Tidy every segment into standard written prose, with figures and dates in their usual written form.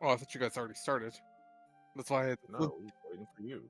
Oh, I thought you guys already started. That's why I... No, he's waiting for you.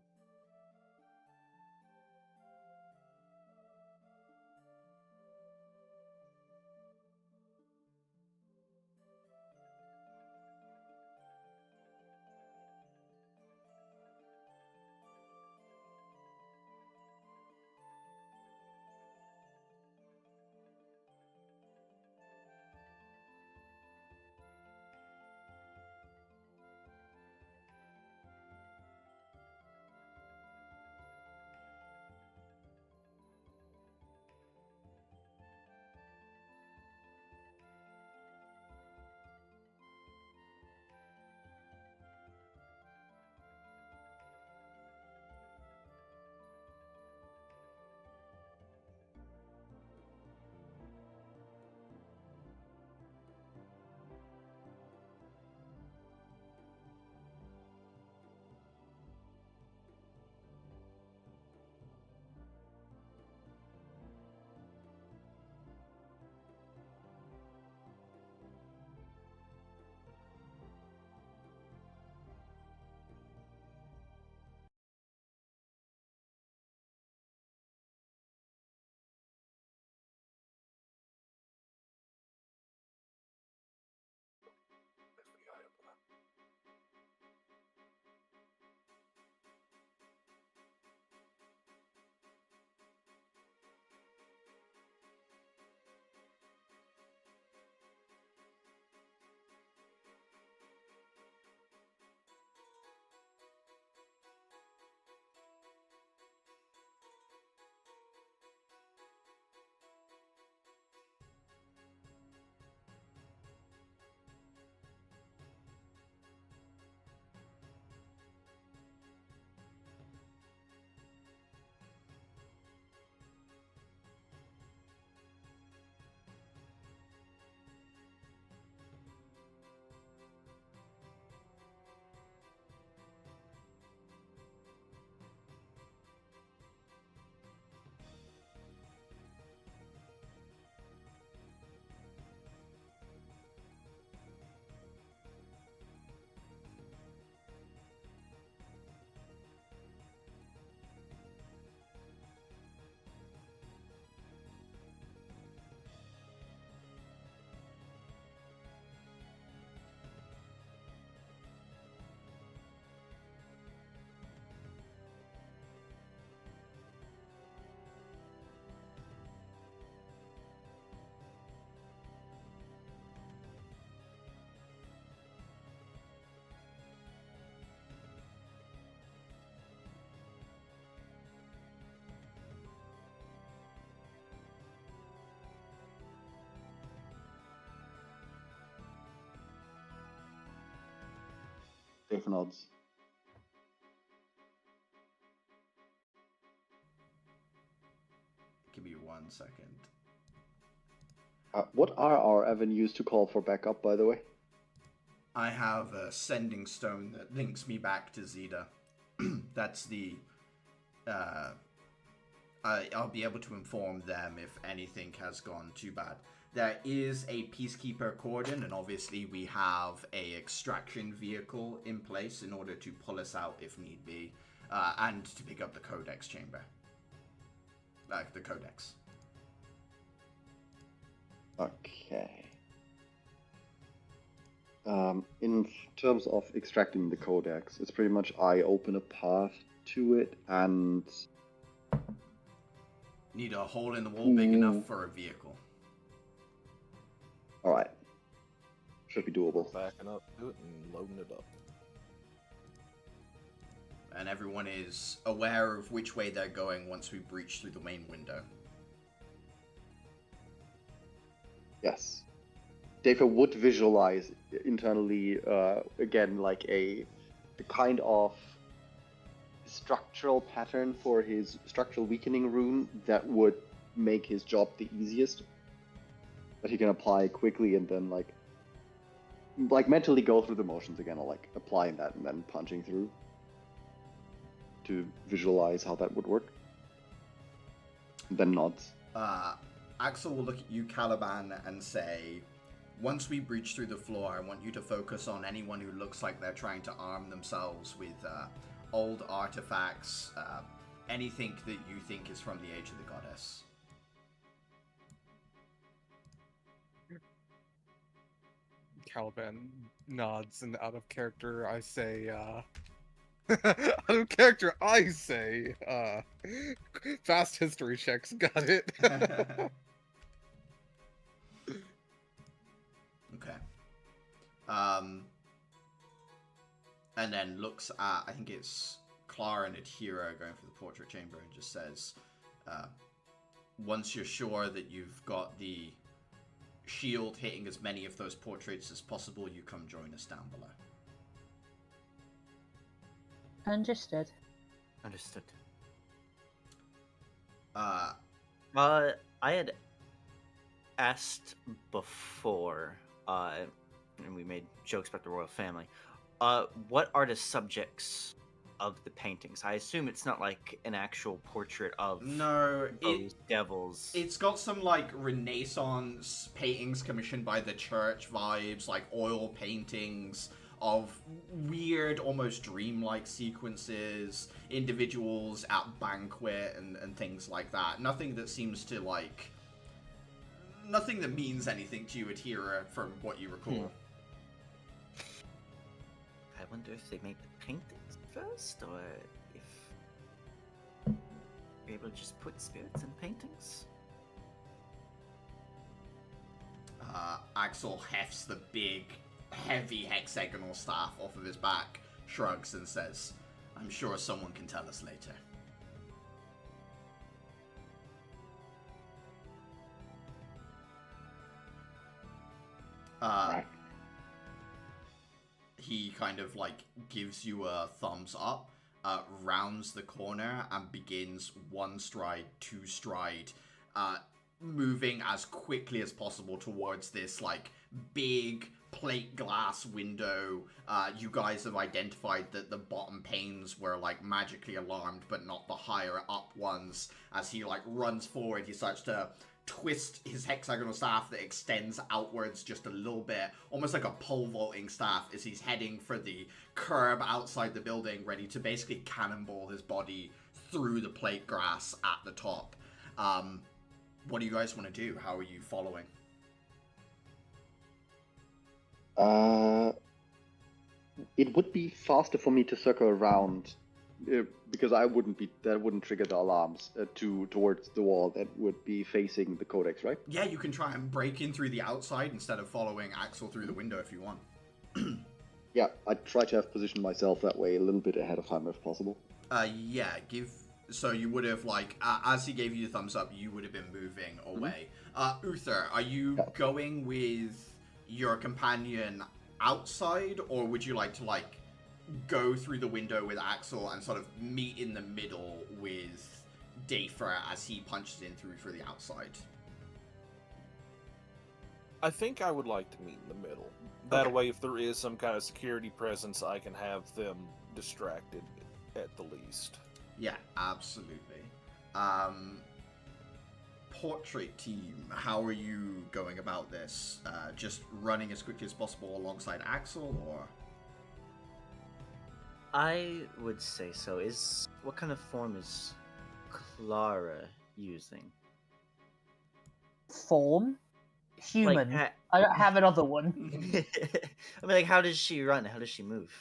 Safe nods. Give me 1 second. What are our avenues to call for backup, by the way? I have a sending stone that links me back to Zeta. That's the... I'll be able to inform them if anything has gone too bad. There is a Peacekeeper cordon, and obviously we have a extraction vehicle in place in order to pull us out if need be, and to pick up the Codex chamber. The Codex. Okay. In terms of extracting the Codex, it's pretty much I open a path to it and... Need a hole in the wall big enough for a vehicle. Alright. Should be doable. Backing up to it and loading it up. And everyone is aware of which way they're going once we breach through the main window. Yes. Dava would visualize internally, again, like the kind of structural pattern for his structural weakening rune that would make his job the easiest. That he can apply quickly and then like mentally go through the motions again, or like applying that and then punching through to visualize how that would work. And then nods. Axel will look at you, Caliban, and say, once we breach through the floor, I want you to focus on anyone who looks like they're trying to arm themselves with old artifacts, anything that you think is from the age of the goddess. Caliban nods, and out of character, I say, out of character, I say, fast history checks, got it. Okay. And then looks at, I think it's Clara and Adhira going for the portrait chamber, and just says, once you're sure that you've got the shield hitting as many of those portraits as possible, you come join us down below. Understood. Understood. Uh, I had asked before, and we made jokes about the royal family. What are the subjects of the paintings? I assume it's not like an actual portrait of no, those devils. It's got some like Renaissance paintings commissioned by the church vibes, like oil paintings of weird, almost dreamlike sequences, individuals at banquet and things like that. Nothing that seems to like... Nothing that means anything to you, Adhira, from what you recall. I wonder if they made the paintings first, or if you're able to just put spirits in paintings. Axel hefts the big, heavy hexagonal staff off of his back, shrugs, and says, I'm sure someone can tell us later. Right. He kind of like gives you a thumbs up, rounds the corner, and begins one stride, two stride, moving as quickly as possible towards this like big plate glass window. You guys have identified that the bottom panes were like magically alarmed, but not the higher up ones. As he like runs forward, he starts to twist his hexagonal staff that extends outwards just a little bit, almost like a pole vaulting staff, as he's heading for the curb outside the building, ready to basically cannonball his body through the plate grass at the top. What do you guys want to do? How are you following? It would be faster for me to circle around, because that wouldn't trigger the alarms towards the wall that would be facing the codex, right? Yeah, you can try and break in through the outside instead of following Axel through the window if you want. Yeah, I'd try to have positioned myself that way a little bit ahead of time if possible. Yeah, so you would have, like, as he gave you the thumbs up, you would have been moving away. Uther, are you going with your companion outside, or would you like to, like, go through the window with Axel and sort of meet in the middle with Dafer as he punches in through the outside? I think I would like to meet in the middle. That way, if there is some kind of security presence, I can have them distracted at the least. Yeah, absolutely. Portrait team, how are you going about this? Just running as quickly as possible alongside Axel, or? I would say so. What kind of form is Clara using? Form? Human. Like, I don't have another one. I mean, like, how does she run? How does she move?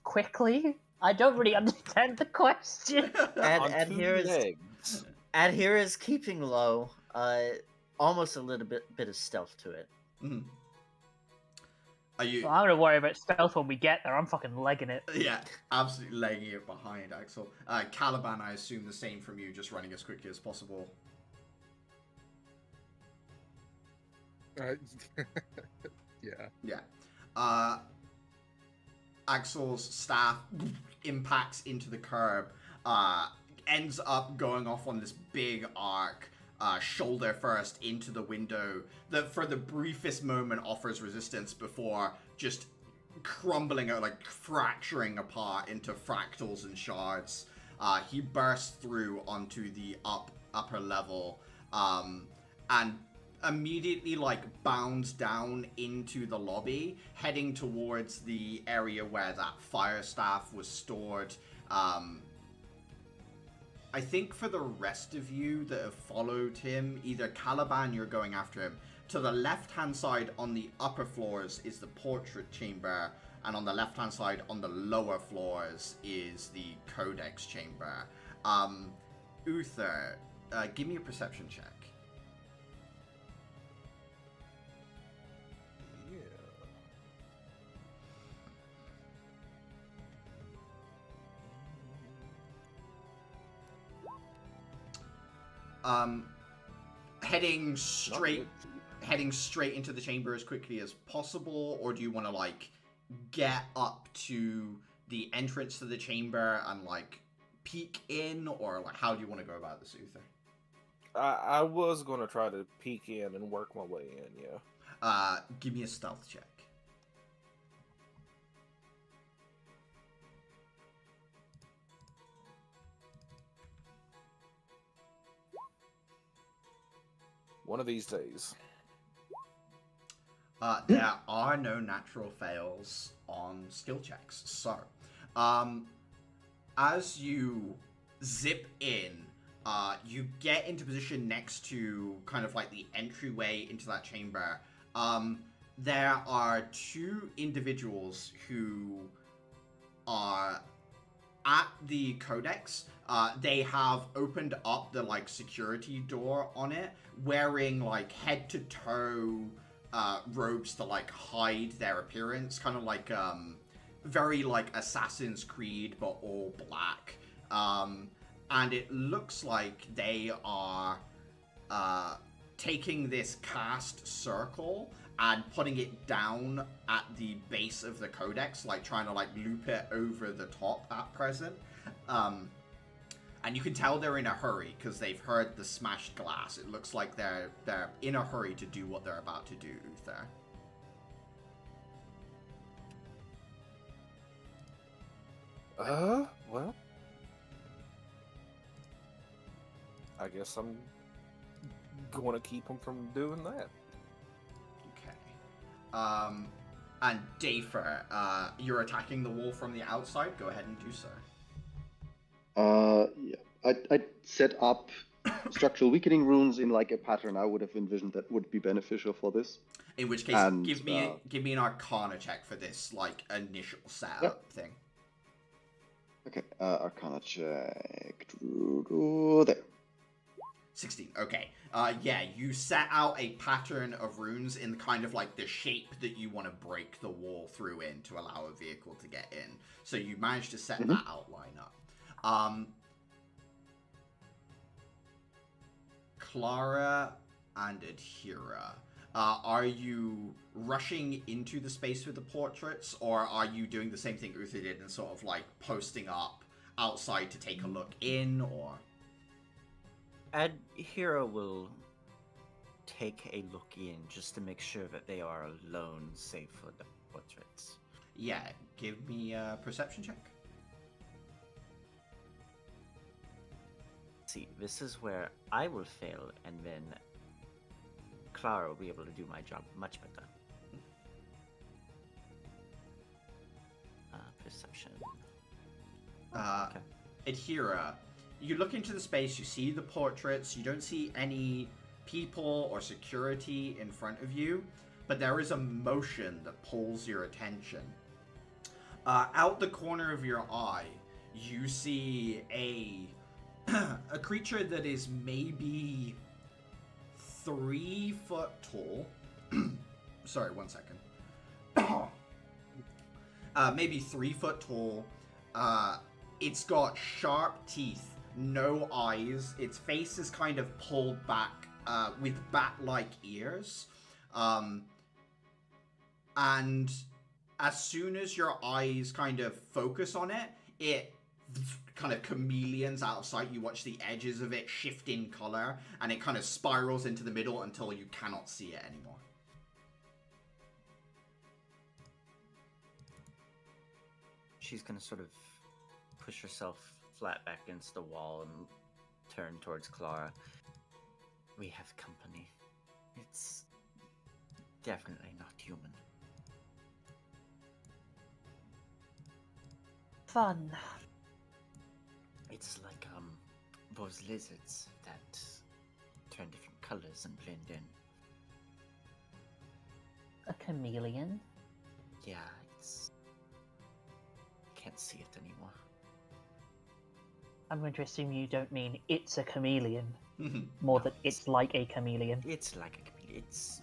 Quickly? I don't really understand the question. Adhira's keeping low. Almost a little bit of stealth to it. Mm-hmm. Are you? Well, I'm gonna worry about stealth when we get there. I'm fucking legging it. Yeah, absolutely legging it behind Axel. Caliban, I assume the same from you, just running as quickly as possible. Yeah. Axel's staff impacts into the curb, ends up going off on this big arc, shoulder first into the window, that for the briefest moment offers resistance before just crumbling out, like fracturing apart into fractals and shards. He bursts through onto the upper level, and immediately like bounds down into the lobby, heading towards the area where that fire staff was stored. I think for the rest of you that have followed him, either Caliban, you're going after him. To the left-hand side on the upper floors is the portrait chamber, and on the left-hand side on the lower floors is the codex chamber. Uther, give me a perception check. Heading straight into the chamber as quickly as possible, or do you want to like get up to the entrance to the chamber and like peek in, or like how do you want to go about this, Uther? I was gonna try to peek in and work my way in, yeah. Give me a stealth check. One of these days. There are no natural fails on skill checks. So, as you zip in, you get into position next to kind of like the entryway into that chamber. There are two individuals who are at the codex. They have opened up the like security door on it, wearing like head to toe robes to like hide their appearance, kind of like very like Assassin's Creed but all black. And it looks like they are taking this cast circle and putting it down at the base of the codex, like trying to like loop it over the top at present. And you can tell they're in a hurry because they've heard the smashed glass. It looks like they're in a hurry to do what they're about to do, Uther. Well, I guess I'm going to keep them from doing that. Okay. And Dafer, you're attacking the wall from the outside. Go ahead and do so. Yeah. I'd set up structural weakening runes in like a pattern I would have envisioned that would be beneficial for this. In which case, give me an Arcana check for this like initial setup thing. Okay, Arcana check. There. 16. Okay. Yeah, you set out a pattern of runes in kind of like the shape that you want to break the wall through in to allow a vehicle to get in. So you managed to set that outline up. Clara and Adhira, are you rushing into the space with the portraits, or are you doing the same thing Uther did and sort of like posting up outside to take a look in, or? Adhira will take a look in just to make sure that they are alone, safe for the portraits. Yeah, give me a perception check. See, this is where I will fail, and then Clara will be able to do my job much better. Perception. Okay. Adhira, you look into the space, you see the portraits, you don't see any people or security in front of you, but there is a motion that pulls your attention. Out the corner of your eye, you see a creature that is maybe 3 foot tall. Sorry, 1 second. Maybe 3 foot tall. It's got sharp teeth, no eyes. Its face is kind of pulled back with bat-like ears. And as soon as your eyes kind of focus on it, it kind of chameleons out of sight. You watch the edges of it shift in color, and it kind of spirals into the middle until you cannot see it anymore. She's gonna sort of push herself flat back against the wall and turn towards Clara. We have company. It's definitely not human. Fun. It's like those lizards that turn different colors and blend in. A chameleon. Yeah, it's can't see it anymore. I'm going to assume you don't mean it's a chameleon, more No, than it's like a chameleon. It's like a chameleon. It's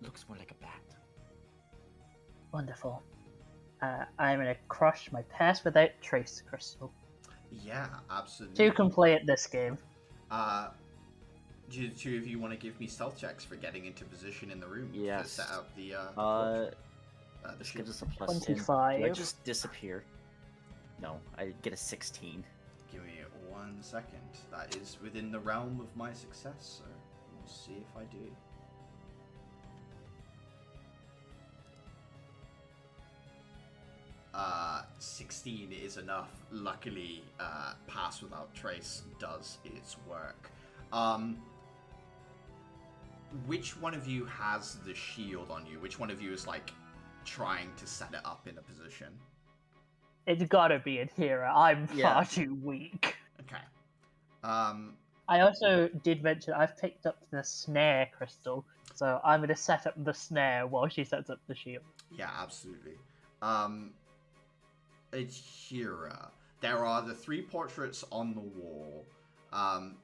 looks more like a bat. Wonderful. I'm going to crush my pass without trace crystal. Yeah, absolutely. Two can play at this game. Do the two of you want to give me stealth checks for getting into position in the room to Yes. set up the This shield? gives us a plus 10. 25. Do I just disappear? No, I get a 16. Give me 1 second. That is within the realm of my success, so we'll see if I do. Uh, 16 is enough. Luckily, Pass Without Trace does its work. Which one of you has the shield on you? Which one of you is, like, trying to set it up in a position? It's gotta be Adhera. I'm Yeah. far too weak. Okay. I also did mention I've picked up the snare crystal, so I'm going to set up the snare while she sets up the shield. Yeah, absolutely. Adhera. There are the 3 portraits on the wall.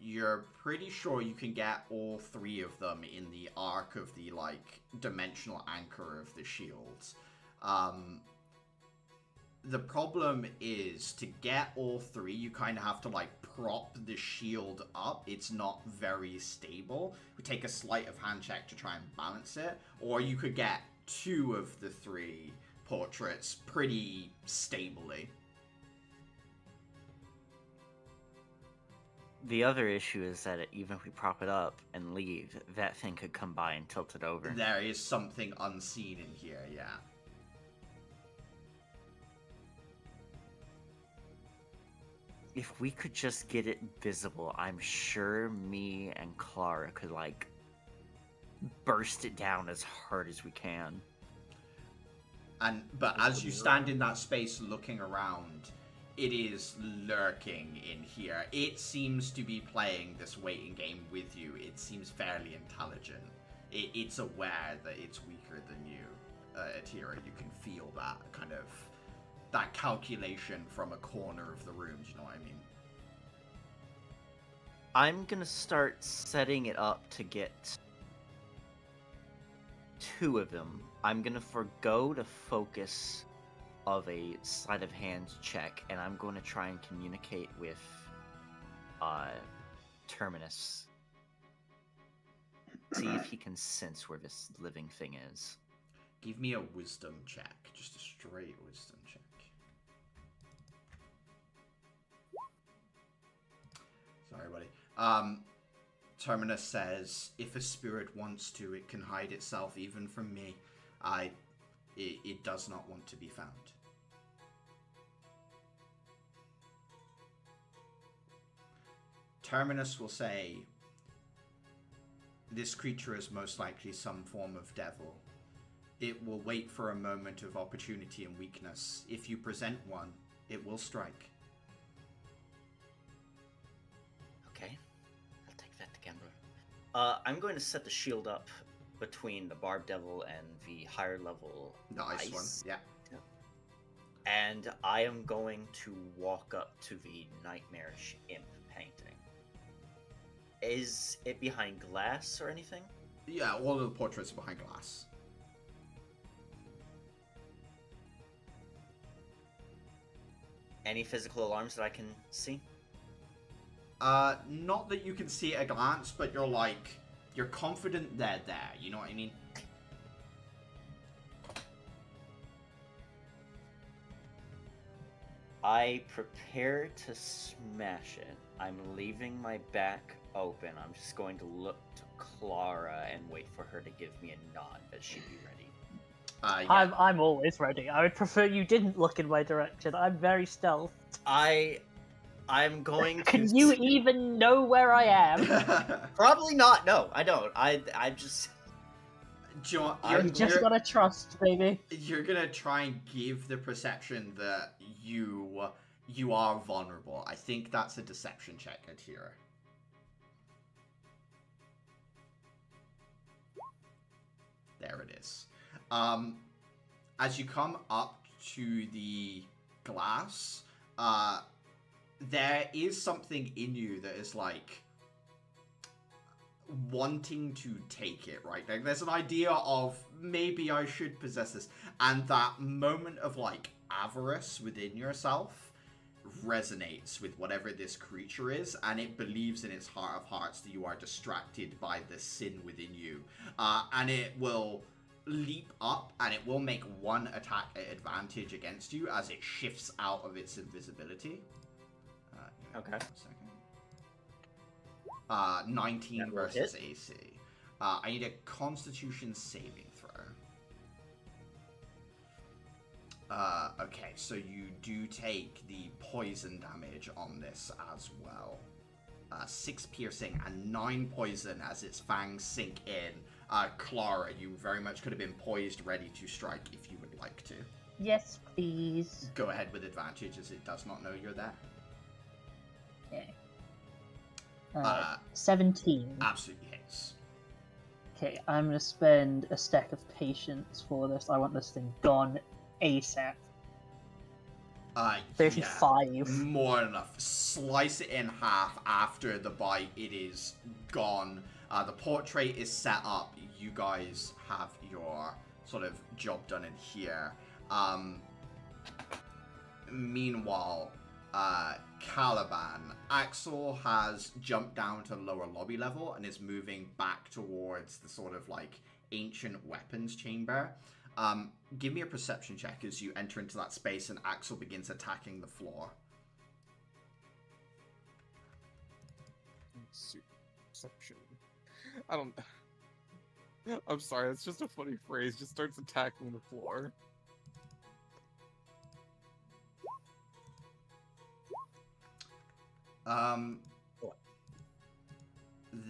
You're pretty sure you can get all 3 of them in the arc of the, like, dimensional anchor of the shields. The problem is, to get all 3, you kind of have to, like, prop the shield up. It's not very stable. We take a sleight of hand check to try and balance it. Or you could get 2 of the 3 portraits pretty stably. The other issue is that even if we prop it up and leave, that thing could come by and tilt it over. There is something unseen in here, yeah. If we could just get it visible, I'm sure me and Clara could, like, burst it down as hard as we can. But as you stand in that space looking around, it is lurking in here. It seems to be playing this waiting game with you. It seems fairly intelligent. It's aware that it's weaker than you, Atira. You can feel that kind of, that calculation from a corner of the room. Do you know what I mean? I'm gonna start setting it up to get 2 of them. I'm gonna forgo the focus of a sleight of hand check, and I'm going to try and communicate with Terminus. See if he can sense where this living thing is. Give me a wisdom check. Just a straight wisdom check. Sorry, buddy. Terminus says, if a spirit wants to, it can hide itself even from me. It does not want to be found. Terminus will say, this creature is most likely some form of devil. It will wait for a moment of opportunity and weakness. If you present one, it will strike. Okay, I'll take that to Gambler. I'm going to set the shield up between the Barb Devil and the higher level The ice one, yeah. And I am going to walk up to the Nightmarish Imp painting. Is it behind glass or anything? Yeah, all of the portraits are behind glass. Any physical alarms that I can see? Not that you can see at a glance, but you're confident they're there, you know what I mean? I prepare to smash it. I'm leaving my back open. I'm just going to look to Clara and wait for her to give me a nod that she'd be ready. Yeah. I'm always ready. I would prefer you didn't look in my direction. I'm very stealth. I I'm going to. Can you even know where I am? Probably not. No, I don't. I just. John, You just gotta trust, baby. You're gonna try and give the perception that you are vulnerable. I think that's a deception check, Adira. There it is. As you come up to the glass, there is something in you that is like wanting to take it, right? Like there's an idea of maybe I should possess this, and that moment of like avarice within yourself resonates with whatever this creature is, and it believes in its heart of hearts that you are distracted by the sin within you, and it will leap up and it will make one attack at advantage against you as it shifts out of its invisibility. Okay. 19 versus hit. AC. I need a Constitution saving throw. Okay, so you do take the poison damage on this as well. 6 piercing and 9 poison as its fangs sink in. Clara, you very much could have been poised, ready to strike if you would like to. Yes, please. Go ahead with advantage as it does not know you're there. Okay. 17. Absolutely hits. Okay, I'm gonna spend a stack of patience for this. I want this thing gone ASAP. 35. Yeah, more than enough. Slice it in half after the bite. It is gone. The portrait is set up. You guys have your sort of job done in here. Meanwhile, Caliban, Axel has jumped down to lower lobby level and is moving back towards the sort of like ancient weapons chamber. Give me a perception check as you enter into that space and Axel begins attacking the floor. Perception. I'm sorry, it's just a funny phrase. Just starts attacking the floor.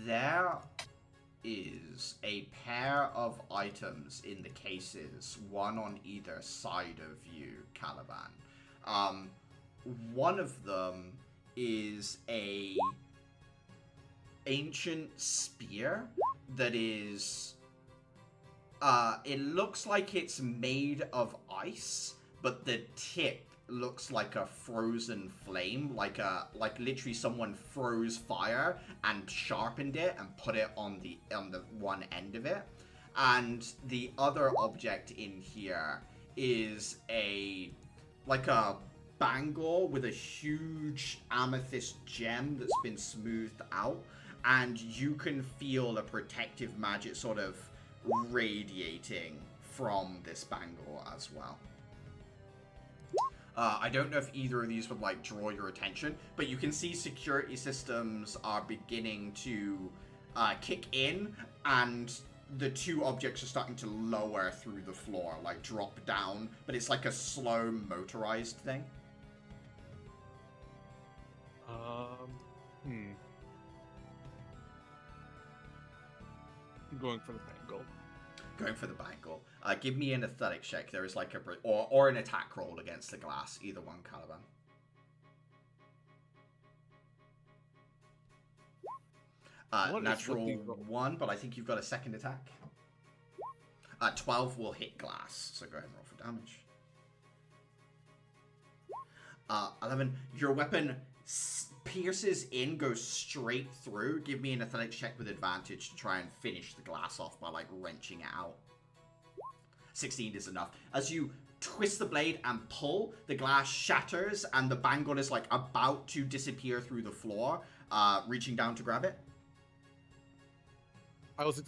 There is a pair of items in the cases, one on either side of you, Caliban. One of them is a ancient spear that is it looks like it's made of ice, but the tip looks like a frozen flame, like literally someone froze fire and sharpened it and put it on the one end of it. And the other object in here is a bangle with a huge amethyst gem that's been smoothed out, and you can feel a protective magic sort of radiating from this bangle as well. I don't know if either of these would like draw your attention, but you can see security systems are beginning to kick in, and the two objects are starting to lower through the floor, like drop down, but it's like a slow motorized thing. I'm going for the bangle. Going for the bangle. Give me an athletics check. There is like or an attack roll against the glass. Either one, Caliban. Natural 1, but I think you've got a second attack. 12 will hit glass, so go ahead and roll for damage. 11. Your weapon pierces in, goes straight through. Give me an athletics check with advantage to try and finish the glass off by like wrenching it out. 16 is enough. As you twist the blade and pull, the glass shatters and the bangle is like about to disappear through the floor, reaching down to grab it. I was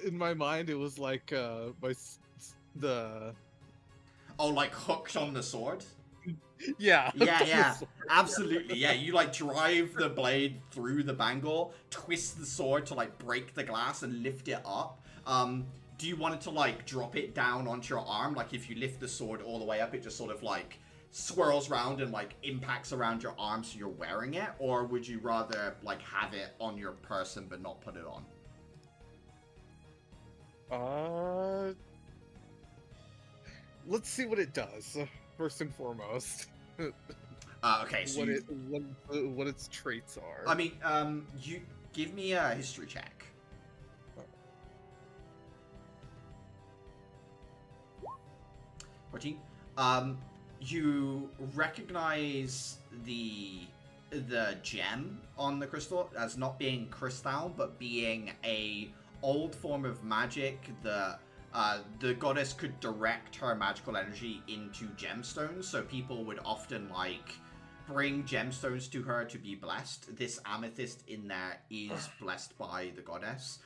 in my mind. It was like like hooked on the sword. Yeah. Yeah, absolutely. Yeah, you like drive the blade through the bangle, twist the sword to like break the glass and lift it up. Do you want it to like drop it down onto your arm? Like if you lift the sword all the way up, it just sort of like swirls around and like impacts around your arm so you're wearing it, or would you rather like have it on your person but not put it on? Let's see what it does first and foremost. Okay, so what its traits are. I mean, you give me a history check. 14. You recognize the gem on the crystal as not being crystal, but being a old form of magic that the goddess could direct her magical energy into gemstones, so people would often like bring gemstones to her to be blessed. This amethyst in there is blessed by the goddess.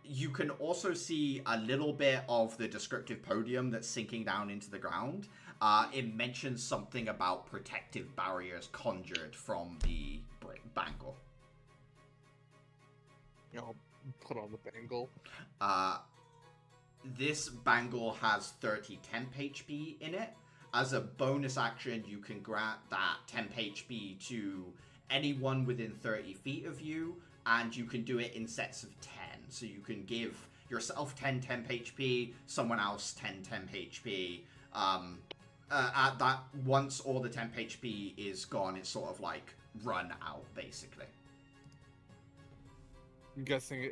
You can also see a little bit of the descriptive podium that's sinking down into the ground. It mentions something about protective barriers conjured from the bangle. I'll put on the bangle. This bangle has 30 temp HP in it. As a bonus action, you can grant that temp HP to anyone within 30 feet of you, and you can do it in sets of 10. So you can give yourself 10 temp HP, someone else 10 temp HP. At that, once all the temp HP is gone, it's sort of like run out, basically. I'm guessing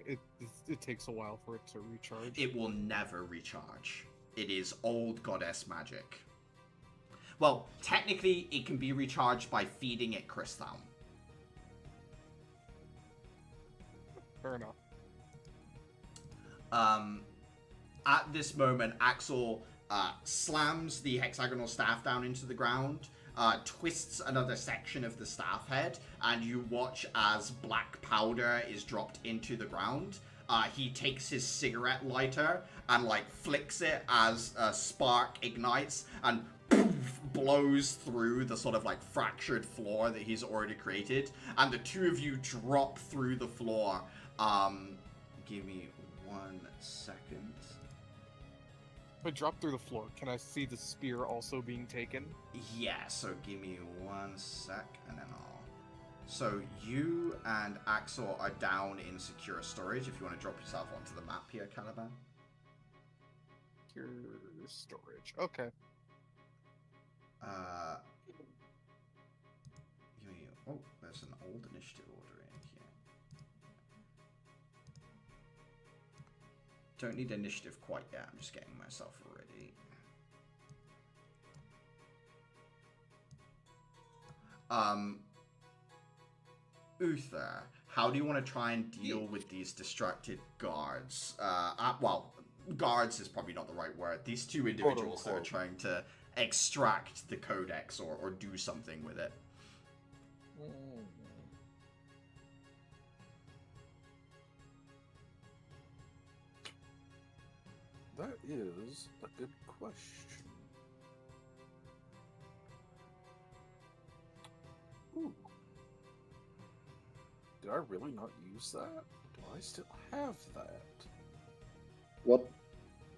it takes a while for it to recharge. It will never recharge. It is old goddess magic. Well, technically, it can be recharged by feeding it crystal. Fair enough. At this moment, Axel slams the hexagonal staff down into the ground, twists another section of the staff head, and you watch as black powder is dropped into the ground. He takes his cigarette lighter and like flicks it as a spark ignites and poof, blows through the sort of like fractured floor that he's already created, and the two of you drop through the floor. Give me 1 second. If I drop through the floor, can I see the spear also being taken? Yeah, so give me 1 sec, and then I'll... So you and Axel are down in secure storage if you want to drop yourself onto the map here, Caliban. Secure storage. Okay. Give me... Oh, there's an old initiative order in here. Don't need initiative quite yet, I'm just getting myself ready. Uther, how do you want to try and deal with these distracted guards? Well, guards is probably not the right word. These two individuals that are trying to extract the codex or do something with it. That is a good question. Ooh. Did I really not use that? Do I still have that? What?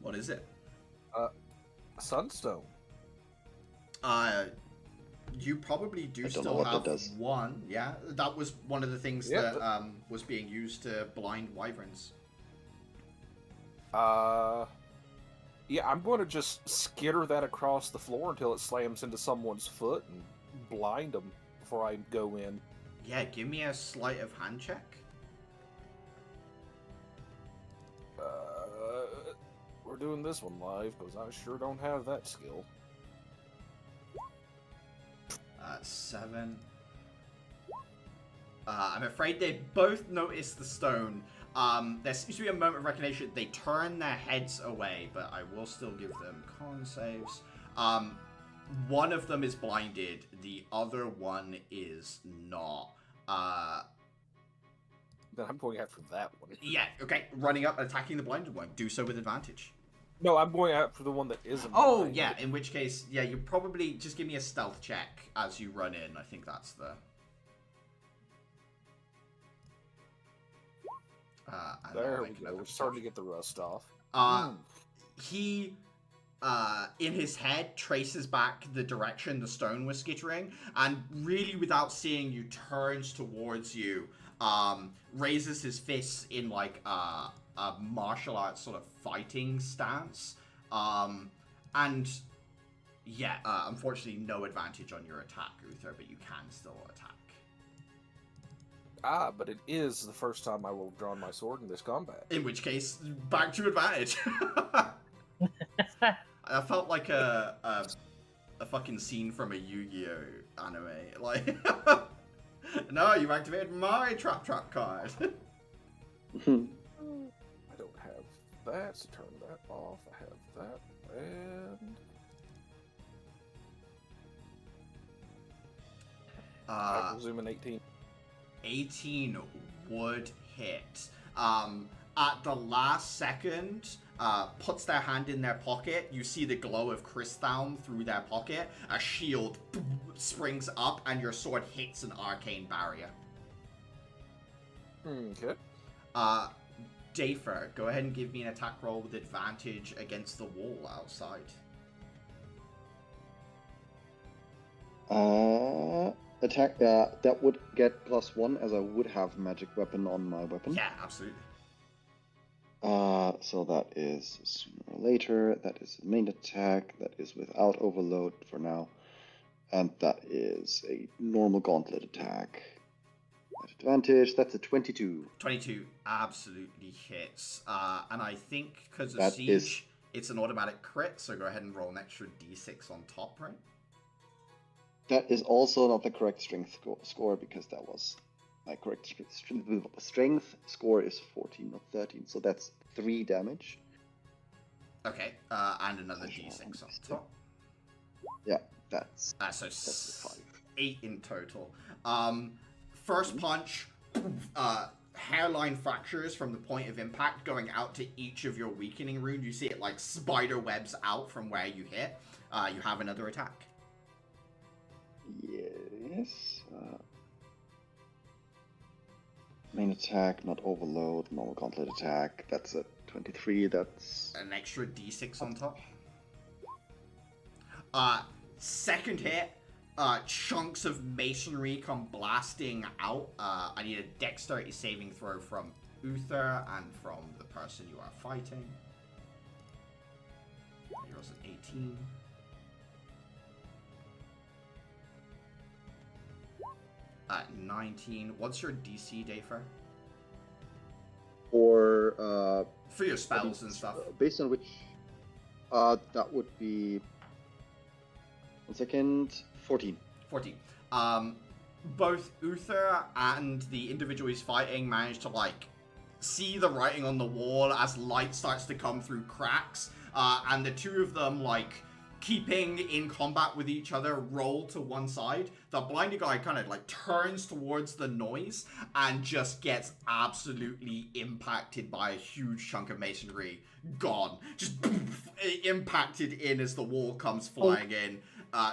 What is it? Sunstone. You probably do I don't know still what have that does. one. Yeah, that was one of the things Yeah, that was being used to blind wyverns. Yeah, I'm going to just skitter that across the floor until it slams into someone's foot and blind them before I go in. Yeah, give me a sleight of hand check. We're doing this one live because I sure don't have that skill. 7. I'm afraid they both notice the stone. There seems to be a moment of recognition. They turn their heads away, but I will still give them con saves. One of them is blinded. The other one is not. Then I'm going after that one. Yeah, okay. Running up, attacking the blinded one. Do so with advantage. No, I'm going after the one that isn't. Oh, blinded. yeah. In which case, yeah, you probably just give me a stealth check as you run in. I think that's the... There we go. We're starting to get the rust off. He in his head, traces back the direction the stone was skittering, and really without seeing you, turns towards you, raises his fists in like a martial arts sort of fighting stance, and yeah, unfortunately no advantage on your attack, Uther, but you can still attack. But it is the first time I will have drawn my sword in this combat. In which case, back to advantage. I felt like a fucking scene from a Yu-Gi-Oh anime. Like, no, you activated my trap card. I don't have that, so turn that off. I have that, and I presume an 18. 18 would hit. At the last second, puts their hand in their pocket. You see the glow of crystal through their pocket. A shield springs up, and your sword hits an arcane barrier. Okay. Dafer, go ahead and give me an attack roll with advantage against the wall outside. Attack, that would get +1 as I would have magic weapon on my weapon. Yeah, absolutely. So that is sooner or later. That is a main attack. That is without overload for now. And that is a normal gauntlet attack. At advantage, that's a 22. 22 absolutely hits. And I think because of That Siege, is- it's an automatic crit, so go ahead and roll an extra d6 on top, right? That is also not the correct strength score because that was my correct strength score is 14, not 13. So that's 3 damage. Okay, and another d6 on top. Yeah, that's So that's 5. 8 in total. First punch, hairline fractures from the point of impact going out to each of your weakening rune. You see it like spider webs out from where you hit. You have another attack. Yes. Main attack, not overload, normal gauntlet attack. That's a 23. That's An extra d6 on top. Second hit, chunks of masonry come blasting out. I need a dexterity saving throw from Uther and from the person you are fighting. Yours an 18. At 19. What's your DC, Dafer? for For your spells and stuff. based on which that would be 1 second 14. 14. Both Uther and the individual he's fighting manage to, like, see the writing on the wall as light starts to come through cracks. And the two of them, like, keeping in combat with each other, roll to one side. The blinded guy kind of, like, turns towards the noise and just gets absolutely impacted by a huge chunk of masonry. Gone. Just poof, impacted in as the wall comes flying in.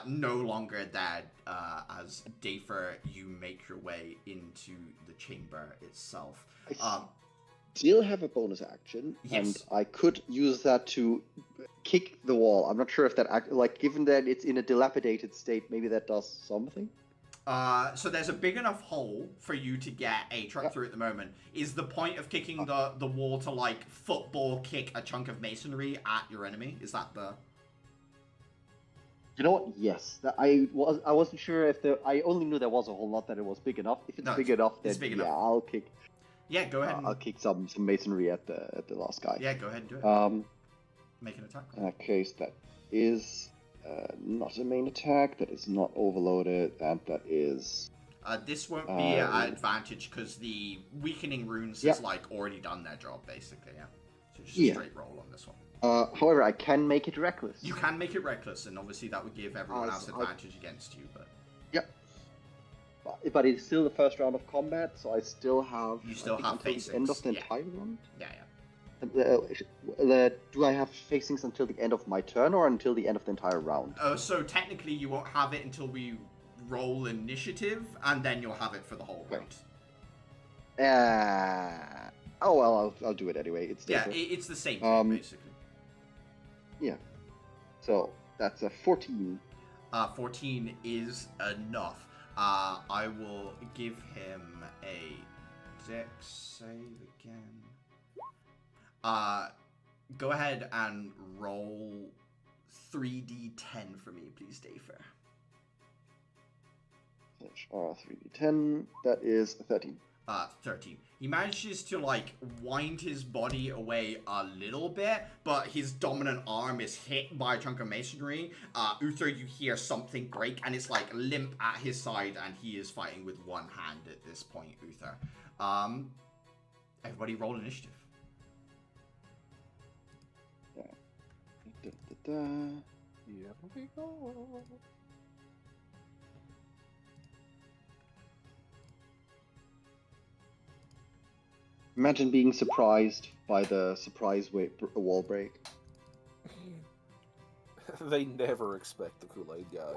No longer dead, as Dafer, you make your way into the chamber itself. I still have a bonus action, Yes. and I could use that to kick the wall. I'm not sure if that, like, given that it's in a dilapidated state, maybe that does something. So there's a big enough hole for you to get a truck through at the moment. Is the point of kicking the wall to, like, football kick a chunk of masonry at your enemy? Is that the... You know what? Yes, I wasn't sure if I only knew there was a hole, not that it was big enough. If it's No, big enough, then it's big yeah, enough. I'll kick. Yeah, go ahead. I'll kick some masonry at the last guy. Yeah, go ahead and do it. Make an attack. In that case, that is not a main attack. That is not overloaded, and that is. This won't be an advantage because the weakening runes has, like, already done their job, basically, yeah. So just a straight roll on this one. However, I can make it reckless. You can make it reckless, and obviously that would give everyone else advantage against you, but... Yep. But it's still the first round of combat, so I still have... You still have until the end facings, of the yeah. entire round? Yeah. Do I have facings until the end of my turn, or until the end of the entire round? So technically you won't have it until we roll initiative, and then you'll have it for the whole round. Oh well, I'll do it anyway. It's Yeah, different. it's the same thing, basically. Yeah. So that's a 14. 14 is enough. I will give him a dex save again. Go ahead and roll 3d10 for me, please, Dafer. 3d10. That is a 13. 13. He manages to, like, wind his body away a little bit, but his dominant arm is hit by a chunk of masonry. Uther, you hear something break, and it's, like, limp at his side, and he is fighting with one hand at this point, Uther. Everybody roll initiative. Here we go. Imagine being surprised by the wall break. They never expect the Kool-Aid guy.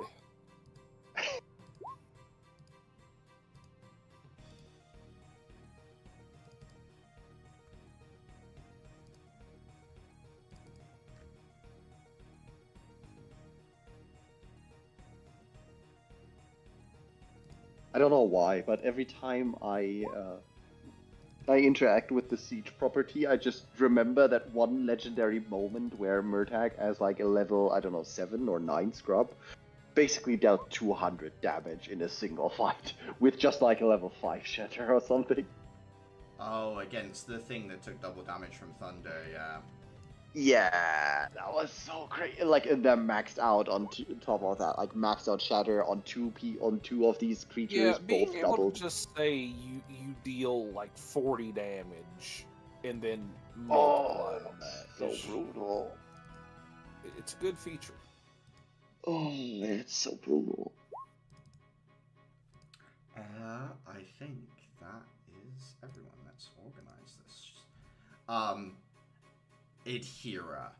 I don't know why, but every time I interact with the siege property, I just remember that one legendary moment where Murtagh, as like a level, I don't know, 7 or 9 scrub, basically dealt 200 damage in a single fight with just like a level 5 shatter or something. Oh, against the thing that took double damage from Thunder, yeah. Yeah, that was so great. Like, and then maxed out on top of that, like maxed out shatter on two of these creatures, Yeah, both being able doubled. to just say you deal like 40 damage and then multiply on that. So is- brutal. It's a good feature. Oh, it's so brutal. I think that is everyone. Let's organize this. Adhera,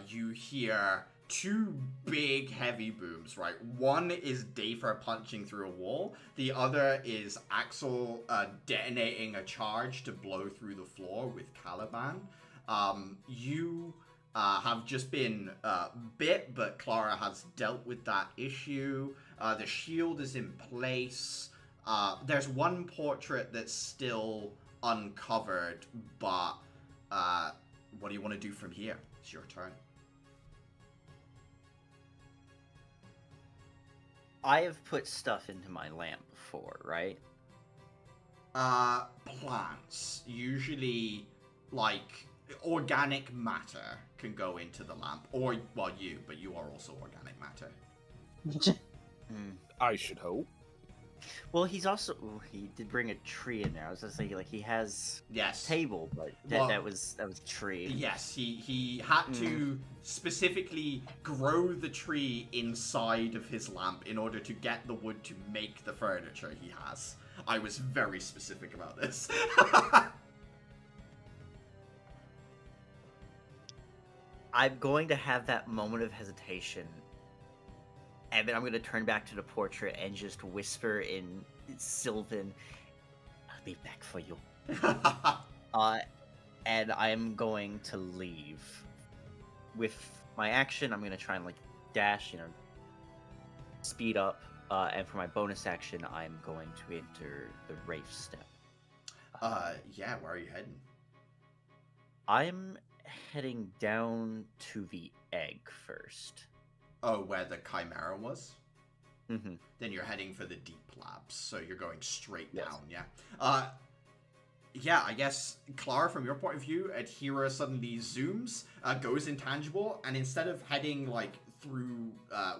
you hear two big heavy booms, right? One is Dafer punching through a wall. The other is Axel detonating a charge to blow through the floor with Caliban. You have just been bit, but Clara has dealt with that issue. The shield is in place. There's one portrait that's still uncovered, but what do you want to do from here? It's your turn. I have put stuff into my lamp before, right? Plants. Usually, like, organic matter can go into the lamp. Or, well, but you are also organic matter. I should hope. Well, he did bring a tree in there. I was just thinking, like, he has Yes. table, but that was tree. Yes, he had to specifically grow the tree inside of his lamp in order to get the wood to make the furniture he has. I was very specific about this. I'm going to have that moment of hesitation, and then I'm going to turn back to the portrait and just whisper in Sylvan, "I'll be back for you." And I'm going to leave. With my action, I'm going to try and, like, dash, speed up. And for my bonus action, I'm going to enter the Wraith Step. Yeah, where are you heading? I'm heading down to the egg first. Oh, where the Chimera was? Mm-hmm. Then you're heading for the deep labs, so you're going straight Yes. down, yeah. Yeah, I guess, Clara, from your point of view, Adhera suddenly zooms, goes intangible, and instead of heading, like, through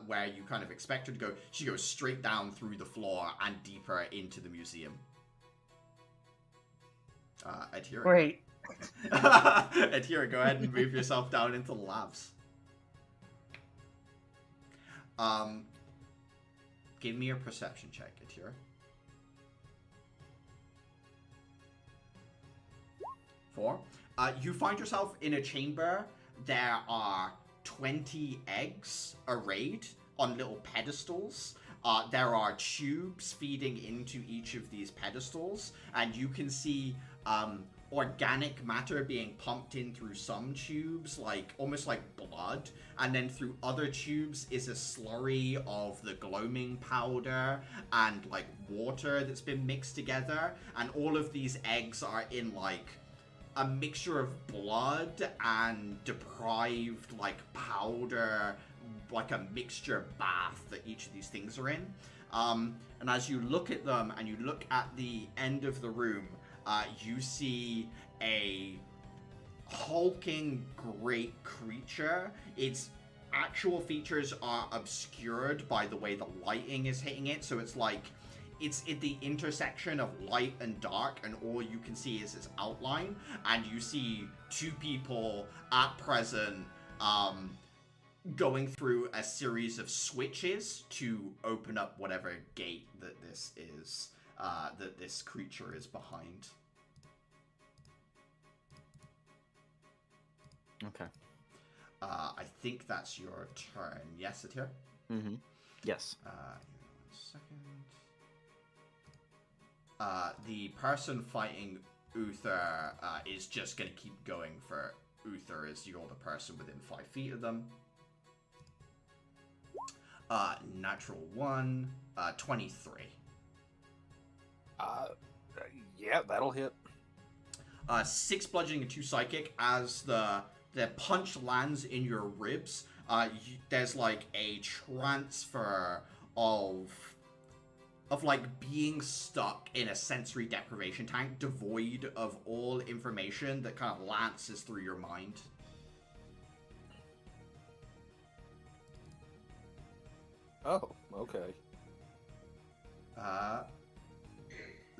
where you kind of expect her to go, she goes straight down through the floor and deeper into the museum. Adhera. Great. Adhera, go ahead and move yourself down into the labs. Give me a perception check, Adhera. 4. You find yourself in a chamber. There are 20 eggs arrayed on little pedestals. There are tubes feeding into each of these pedestals, and you can see organic matter being pumped in through some tubes, like almost like blood, and then through other tubes is a slurry of the gloaming powder and like water that's been mixed together, and all of these eggs are in like a mixture of blood and deprived like powder, like a mixture bath that each of these things are in. And as you look at them and you look at the end of the room, you see a hulking great creature. Its actual features are obscured by the way the lighting is hitting it, so it's like it's at the intersection of light and dark, and all you can see is its outline, and you see two people at present going through a series of switches to open up whatever gate that this is, that this creature is behind. Okay. I think that's your turn. Yes, Atir? Mm-hmm. Yes. Give me 1 second. The person fighting Uther is just going to keep going for Uther as you're the person within 5 feet of them. Natural 1, 23. Yeah, that'll hit. 6 bludgeoning and 2 psychic. As the punch lands in your ribs, there's like a transfer of like being stuck in a sensory deprivation tank devoid of all information that kind of lances through your mind. Oh, okay.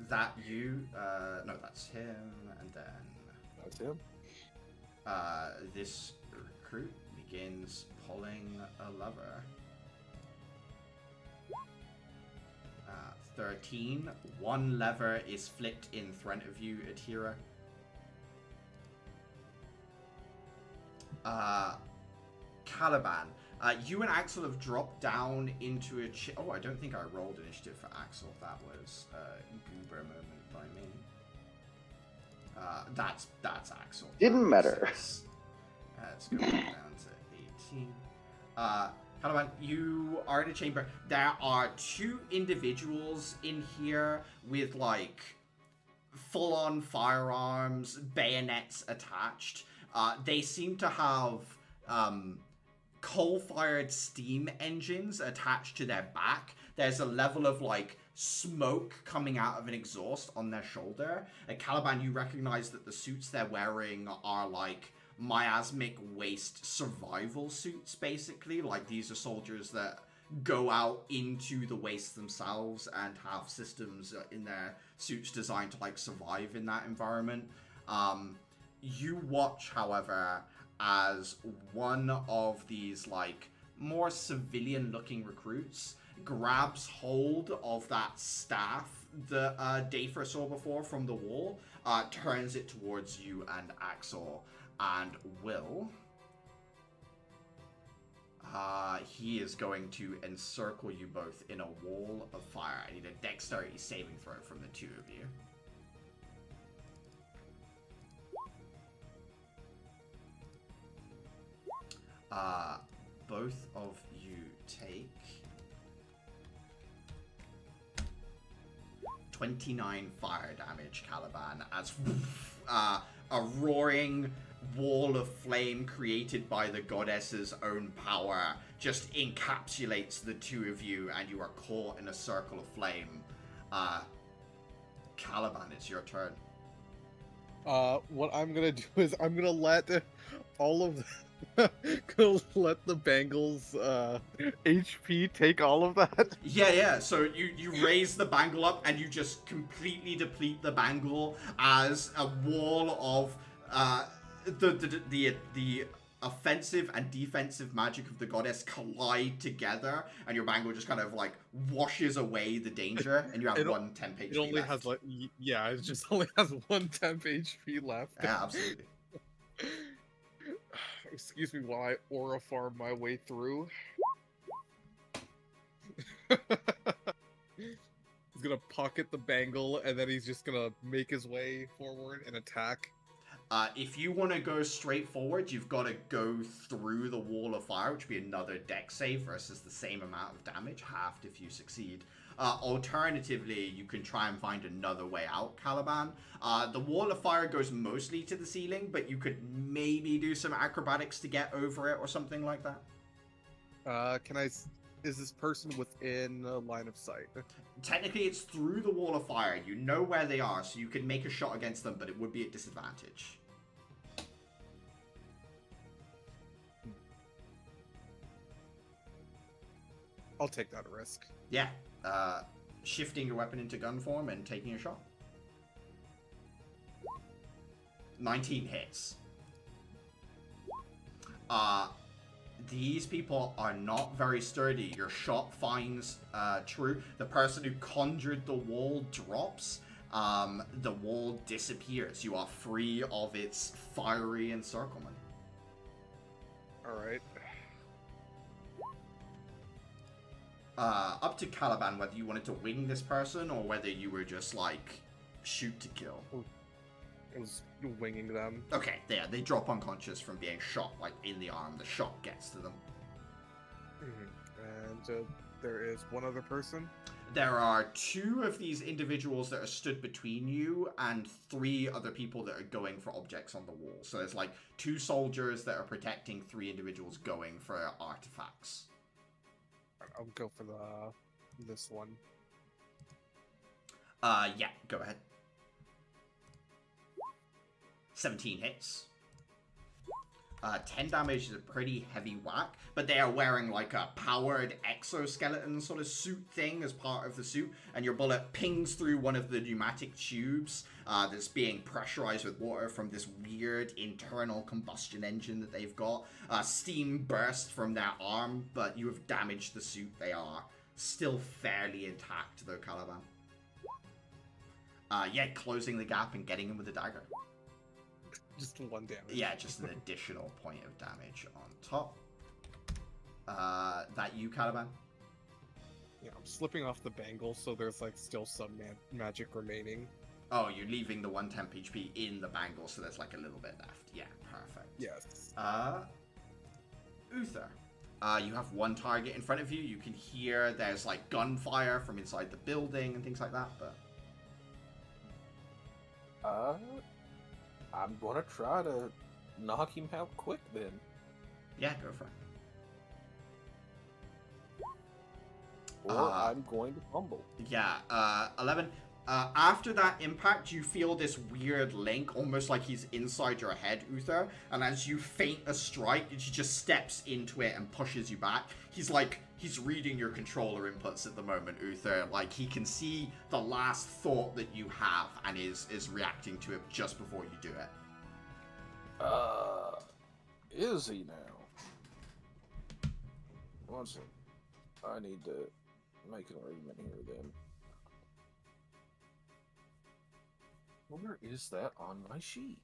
That you, no, that's him, and then That's him. this recruit begins pulling a lever. 13. 1 lever is flipped in front of you, Atira. Caliban, you and Axel have dropped down into a oh, I don't think I rolled initiative for Axel. That was a goober moment by me. That's Axel. Didn't matter. Let's go down to 18. Caliban, you are in a chamber. There are 2 individuals in here with like full-on firearms, bayonets attached. They seem to have coal-fired steam engines attached to their back. There's a level of like smoke coming out of an exhaust on their shoulder. At Caliban, you recognize that the suits they're wearing are like miasmic waste survival suits, basically. Like, these are soldiers that go out into the waste themselves and have systems in their suits designed to like survive in that environment. You watch, however, as one of these like more civilian looking recruits grabs hold of that staff that Dafer saw before from the wall, turns it towards you and Axel, and Will. He is going to encircle you both in a wall of fire. I need a dexterity saving throw from the 2 of you. Both of you take 29 fire damage, Caliban, as a roaring wall of flame created by the goddess's own power just encapsulates the 2 of you, and you are caught in a circle of flame. Caliban, it's your turn. What I'm gonna do is I'm gonna let all of gonna let the Bangles HP take all of that. Yeah. So you raise the bangle up and you just completely deplete the bangle as a wall of the offensive and defensive magic of the goddess collide together, and your bangle just kind of like washes away the danger, and you have 1 temp HP. It only left. has like it just only has 1 temp HP left. Yeah, absolutely. Excuse me while I aura farm my way through. He's gonna pocket the bangle, and then he's just gonna make his way forward and attack. If you want to go straight forward, you've got to go through the wall of fire, which would be another dex save versus the same amount of damage, halved if you succeed. Alternatively, you can try and find another way out, Caliban. The wall of fire goes mostly to the ceiling, but you could maybe do some acrobatics to get over it or something like that. Is this person within line of sight? Technically, it's through the wall of fire. You know where they are, so you can make a shot against them, but it would be at disadvantage. I'll take that risk. Yeah. Shifting your weapon into gun form and taking a shot. 19 hits. These people are not very sturdy. Your shot finds true. The person who conjured the wall drops. The wall disappears. You are free of its fiery encirclement. Alright. Up to Caliban whether you wanted to wing this person or whether you were just like shoot to kill. I was winging them. Okay, yeah, they drop unconscious from being shot like in the arm. The shot gets to them. And there is one other person. There are 2 of these individuals that are stood between you and 3 other people that are going for objects on the wall. So there's like 2 soldiers that are protecting 3 individuals going for artifacts. I'll go for this one. Yeah, go ahead. 17 hits. 10 damage is a pretty heavy whack, but they are wearing like a powered exoskeleton sort of suit thing as part of the suit, and your bullet pings through one of the pneumatic tubes that's being pressurized with water from this weird internal combustion engine that they've got. Steam burst from their arm, but you have damaged the suit. They are still fairly intact though, Caliban. Yeah, closing the gap and getting him with a dagger. Just 1 damage. Yeah, just an additional point of damage on top. That you, Caliban? Yeah, I'm slipping off the bangle, so there's like still some magic remaining. Oh, you're leaving the 1 temp HP in the bangle, so there's like a little bit left. Yeah, perfect. Yes. Uther. You have 1 target in front of you. You can hear there's like gunfire from inside the building and things like that, but... I'm gonna try to knock him out quick then. Yeah, go for it. Or I'm going to fumble. Yeah, 11. After that impact, you feel this weird link, almost like he's inside your head, Uther. And as you feint a strike, he just steps into it and pushes you back. He's reading your controller inputs at the moment, Uther. Like, he can see the last thought that you have and is reacting to it just before you do it. Is he now? One second. I need to make an argument here then. Where is that on my sheet?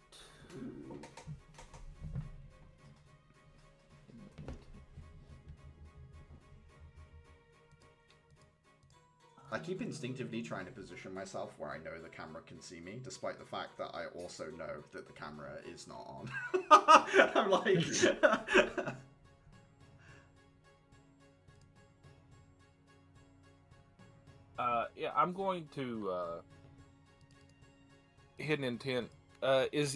I keep instinctively trying to position myself where I know the camera can see me, despite the fact that I also know that the camera is not on. I'm like... Yeah, I'm going to hidden intent. Is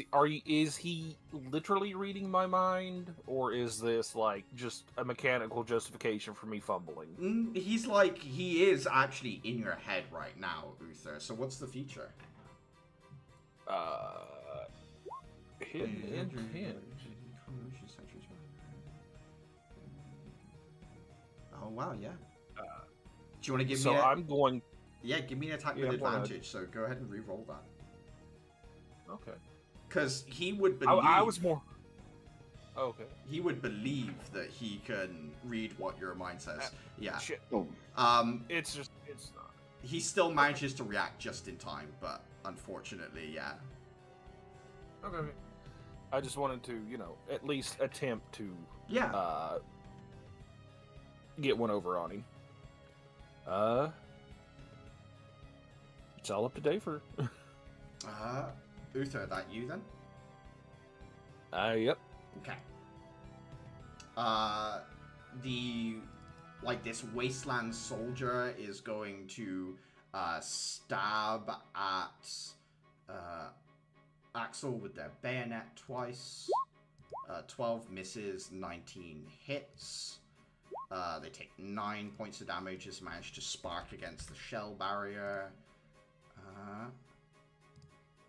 he literally reading my mind, or is this like just a mechanical justification for me fumbling? He is actually in your head right now, Uther. So what's the feature? Hidden intent. Oh wow, yeah. Do you want to give me? So I'm going. Yeah, give me an attack with advantage. So go ahead and re-roll that. Okay. Because he would believe. I was more. Okay. He would believe that he can read what your mind says. Yeah. Shit. Oh. It's not. He still manages to react just in time, but unfortunately, yeah. Okay. I just wanted to, at least attempt to. Yeah. Get one over on him. It's all up to Dafer. Uther, that you then? Yep. Okay. This wasteland soldier is going to stab at Axel with their bayonet twice. 12 misses, 19 hits. They take 9 points of damage as managed to spark against the shell barrier.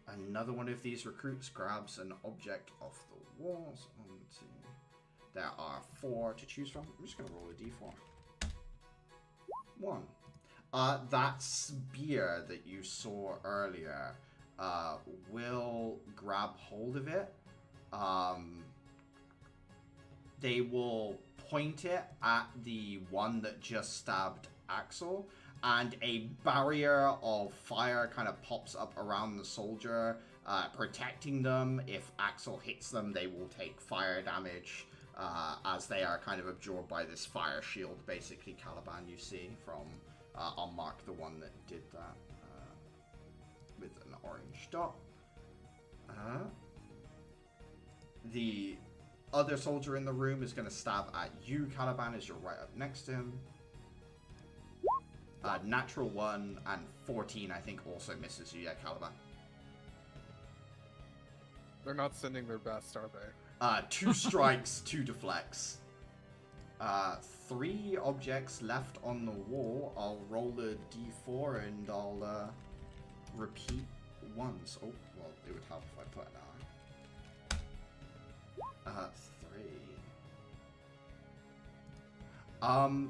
Another one of these recruits grabs an object off the walls. 1, 2. There are 4 to choose from. I'm just going to roll a d4. 1. That spear that you saw earlier will grab hold of it. They will point it at the one that just stabbed Axel, and a barrier of fire kind of pops up around the soldier, protecting them. If Axel hits them, they will take fire damage, as they are kind of absorbed by this fire shield. Basically, Caliban, you see from I'll mark the one that did that with an orange dot. The other soldier in the room is going to stab at you, Caliban, as you're right up next to him. Natural 1 and 14, I think, also misses you, yeah, Caliban. They're not sending their best, are they? 2 strikes, 2 deflects. 3 objects left on the wall. I'll roll a d4 and I'll repeat once. Oh, well, it would help if I put an 3.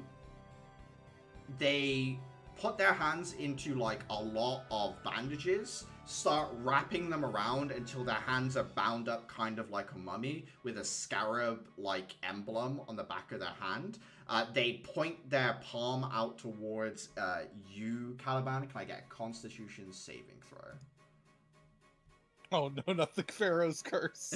They put their hands into like a lot of bandages, start wrapping them around until their hands are bound up kind of like a mummy with a scarab like emblem on the back of their hand. They point their palm out towards you, Caliban. Can I get a Constitution saving throw? Oh no, not the Pharaoh's curse.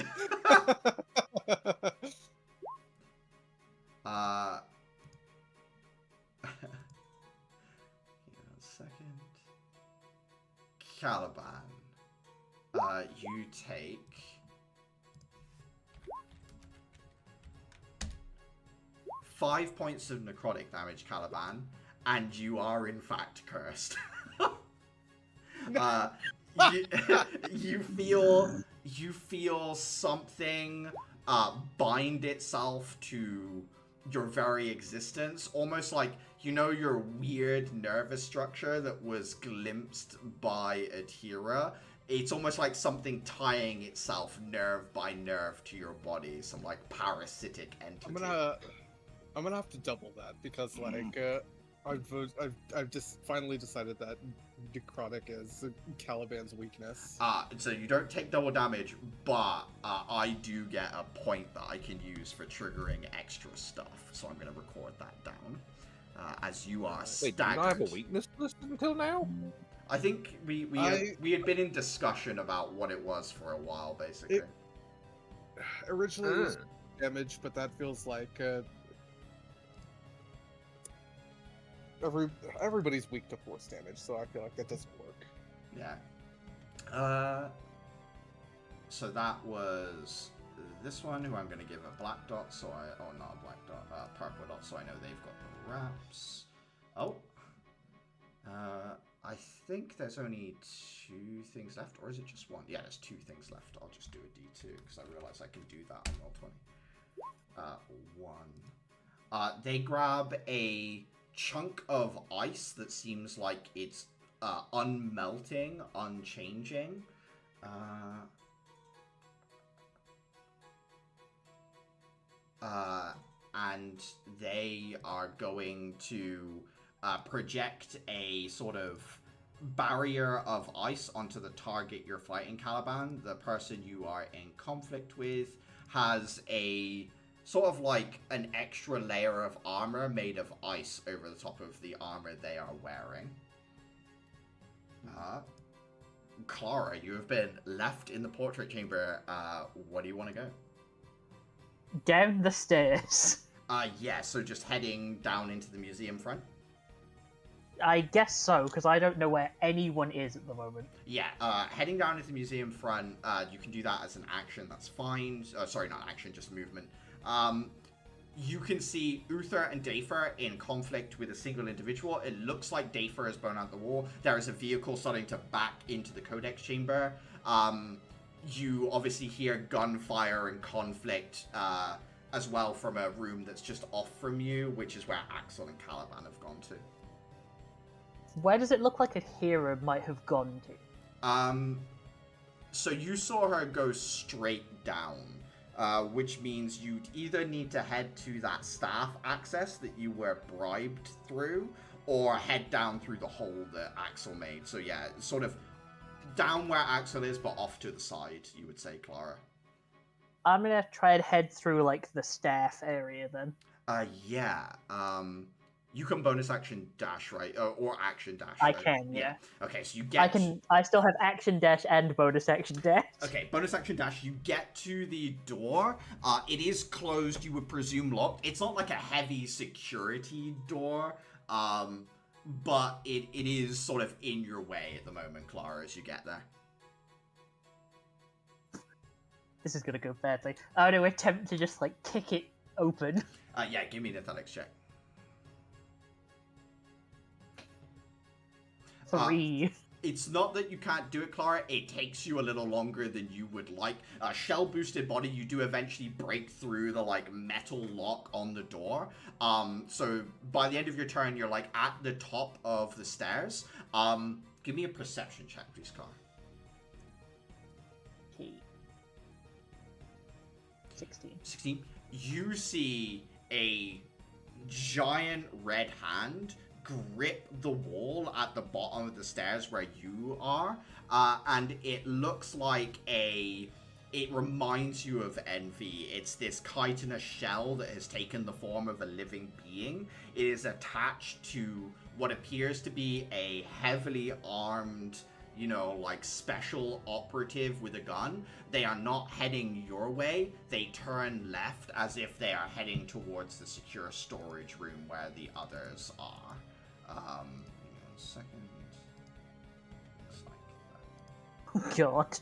Second. Caliban, you take 5 points of necrotic damage, Caliban, and you are in fact cursed. You feel something bind itself to your very existence, almost like, you know, your weird nervous structure that was glimpsed by Atira. It's almost like something tying itself nerve by nerve to your body, some like parasitic entity. I'm gonna have to double that because like I've just finally decided that necrotic is Caliban's weakness. So you don't take double damage, but I do get a point that I can use for triggering extra stuff. So I'm going to record that down. As you are staggered. Wait, did I have a weakness list until now? I think we had been in discussion about what it was for a while, basically. Originally it was damage, but that feels like everybody's weak to force damage, so I feel like that doesn't work. Yeah. So that was this one, who I'm going to give a black dot, so not a black dot, purple dot, so I know they've got the wraps. Oh. I think there's only 2 things left, or is it just 1? Yeah, there's 2 things left. I'll just do a D2, because I realize I can do that on Roll20. 1. They grab a chunk of ice that seems like it's unmelting, unchanging. And they are going to project a sort of barrier of ice onto the target you're fighting, Caliban. The person you are in conflict with has a sort of like an extra layer of armor made of ice over the top of the armor they are wearing. Clara, you have been left in the portrait chamber. Where do you want to go? Down the stairs. Yeah, so just heading down into the museum front. I guess so, because I don't know where anyone is at the moment. Yeah, heading down into the museum front, you can do that as an action, that's fine. Sorry, not action, just movement. You can see Uther and Dafer in conflict with a single individual. It looks like Dafer has blown out the wall. There is a vehicle starting to back into the codex chamber. You obviously hear gunfire and conflict as well from a room that's just off from you, which is where Axel and Caliban have gone to. Where does it look like a hero might have gone to? So you saw her go straight down. Which means you'd either need to head to that staff access that you were bribed through, or head down through the hole that Axel made. So yeah, sort of down where Axel is, but off to the side, you would say, Clara. I'm gonna try and head through, like, the staff area, then. Yeah. You can bonus action dash, right? Or action dash, I right? can, yeah. Okay, so you get... I still have action dash and bonus action dash. Okay, bonus action dash, you get to the door. It is closed, you would presume locked. It's not like a heavy security door, but it is sort of in your way at the moment, Clara, as you get there. This is gonna go badly. I'm gonna attempt to just, like, kick it open. Yeah, give me an athletics check. 3. It's not that you can't do it, Clara. It takes you a little longer than you would like. Shell-boosted body, you do eventually break through the, like, metal lock on the door. So by the end of your turn, you're, like, at the top of the stairs. Give me a perception check, please, Clara. Okay. 16. 16. You see a giant red hand grip the wall at the bottom of the stairs where you are, and it looks like it reminds you of Envy. It's this chitinous shell that has taken the form of a living being. It is attached to what appears to be a heavily armed, you know, like, special operative with a gun. They are not heading your way. They turn left as if they are heading towards the secure storage room where the others are. Give me 1 second. Looks like that. Oh, God.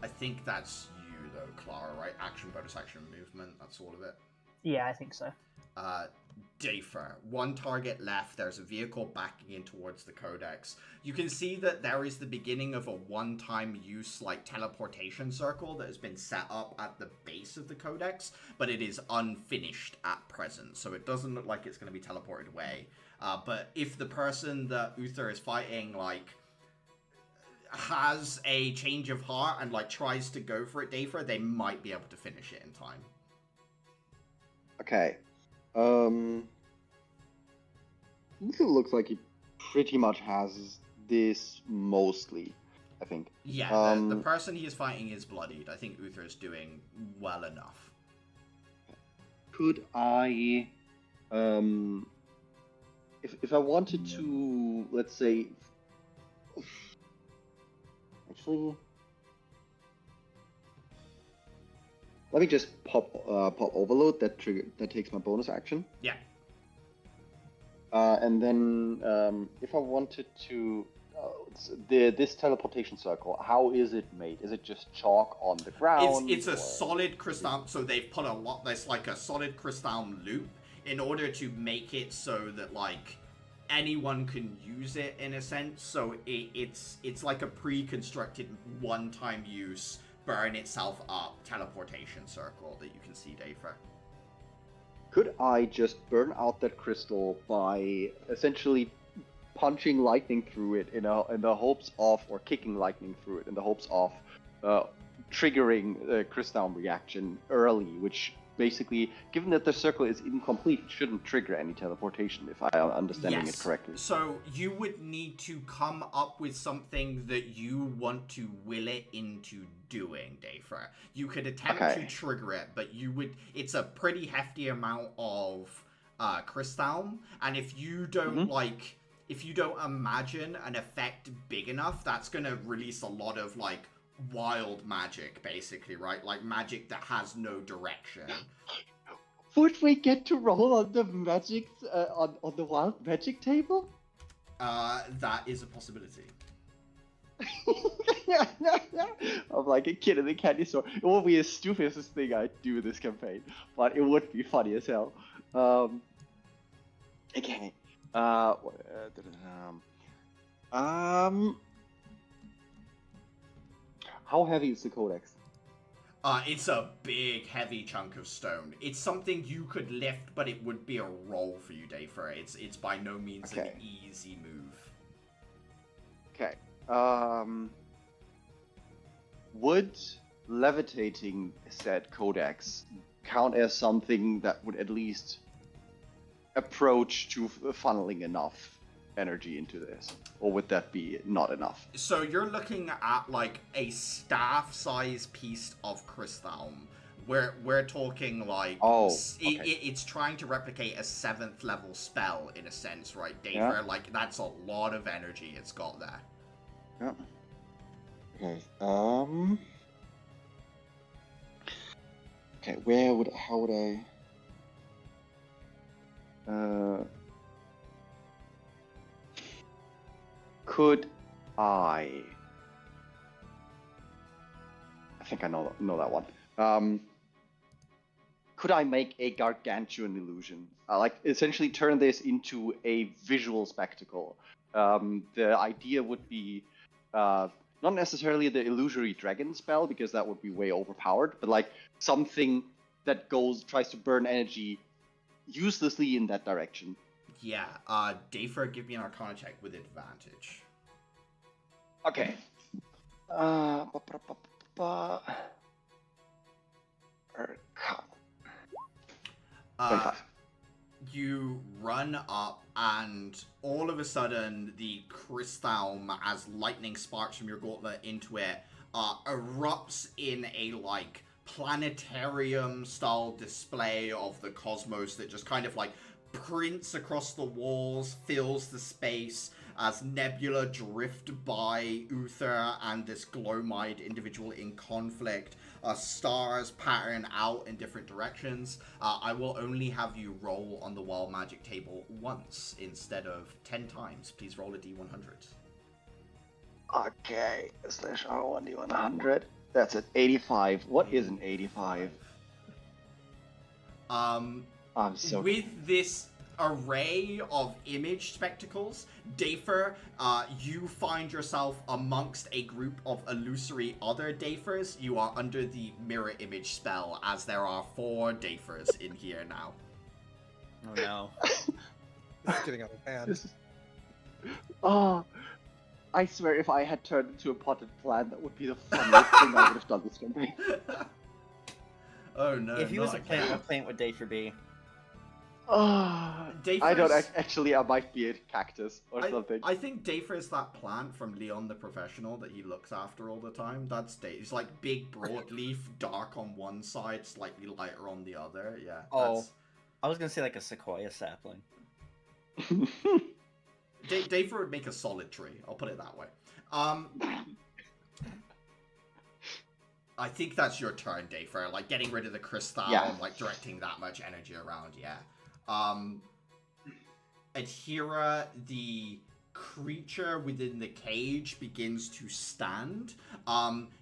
I think that's you, though, Clara, right? Action, bonus action, movement, that's all of it. Yeah, I think so. Dafer. One target left. There's a vehicle backing in towards the codex. You can see that there is the beginning of a one-time use, like, teleportation circle that has been set up at the base of the codex, but it is unfinished at present, so it doesn't look like it's going to be teleported away. But if the person that Uther is fighting, like, has a change of heart and, like, tries to go for it, Dafer, they might be able to finish it in time. Okay. It looks like he pretty much has this mostly, I think. Yeah, the person he is fighting is bloodied. I think Uther is doing well enough. Could I, if I wanted to, let's say, actually, let me just pop overload. That takes my bonus action. Yeah. And then if I wanted to, this teleportation circle, how is it made? Is it just chalk on the ground? It's a solid crystal. So they've put a lot. There's like a solid crystal loop in order to make it so that, like, anyone can use it in a sense. So it's like a pre-constructed one-time use, burn itself up teleportation circle that you can see, Dafer. Could I just burn out that crystal by essentially punching lightning through it in the hopes of, or kicking lightning through it in the hopes of triggering the crystal reaction early, which basically, given that the circle is incomplete, it shouldn't trigger any teleportation, if I'm understanding it correctly. So you would need to come up with something that you want to will it into doing, Dafer. You could attempt to trigger it, but it's a pretty hefty amount of crystal, and if you don't if you don't imagine an effect big enough, that's gonna release a lot of, like, wild magic, basically, right? Like magic that has no direction. would we get to roll on the magic on the wild magic table? That is a possibility. I'm like a kid in the candy store. It would be the stupidest thing I'd do this campaign, but it would be funny as hell. Okay. How heavy is the codex? It's a big, heavy chunk of stone. It's something you could lift, but it would be a roll for you, Dafer. It's by no means an easy move. Okay. Would levitating said codex count as something that would at least approach to funneling enough energy into this? Or would that be not enough? So you're looking at like a staff-sized piece of crystal. We're talking like it's trying to replicate a 7th level spell in a sense, right, Daver? Yeah. Like that's a lot of energy it's got there. Yeah. Okay. Okay. How would I? Could I think I know that one. Could I make a gargantuan illusion? Like essentially turn this into a visual spectacle. The idea would be not necessarily the illusory dragon spell, because that would be way overpowered, but like something that tries to burn energy uselessly in that direction. Yeah, Dafer, give me an Arcana check with advantage. Okay. Arcana. You run up, and all of a sudden, the crystal, as lightning sparks from your gauntlet into it, erupts in a like planetarium-style display of the cosmos that just kind of like prints across the walls, fills the space as nebula drift by Uther and this glow-eyed individual in conflict. Stars pattern out in different directions. I will only have you roll on the wild magic table once instead of 10 times. Please roll a d100. Okay, /R1d100. That's an 85. What is an 85? I'm so with this array of image spectacles, Dafer, you find yourself amongst a group of illusory other Dafers. You are under the mirror image spell, as there are 4 Dafers in here now. Oh no. This is getting out of hand. Oh, I swear if I had turned into a potted plant, that would be the funniest thing I would have done this campaign. Oh no. If he was a plant, what plant would Dafer be? I don't actually. I might be a cactus or something. I think Dafer is that plant from Leon the Professional that he looks after all the time. That's Dafer. He's like big broadleaf, dark on one side, slightly lighter on the other. Yeah. Oh, I was gonna say like a sequoia sapling. Dafer would make a solid tree. I'll put it that way. I think that's your turn, Dafer. Like getting rid of the crystal and like directing that much energy around. Yeah. Adhira, the creature within the cage, begins to stand.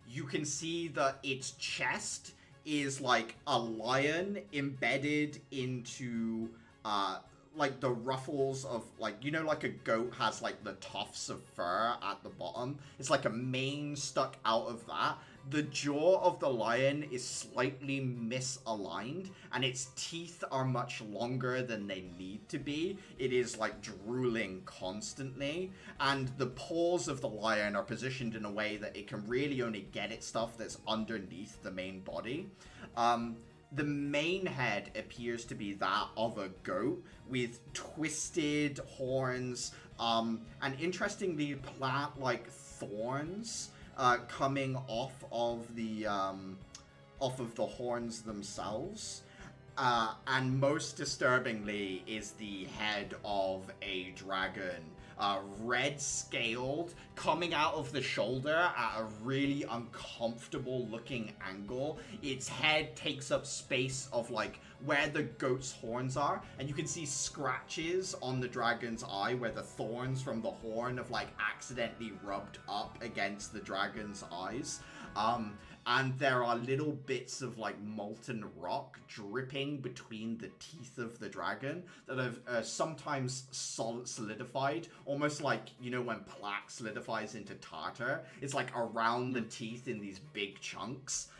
You can see that its chest is like a lion embedded into like the ruffles of like, you know, like a goat has like the tufts of fur at the bottom. It's like a mane stuck out of that. The jaw of the lion is slightly misaligned, and its teeth are much longer than they need to be. It is like drooling constantly, and the paws of the lion are positioned in a way that it can really only get at stuff that's underneath the main body. The main head appears to be that of a goat with twisted horns, and interestingly plant-like thorns coming off of the horns themselves. And most disturbingly is the head of a dragon, red scaled, coming out of the shoulder at a really uncomfortable looking angle. Its head takes up space of like where the goat's horns are, and you can see scratches on the dragon's eye where the thorns from the horn have like accidentally rubbed up against the dragon's eyes. And there are little bits of like molten rock dripping between the teeth of the dragon that have sometimes solidified, almost like, you know, when plaque solidifies into tartar. It's like around the teeth in these big chunks,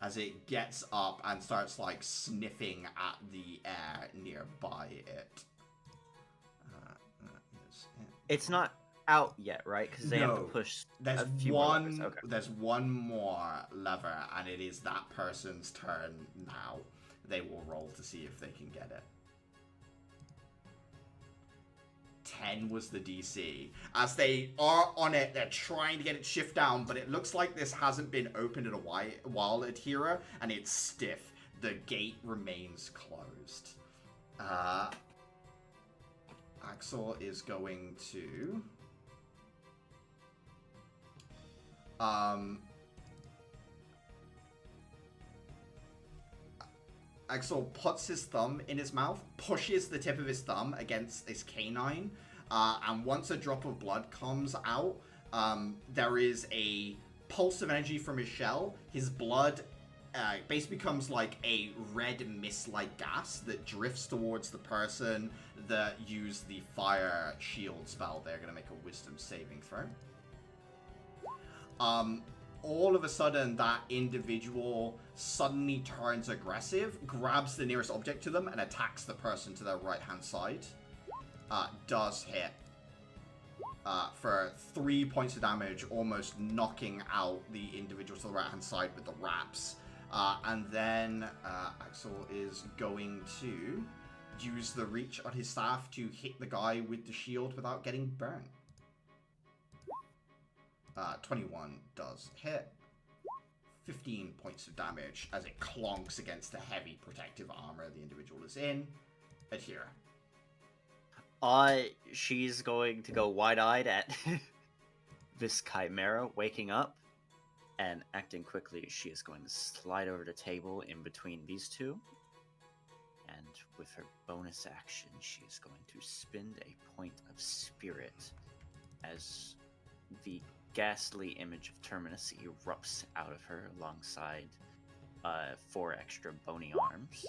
as it gets up and starts like sniffing at the air nearby it. It's not out yet, right? Because they have to push a few more levers. Okay. There's one more lever, and it is that person's turn now. They will roll to see if they can get it. 10 was the DC. As they are on it, they're trying to get it shift down, but it looks like this hasn't been opened in a while at Hera, and it's stiff. The gate remains closed. Axel is going to... Axel puts his thumb in his mouth, pushes the tip of his thumb against his canine, and once a drop of blood comes out, there is a pulse of energy from his shell. His blood basically becomes like a red mist-like gas that drifts towards the person that used the fire shield spell. They're going to make a wisdom saving throw. All of a sudden, that individual suddenly turns aggressive, grabs the nearest object to them, and attacks the person to their right-hand side. Does hit for 3 points of damage, almost knocking out the individual to the right-hand side with the wraps. And then Axel is going to use the reach on his staff to hit the guy with the shield without getting burnt. 21 does hit. 15 points of damage as it clonks against the heavy protective armor the individual is in. Adhere. She's going to go wide-eyed at this chimera waking up, and acting quickly, she is going to slide over the table in between these two, and with her bonus action, she is going to spend a point of spirit as the ghastly image of Terminus erupts out of her alongside 4 extra bony arms.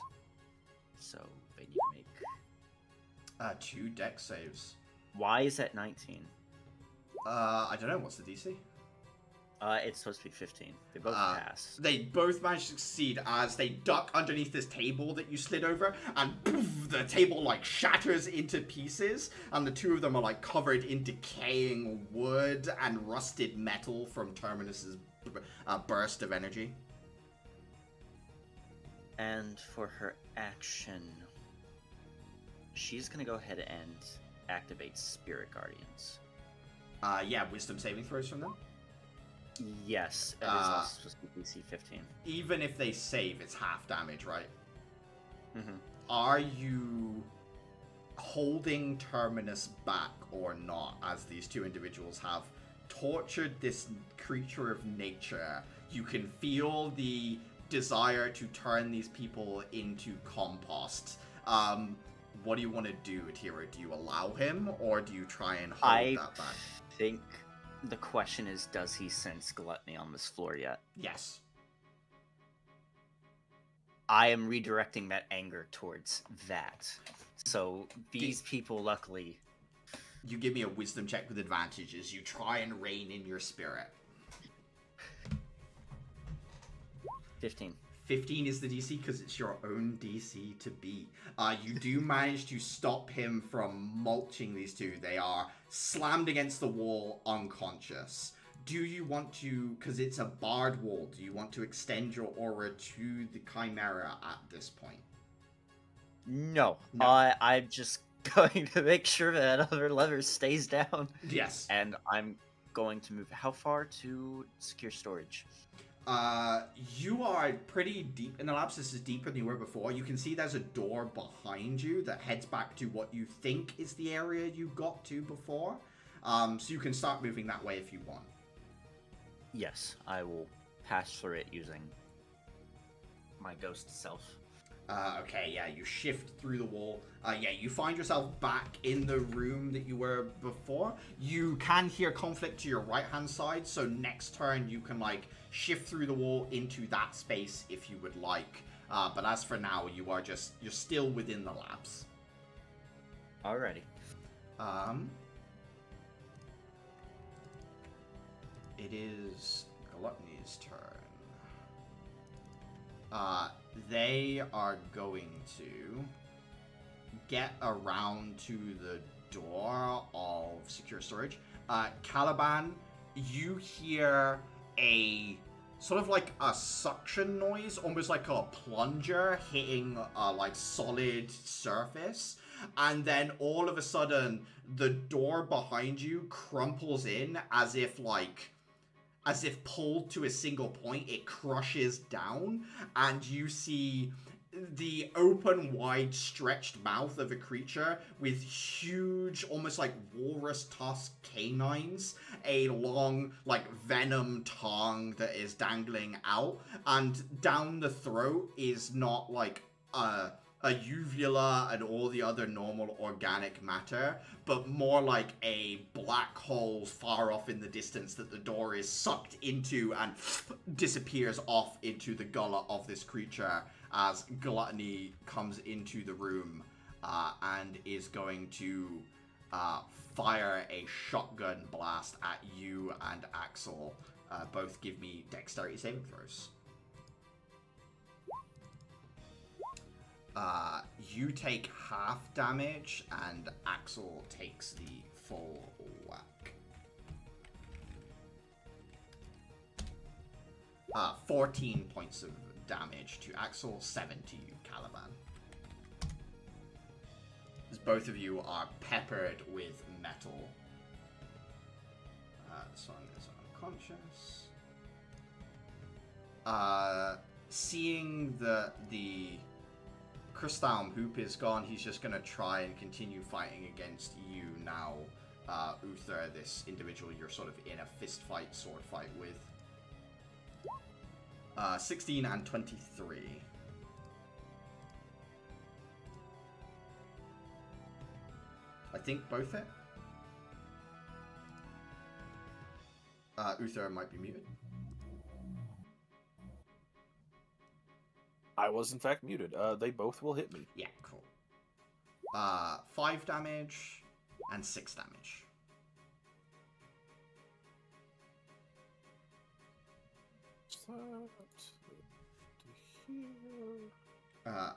So they need to make 2 dex saves. Why is that 19? I don't know. What's the DC? It's supposed to be 15. They both pass. They both manage to succeed as they duck underneath this table that you slid over, and poof, the table like shatters into pieces, and the two of them are like covered in decaying wood and rusted metal from Terminus's burst of energy. And for her action, she's gonna go ahead and activate Spirit Guardians. Yeah, wisdom saving throws from them. Yes, it is also supposed to be DC 15. Even if they save, it's half damage, right? Mm-hmm. Are you holding Terminus back or not, as these two individuals have tortured this creature of nature? You can feel the desire to turn these people into compost. What do you want to do, Atira? Do you allow him, or do you try and hold that back? I think the question is, does he sense gluttony on this floor yet? Yes. I am redirecting that anger towards that. So these people, luckily... You give me a wisdom check with advantages. You try and rein in your spirit. 15. 15 is the DC because it's your own DC to beat. You do manage to stop him from mulching these two. They are slammed against the wall, unconscious. Do you want to, because it's a barred wall, do you want to extend your aura to the Chimera at this point? No. I'm just going to make sure that other lever stays down. Yes. And I'm going to move how far to secure storage? You are pretty deep in the labs. This is deeper than you were before. You can see there's a door behind you that heads back to what you think is the area you got to before. So you can start moving that way if you want. Yes, I will pass through it using my ghost self. Okay, yeah, you shift through the wall. Yeah, you find yourself back in the room that you were before. You can hear conflict to your right-hand side, so next turn you can, like, shift through the wall into that space if you would like. But as for now, you're still within the labs. Alrighty. It is Gluttony's turn. They are going to get around to the door of secure storage. Caliban, you hear a sort of like a suction noise, almost like a plunger hitting a like solid surface. And then all of a sudden, the door behind you crumples in as if pulled to a single point, it crushes down, and you see the open, wide, stretched mouth of a creature with huge, almost like walrus tusk canines, a long, like, venom tongue that is dangling out, and down the throat is not, like, a uvula and all the other normal organic matter, but more like a black hole far off in the distance that the door is sucked into and disappears off into the gullet of this creature as Gluttony comes into the room and is going to fire a shotgun blast at you and Axel. Both give me dexterity saving throws. You take half damage, and Axel takes the full whack. 14 points of damage to Axel, 7 to you, Caliban. As both of you are peppered with metal. This one is unconscious. Seeing the Crystalm Hoop is gone, he's just going to try and continue fighting against you now, Uther, this individual you're sort of in a fist fight, sword fight with. 16 and 23. I think both hit. Uther might be muted. I was in fact muted. They both will hit me. Yeah, cool. 5 damage and 6 damage.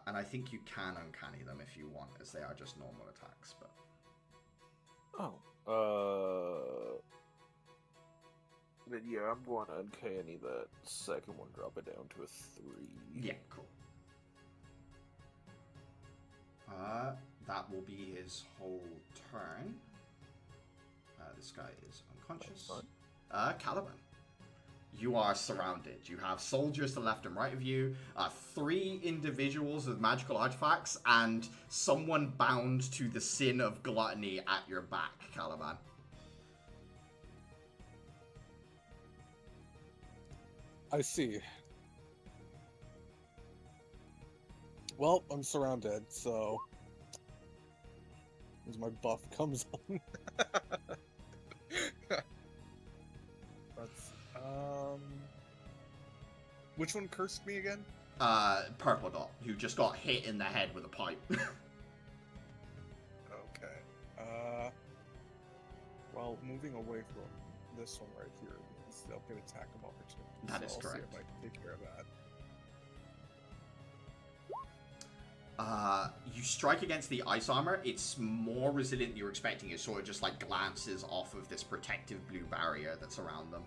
And I think you can uncanny them if you want, as they are just normal attacks, but... Then yeah, I'm going to uncanny that second one, drop it down to a 3. Yeah, cool. That will be his whole turn. This guy is unconscious. Caliban. You are surrounded. You have soldiers to the left and right of you, 3 individuals with magical artifacts, and someone bound to the sin of gluttony at your back, Caliban. I see. Well, I'm surrounded, so as my buff comes on. That's which one cursed me again? Purple Dot, who just got hit in the head with a pipe. Okay. Well, moving away from this one right here means they'll get attack of opportunity. That is I'll correct. See if I can take care of that. You strike against the ice armor. It's more resilient than you were expecting. It sort of just like glances off of this protective blue barrier that's around them.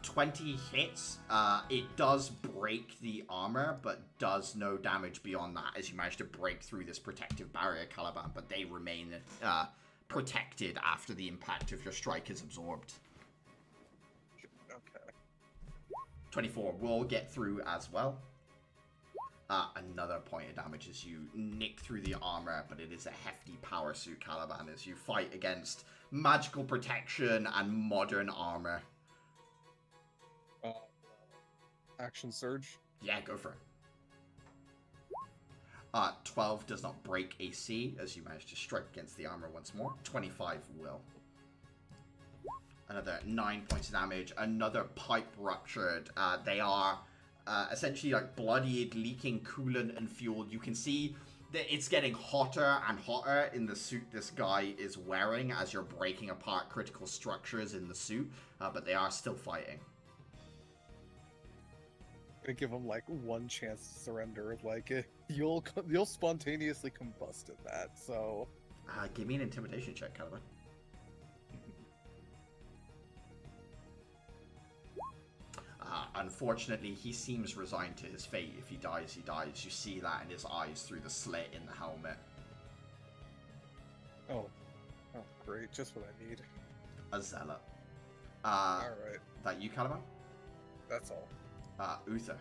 20 hits. It does break the armor, but does no damage beyond that as you manage to break through this protective barrier, Caliban, but they remain protected after the impact of your strike is absorbed. 24 will get through as well. Another point of damage as you nick through the armor, but it is a hefty power suit, Caliban, as you fight against magical protection and modern armor. Action surge. Yeah, go for it. 12 does not break AC as you manage to strike against the armor once more. 25 will. Another 9 points of damage. Another pipe ruptured. They are essentially like bloodied, leaking coolant and fuel. You can see that it's getting hotter and hotter in the suit this guy is wearing as you're breaking apart critical structures in the suit, but they are still fighting. Gonna give him like one chance to surrender. Like you'll spontaneously combust at that. So give me an intimidation check, Caliban. Unfortunately, he seems resigned to his fate. If he dies, he dies. You see that in his eyes through the slit in the helmet. Oh, great! Just what I need. A zealot. All right. That you, Caliban? That's all. Uther.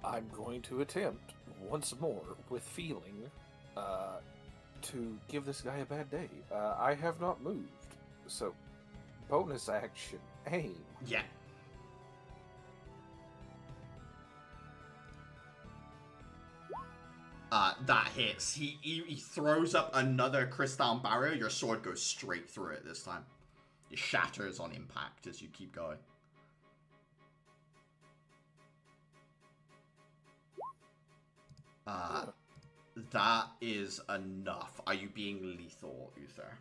I'm going to attempt once more with feeling to give this guy a bad day. I have not moved, so bonus action, aim. Yeah. That hits. He throws up another crystal barrier. Your sword goes straight through it this time. It shatters on impact as you keep going. That is enough. Are you being lethal, Uther?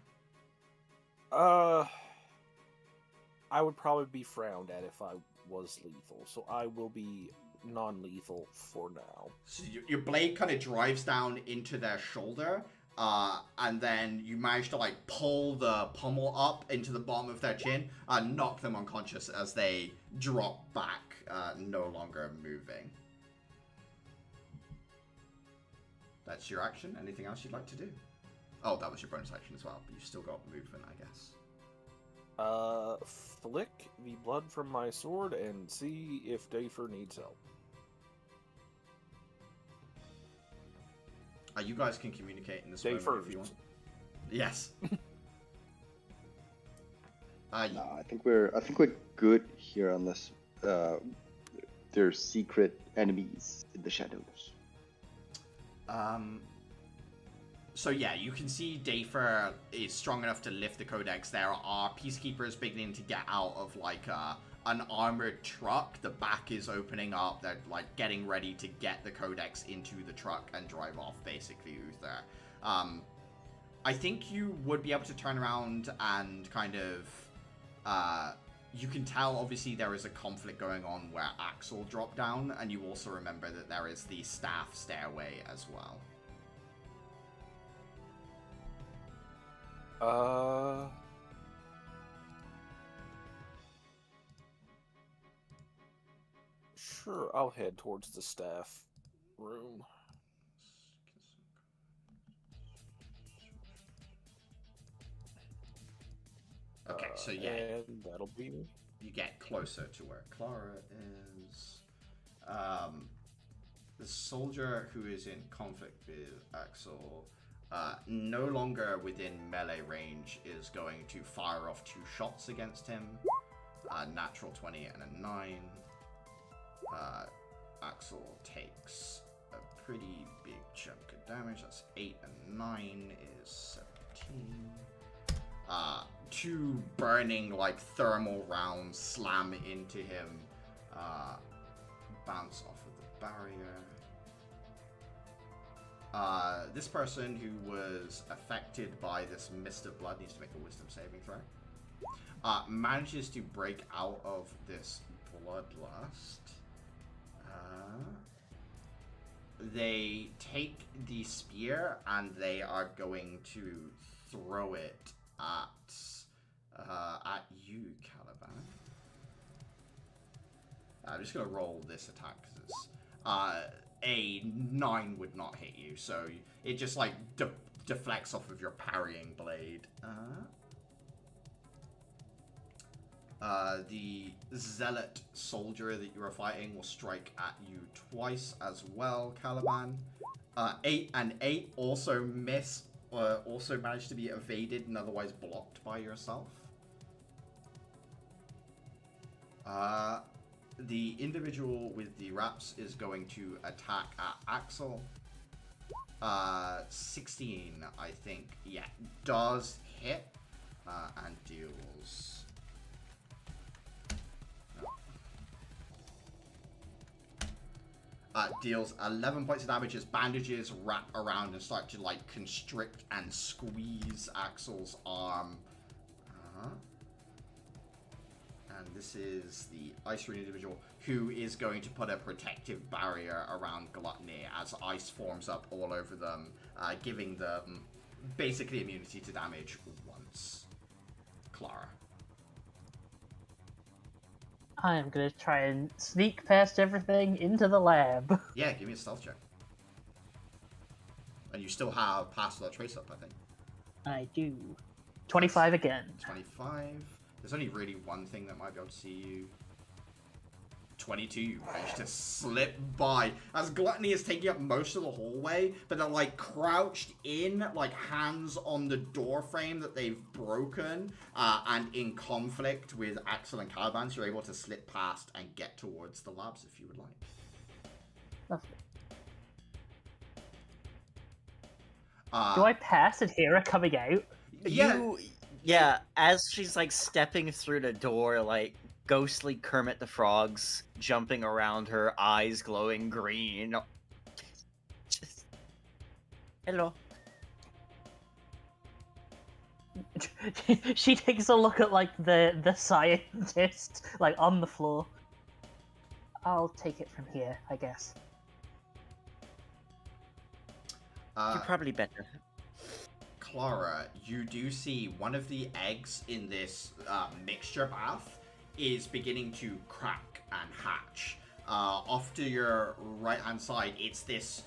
I would probably be frowned at if I was lethal, so I will be non-lethal for now. So your blade kind of drives down into their shoulder, and then you manage to like pull the pommel up into the bottom of their chin and knock them unconscious as they drop back, no longer moving. That's your action. Anything else you'd like to do? Oh, that was your bonus action as well, but you've still got movement, I guess. Flick the blood from my sword and see if Dafer needs help. You guys can communicate in this Day moment first. if you want. Yes. No, I think we're good here unless there's secret enemies in the shadows. So yeah, you can see Dafer is strong enough to lift the codex. There are peacekeepers beginning to get out of like an armored truck. The back is opening up. They're like getting ready to get the codex into the truck and drive off, basically, Uther. I think you would be able to turn around and kind of you can tell obviously there is a conflict going on where Axel dropped down, and you also remember that there is the staff stairway as well. Sure, I'll head towards the staff room. Okay, so yeah, and that'll be me. You get closer to where Clara is. The soldier who is in conflict with Axel, no longer within melee range, is going to fire off 2 shots against him. Natural 20 and a 9. Axel takes a pretty big chunk of damage. That's 8 and 9 is 17. 2 burning, like, thermal rounds slam into him, bounce off of the barrier. This person who was affected by this mist of blood needs to make a wisdom saving throw. Manages to break out of this bloodlust. They take the spear and they are going to throw it at you, Caliban. I'm just gonna roll this attack because it's a 9 would not hit you, so it just like deflects off of your parrying blade. The zealot soldier that you are fighting will strike at you twice as well, Caliban. 8 and 8 also miss, also managed to be evaded and otherwise blocked by yourself. The individual with the wraps is going to attack at Axel. 16, I think. Yeah, does hit and deals. Deals 11 points of damage as bandages wrap around and start to like constrict and squeeze Axel's arm. And this is the Ice Rune individual who is going to put a protective barrier around Gluttony as ice forms up all over them, giving them basically immunity to damage once. Clara. I am going to try and sneak past everything into the lab. Yeah, give me a stealth check. And you still have Pass Without Trace up, I think. I do. 25 again. 25. There's only really one thing that might be able to see you. 22, you managed to slip by as Gluttony is taking up most of the hallway, but they're like crouched in, like hands on the door frame that they've broken, and in conflict with Axel and Caliban, so you're able to slip past and get towards the labs if you would like. Lovely. Do I pass and hear her coming out? Yeah, as she's like stepping through the door, like ghostly Kermit the Frog's jumping around her, eyes glowing green. Just... Hello. She takes a look at like the scientist like on the floor. I'll take it from here, I guess. You're probably better. Clara, you do see one of the eggs in this mixture bath is beginning to crack and hatch. Off to your right hand side, it's this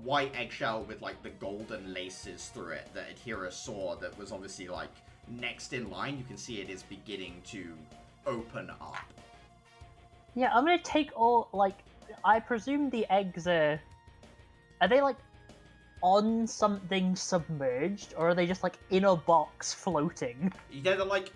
white eggshell with like the golden laces through it that Adhira saw that was obviously like next in line. You can see it is beginning to open up. Yeah, I'm gonna take all, like, I presume the eggs are they like on something submerged, or are they just like in a box floating? Yeah, they're like,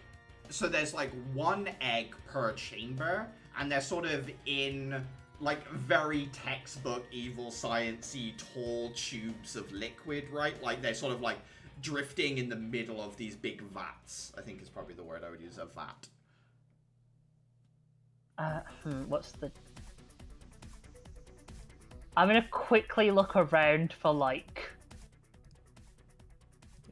so there's like one egg per chamber, and they're sort of in like very textbook evil science-y tall tubes of liquid, right? Like they're sort of like drifting in the middle of these big vats, I think is probably the word I would use, a vat. What's the... I'm gonna quickly look around for, like...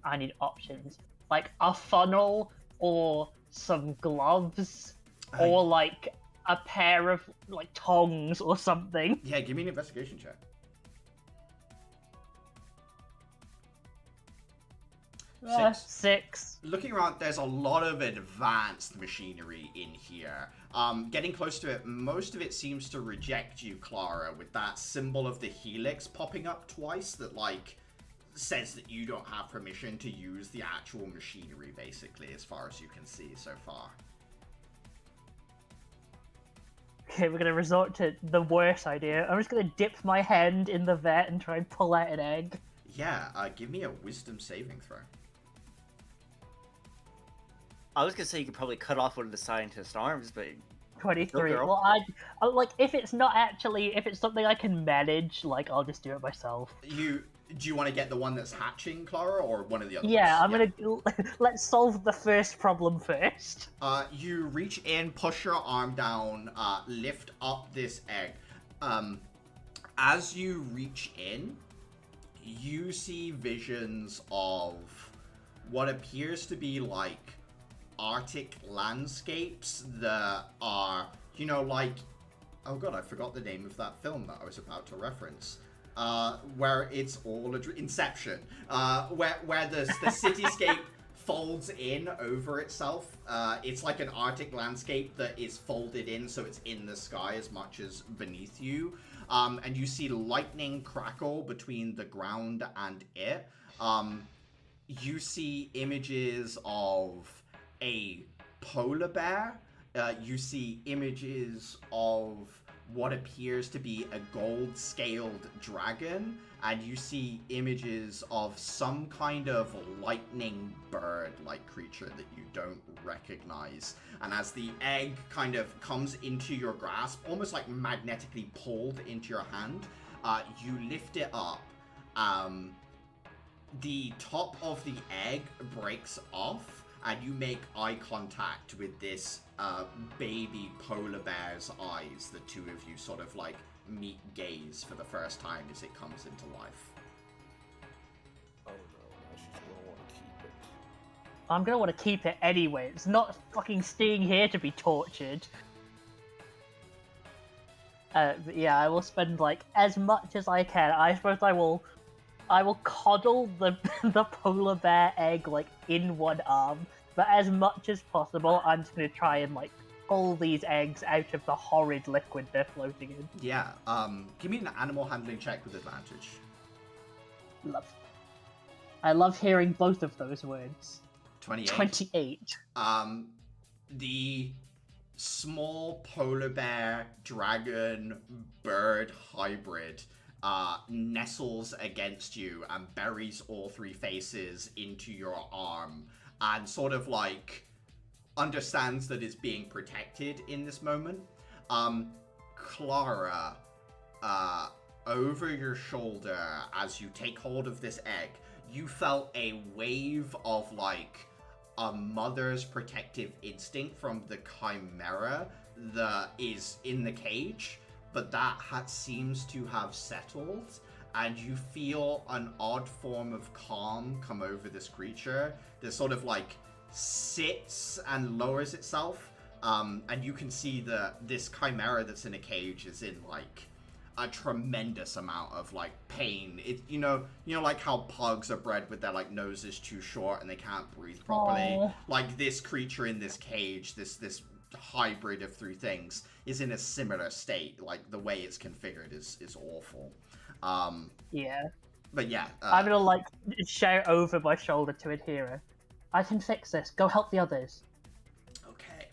I need options. Like, a funnel, or some gloves, or, like, a pair of, like, tongs or something. Yeah, give me an investigation check. 6. Looking around, there's a lot of advanced machinery in here. Getting close to it, most of it seems to reject you, Clara, with that symbol of the helix popping up twice that, like, says that you don't have permission to use the actual machinery, basically, as far as you can see so far. Okay, we're gonna resort to the worst idea. I'm just gonna dip my hand in the vat and try and pull out an egg. Yeah, give me a wisdom saving throw. I was gonna say you could probably cut off one of the scientist's arms, but 23. girl. Well, I like, if it's not actually, if it's something I can manage, like, I'll just do it myself. Do you want to get the one that's hatching, Clara, or one of the other Yeah, ones? let's solve the first problem first. You reach in, push your arm down, lift up this egg. As you reach in, you see visions of what appears to be like Arctic landscapes that are, you know, like, oh god, I forgot the name of that film that I was about to reference. Where it's all Inception, where the cityscape folds in over itself. It's like an Arctic landscape that is folded in, so it's in the sky as much as beneath you. And you see lightning crackle between the ground and it. You see images of a polar bear, you see images of what appears to be a gold-scaled dragon, and you see images of some kind of lightning bird-like creature that you don't recognize. And as the egg kind of comes into your grasp, almost like magnetically pulled into your hand, you lift it up. The top of the egg breaks off, and you make eye contact with this baby polar bear's eyes. The two of you sort of like meet gaze for the first time as it comes into life. Oh no, now she's gonna want to keep it. I'm gonna want to keep it anyway. It's not fucking staying here to be tortured. But yeah, I will spend like as much as I can. I suppose I will coddle the the polar bear egg like in one arm, but as much as possible, I'm just gonna try and like pull these eggs out of the horrid liquid they're floating in. Yeah, give me an animal handling check with advantage. Love. I love hearing both of those words. 28. 28. The small polar bear dragon bird hybrid nestles against you and buries all three faces into your arm and sort of like understands that it's being protected in this moment. Clara, over your shoulder as you take hold of this egg, you felt a wave of like a mother's protective instinct from the chimera that is in the cage, but that seems to have settled, and you feel an odd form of calm come over this creature that sort of like sits and lowers itself, and you can see that this chimera that's in a cage is in like a tremendous amount of like pain. It you know like how pugs are bred with their like noses too short and they can't breathe properly. Aww. Like this creature in this cage, this hybrid of three things, is in a similar state. Like the way it's configured is awful. Yeah. But yeah, I'm gonna like shout over my shoulder to Adhira. I can fix this. Go help the others. Okay,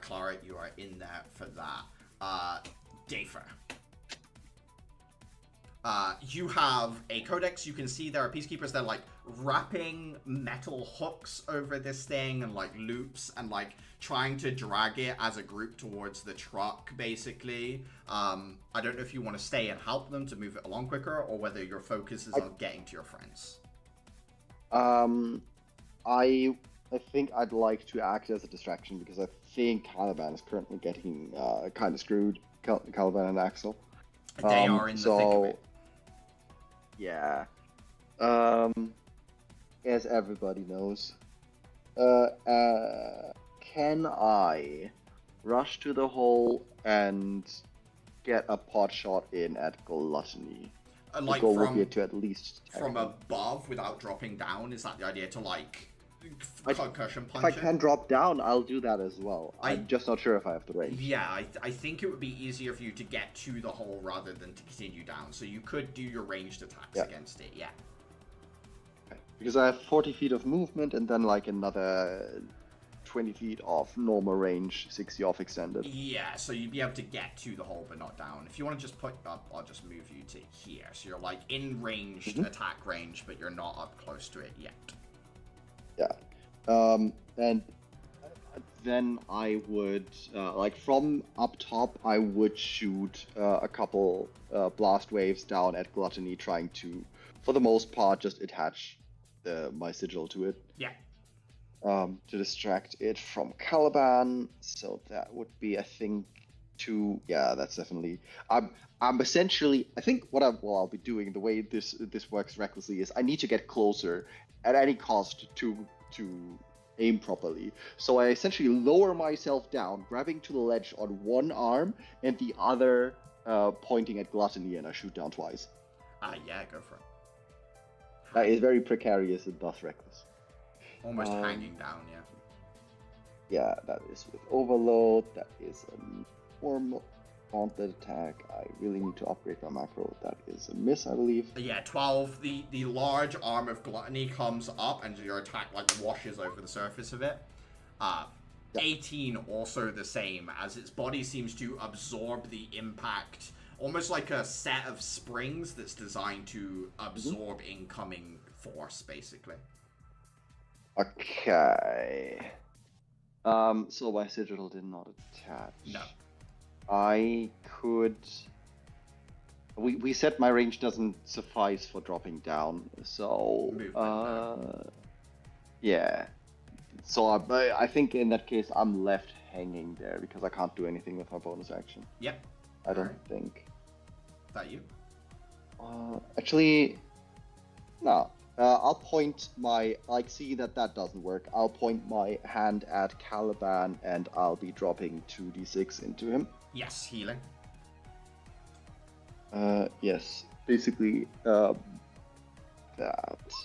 Clara, you are in there for that. Dafer. You have a codex. You can see there are peacekeepers that are like wrapping metal hooks over this thing and like loops and like trying to drag it as a group towards the truck, basically. I don't know if you want to stay and help them to move it along quicker, or whether your focus is on getting to your friends. I think I'd like to act as a distraction because I think Caliban is currently getting kind of screwed. Caliban and Axel. They are in the thick of it. Yeah. As everybody knows, can I rush to the hole and get a pot shot in at Gluttony? Like the goal would be to at least from above without dropping down. Is that the idea, to like concussion punch? If I can drop down, I'll do that as well. I'm just not sure if I have the range. Yeah, I think it would be easier for you to get to the hole rather than to continue down. So you could do your ranged attacks against it. Yeah. Okay. Because I have 40 feet of movement and then like another 20 feet of normal range, 60 off extended. Yeah, so you'd be able to get to the hole but not down. If you want to just put up, I'll just move you to here. So you're like in ranged attack range, but you're not up close to it yet. Yeah. And then I would, like from up top, I would shoot a couple blast waves down at Gluttony, trying to, for the most part, just attach my sigil to it. Yeah. To distract it from Caliban. So that would be, I think, yeah, that's definitely. I'm essentially, I think what I'll be doing, the way this works recklessly, is I need to get closer at any cost to aim properly. So I essentially lower myself down, grabbing to the ledge on one arm and the other pointing at Gluttony, and I shoot down twice. Yeah, go for it. That is very precarious and thus reckless. Almost hanging down, yeah. Yeah, that is with overload. That is a normal gauntlet attack. I really need to upgrade my macro. That is a miss, I believe. Yeah, 12. The large arm of Gluttony comes up and your attack like washes over the surface of it. Yeah. 18 also the same, as its body seems to absorb the impact, almost like a set of springs that's designed to absorb incoming force, basically. Okay. So my sigil did not attach. No. I could. We said my range doesn't suffice for dropping down, so Movement, yeah. So I think in that case I'm left hanging there because I can't do anything with my bonus action. Yep. I don't Alright. think. Is that you? Actually, no. I'll point my see that doesn't work. I'll point my hand at Caliban and I'll be dropping 2d6 into him. Yes, healing. Yes. Basically, that.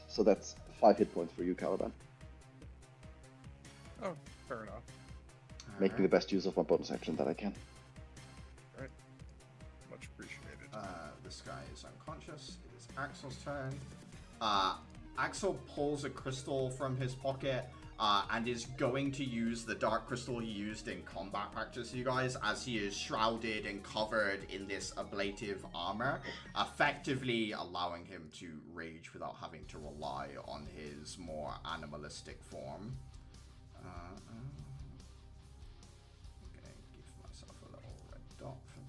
So that's 5 hit points for you, Caliban. Oh, fair enough. Making the best use of my bonus action that I can. Right. Much appreciated. This guy is unconscious. It is Axel's turn. Axel pulls a crystal from his pocket and is going to use the dark crystal he used in combat practice, you guys, as he is shrouded and covered in this ablative armor, effectively allowing him to rage without having to rely on his more animalistic form. Okay, give myself a little red dot for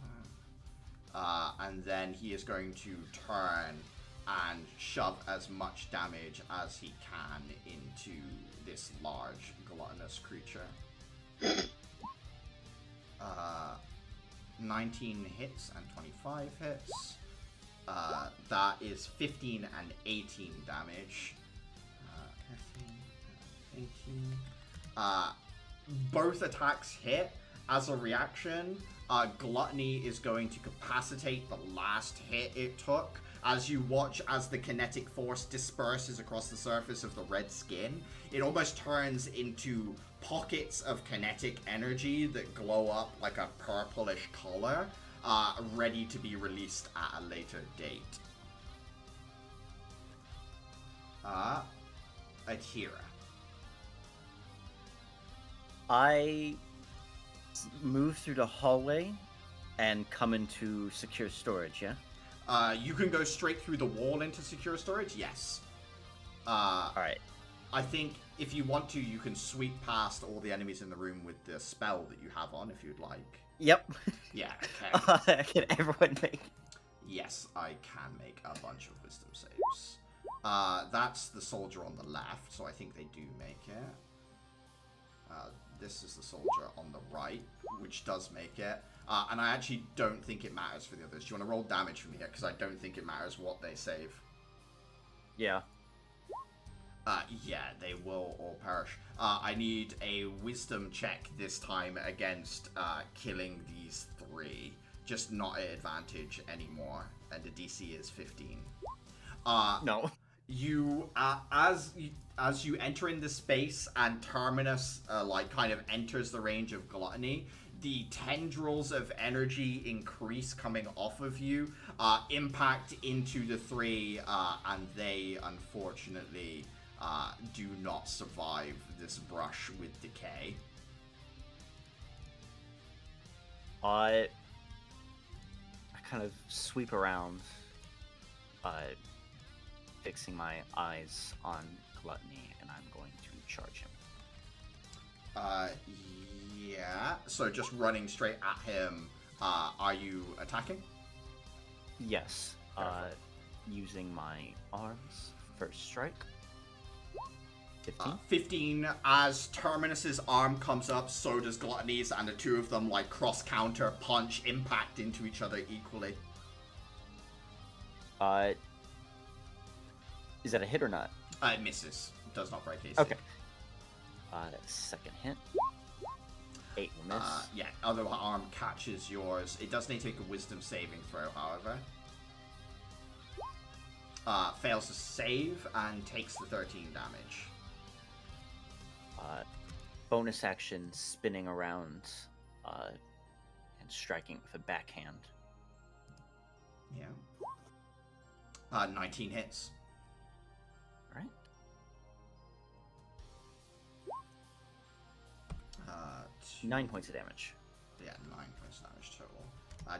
that. And then he is going to turn and shove as much damage as he can into this large gluttonous creature. 19 hits and 25 hits. That is 15 and 18 damage. 15 and 18. Both attacks hit. As a reaction, Gluttony is going to capacitate the last hit it took. As you watch as the kinetic force disperses across the surface of the red skin, it almost turns into pockets of kinetic energy that glow up like a purplish color, ready to be released at a later date. Akira. I move through the hallway and come into secure storage, yeah? You can go straight through the wall into secure storage, yes. Alright. I think if you want to, you can sweep past all the enemies in the room with the spell that you have on, if you'd like. Yep. Yeah, okay. Can everyone make? Yes, I can make a bunch of wisdom saves. That's the soldier on the left, so I think they do make it. This is the soldier on the right, which does make it. And I actually don't think it matters for the others. Do you want to roll damage for me here? Because I don't think it matters what they save. Yeah. Yeah, they will all perish. I need a wisdom check this time against killing these three. Just not at advantage anymore. And the DC is 15. No. You, as you enter in the space and Terminus, kind of enters the range of Gluttony, the tendrils of energy increase coming off of you, impact into the three, and they, unfortunately, do not survive this brush with decay. I kind of sweep around, fixing my eyes on Gluttony, and I'm going to charge him. Yeah. So just running straight at him. Are you attacking? Yes. Using my arms. First strike. 15. 15. As Terminus's arm comes up, so does Gluttony's, and the two of them cross-counter punch, impact into each other equally. Is that a hit or not? It misses. It does not break AC. Okay. Second hit. 8 will miss. Yeah, other arm catches yours. It does need to make a wisdom saving throw, however. Fails to save and takes the 13 damage. Bonus action, spinning around and striking with a backhand. Yeah. 19 hits. Alright. 9 points of damage. Yeah, 9 points of damage total.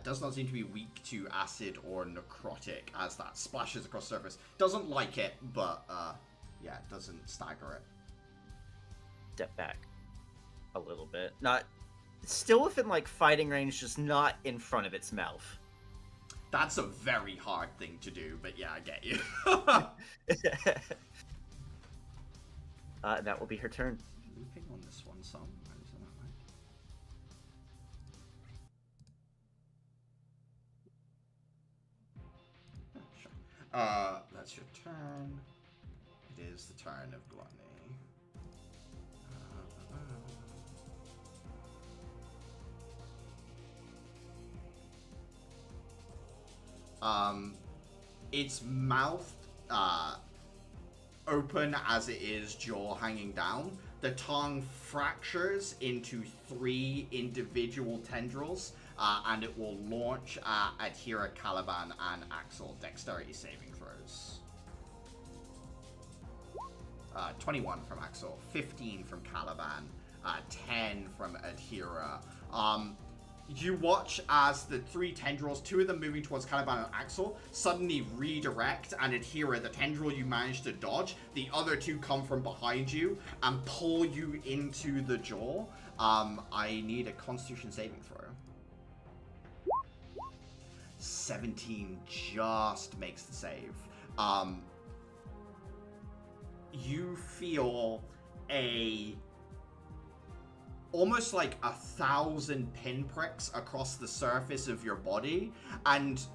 Does not seem to be weak to acid or necrotic as that splashes across the surface. Doesn't like it, but yeah, doesn't stagger it. Step back a little bit. Not still within like fighting range, just not in front of its mouth. That's a very hard thing to do, but yeah, I get you. That will be her turn. Looping on this one some. Isn't that right? Sure. That's your turn. It is the turn of Gluttony. Its mouth, open as it is, jaw hanging down. The tongue fractures into 3 individual tendrils, and it will launch at Hira, Caliban, and Axel. Dexterity saving throws. 21 from Axel, 15 from Caliban, 10 from Adhira. You watch as the 3 tendrils, 2 of them moving towards Caliban and Axel, suddenly redirect and adhere. The tendril you manage to dodge, the other 2 come from behind you and pull you into the jaw. I need a Constitution saving throw. 17 just makes the save. You feel almost like 1,000 pinpricks across the surface of your body, and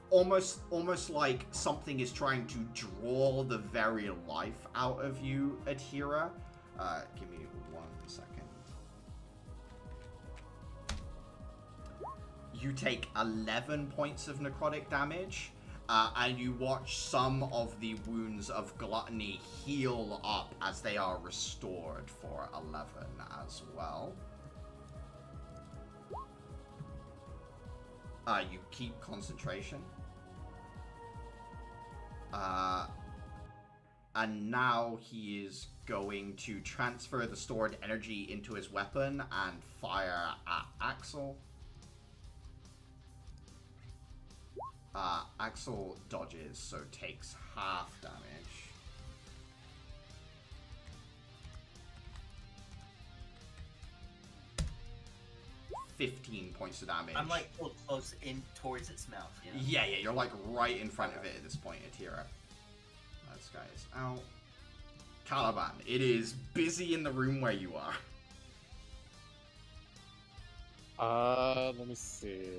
almost like something is trying to draw the very life out of you, Adhira. Give me 1 second. You take 11 points of necrotic damage, and you watch some of the wounds of Gluttony heal up as they are restored for 11 as well. You keep concentration. And now he is going to transfer the stored energy into his weapon and fire at Axel. Axel dodges, so takes half damage. ...15 points of damage. I'm like pulled close in towards its mouth. You know? Yeah, you're like right in front of it at this point, Atira. This guy is out. Caliban, it is busy in the room where you are. Let me see.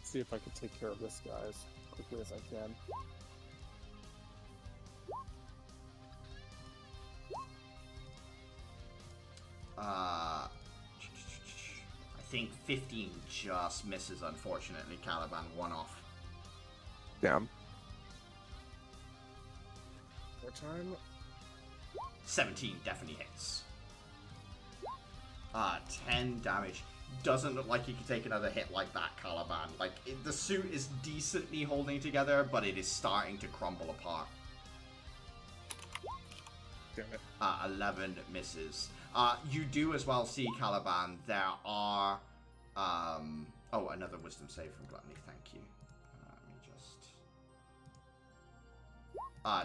See if I can take care of this guy as quickly as I can. I think 15 just misses, unfortunately. Caliban, 1 off. Damn. More time. 17 definitely hits. 10 damage. Doesn't look like you can take another hit like that, Caliban. Like, the suit is decently holding together, but it is starting to crumble apart. Damn it. 11 misses. You do as well see, Caliban, there are... oh, another wisdom save from Gluttony, thank you. Let me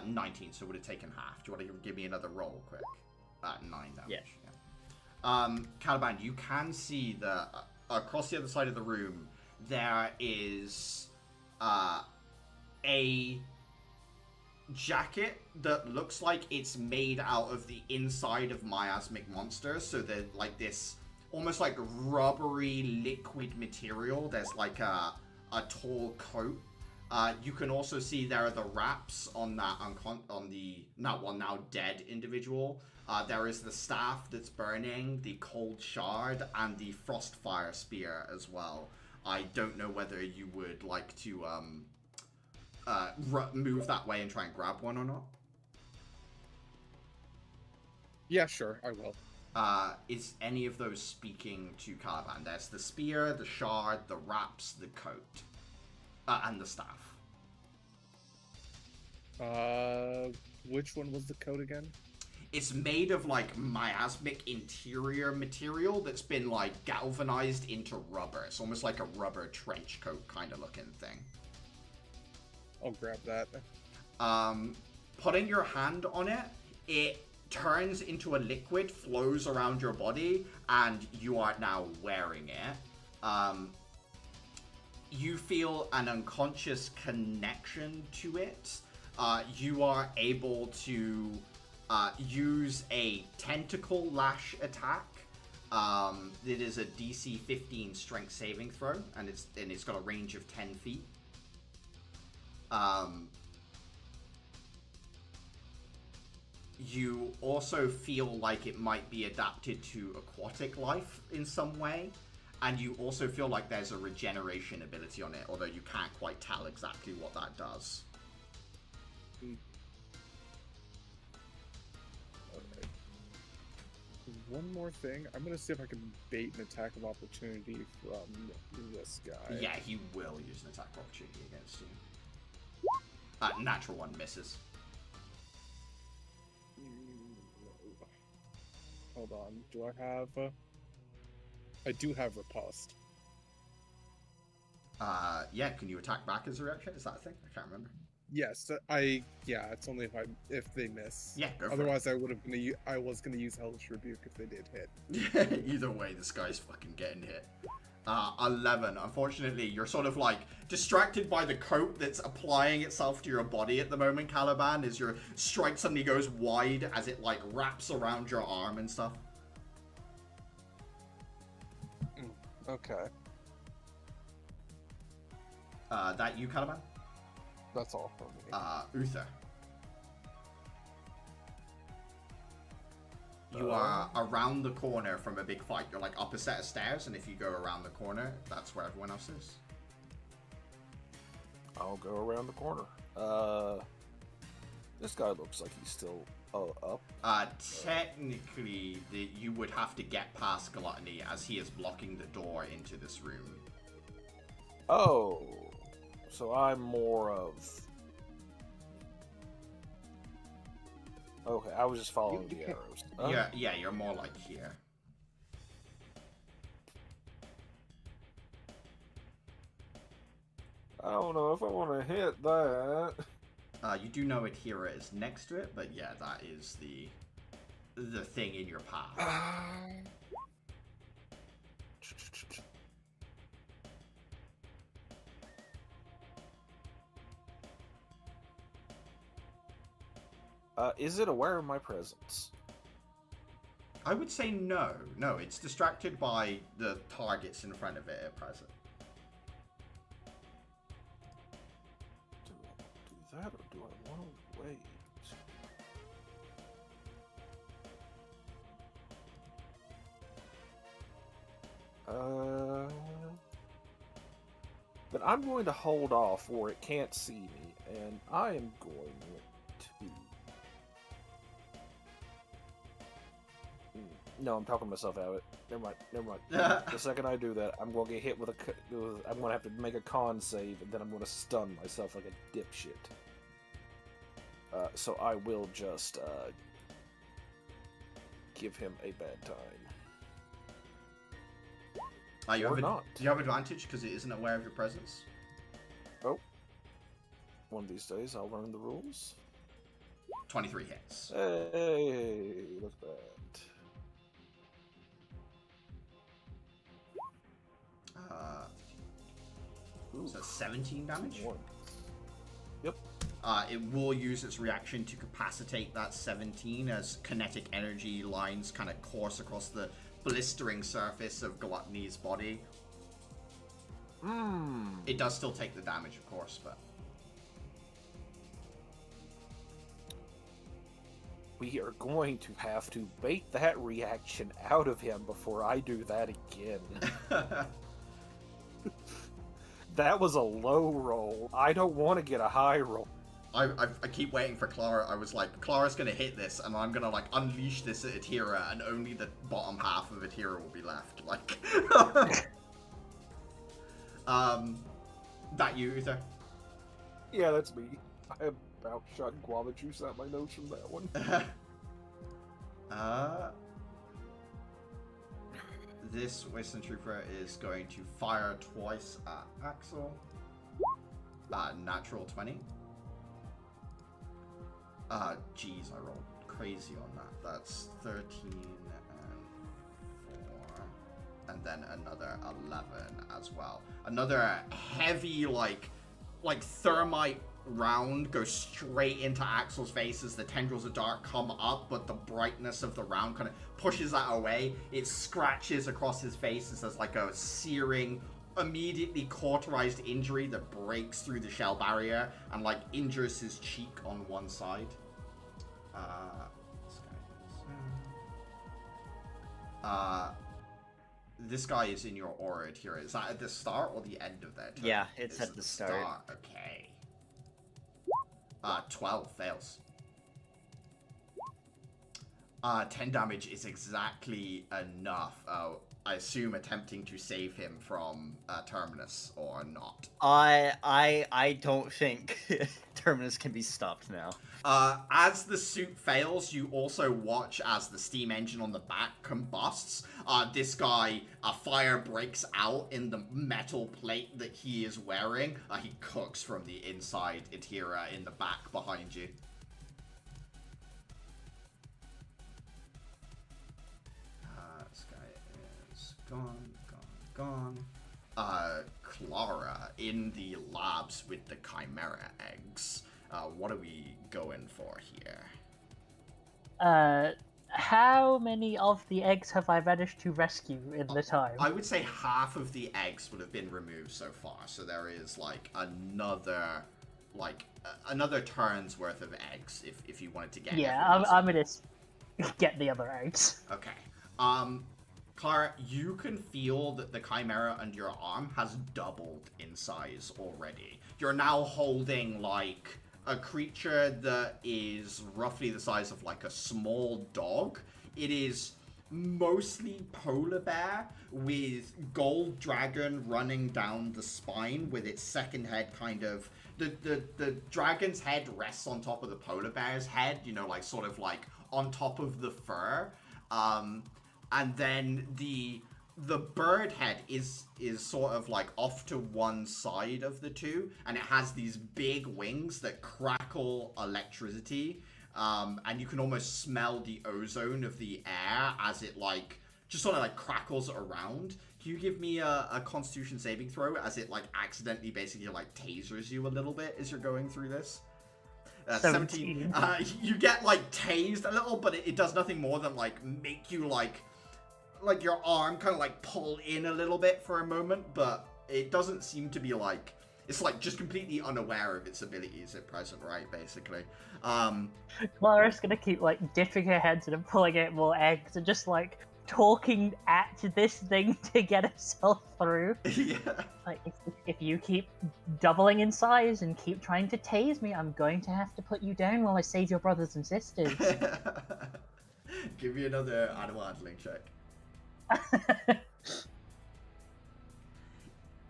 just... 19, so would have taken half. Do you want to give me another roll quick? 9 damage. Yeah. Caliban, you can see that across the other side of the room, there is a jacket that looks like it's made out of the inside of miasmic monsters. So they're like this almost like rubbery liquid material. There's like a tall coat. You can also see there are the wraps on that on the now dead individual. There is the staff that's burning, the cold shard, and the frostfire spear as well. I don't know whether you would like to move that way and try and grab one or not. Yeah, sure, I will. Is any of those speaking to Caliban? There's the spear, the shard, the wraps, the coat, and the staff. Which one was the code again? It's made of like miasmic interior material that's been like galvanized into rubber. It's almost like a rubber trench coat kind of looking thing. I'll grab that. Putting your hand on it, it turns into a liquid, flows around your body, and you are now wearing it. You feel an unconscious connection to it. You are able to use a tentacle lash attack. It is a DC 15 strength saving throw, and it's got a range of 10 feet. You also feel like it might be adapted to aquatic life in some way, and you also feel like there's a regeneration ability on it, although you can't quite tell exactly what that does. Alright. One more thing. I'm gonna see if I can bait an attack of opportunity from this guy. Yeah, he will use an attack of opportunity against you. Natural one misses. Hold on. Do I have... I do have Riposte. Yeah, can you attack back as a reaction? Is that a thing? I can't remember. Yes, yeah, it's only if they miss. Yeah, go for Otherwise, I was gonna use Hellish Rebuke if they did hit. it. Either way, this guy's fucking getting hit. 11. Unfortunately, you're sort of like distracted by the coat that's applying itself to your body at the moment, Caliban, as your strike suddenly goes wide as it like wraps around your arm and stuff. Okay. That you, Caliban? That's all for me. Uther. You are around the corner from a big fight. You're like up a set of stairs, and if you go around the corner, that's where everyone else is. I'll go around the corner. This guy looks like he's still up. Technically, you would have to get past Gluttony as he is blocking the door into this room. Oh, so I'm more of... Okay, I was just following the arrows. Yeah, you're more like here. I don't know if I want to hit that. You do know Adhira is next to it, but yeah, that is the thing in your path. Is it aware of my presence? I would say no. No, it's distracted by the targets in front of it at present. Do I do that, or do I want to wait? But I'm going to hold off where it can't see me, and I am going to... No, I'm talking myself out of it. Never mind. The second I do that, I'm going to get hit with I'm going to have to make a con save, and then I'm going to stun myself like a dipshit. So I will just give him a bad time. Or not. Do you have advantage because it isn't aware of your presence? Oh. One of these days, I'll learn the rules. 23 hits. Hey, look at that. So 17 damage? Yep. It will use its reaction to capacitate that 17 as kinetic energy lines kind of course across the blistering surface of Gluttony's body. It does still take the damage, of course, but... We are going to have to bait that reaction out of him before I do that again. That was a low roll. I don't want to get a high roll. I keep waiting for Clara. I was like, Clara's gonna hit this, and I'm gonna like unleash this at Adhira, and only the bottom half of Adhira will be left. Like, that you, Uther? Yeah, that's me. I about shot guava juice out my nose from that one. This Wasteland Trooper is going to fire twice at Axel. Natural 20. Geez, I rolled crazy on that. That's 13 and 4. And then another 11 as well. Another heavy, like thermite round goes straight into Axel's face as the tendrils of dark come up, but the brightness of the round kind of pushes that away. It scratches across his face as there's like a searing, immediately cauterized injury that breaks through the shell barrier and like injures his cheek on one side. This guy is in your aura here. Is that at the start or the end of that turn? Yeah, it's at the start. Okay. 12 fails. 10 damage is exactly enough. I assume attempting to save him from Terminus or not. I don't think Terminus can be stopped now. As the suit fails, you also watch as the steam engine on the back combusts. This guy, fire breaks out in the metal plate that he is wearing. He cooks from the inside. Itira in the back behind you. This guy is gone. Clara in the labs with the Chimera eggs. What are we going for here? How many of the eggs have I managed to rescue in the time? I would say half of the eggs would have been removed so far, so there is like another turn's worth of eggs if you wanted to get. Yeah, I'm gonna get the other eggs. Okay. Clara, you can feel that the Chimera under your arm has doubled in size already. You're now holding like a creature that is roughly the size of like a small dog. It is mostly polar bear with gold dragon running down the spine with its second head kind of... The dragon's head rests on top of the polar bear's head, you know, like sort of like on top of the fur. And then the bird head is sort of like off to one side of the two, and it has these big wings that crackle electricity, and you can almost smell the ozone of the air as it like just sort of like crackles around. Can you give me a Constitution saving throw as it like accidentally basically like tasers you a little bit as you're going through this? 17. You get like tased a little, but it does nothing more than like make you like your arm kind of like pull in a little bit for a moment, but it doesn't seem to be like, it's like just completely unaware of its abilities at present, right, basically. Clara's gonna keep like dipping her heads in and pulling out more eggs and just like talking at this thing to get herself through. Yeah. Like, if you keep doubling in size and keep trying to tase me, I'm going to have to put you down while I save your brothers and sisters. Give me another animal handling check.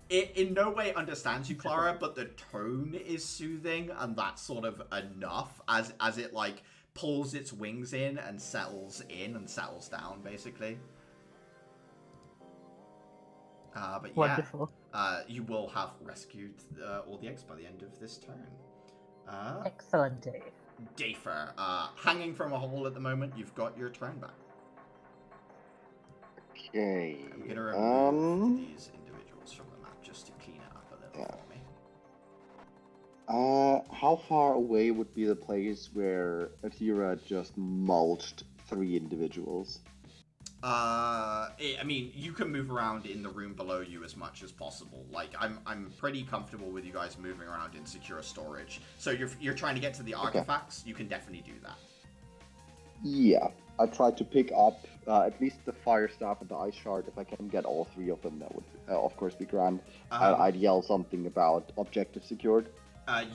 It in no way understands you, Clara, but the tone is soothing, and that's sort of enough as it like pulls its wings in and settles down, basically. But yeah, Wonderful. You will have rescued all the eggs by the end of this turn. Excellent. Dafer, hanging from a hole at the moment, you've got your turn back. Okay. I'm gonna remove these individuals from the map just to clean it up a little for me. How far away would be the place where Atira just mulched 3 individuals? I mean, you can move around in the room below you as much as possible. Like, I'm pretty comfortable with you guys moving around in secure storage. So you're trying to get to the artifacts, okay. You can definitely do that. Yeah, I tried to pick up at least the fire staff and the ice shard. If I can get all 3 of them, that would of course be grand. I'd yell something about objective secured.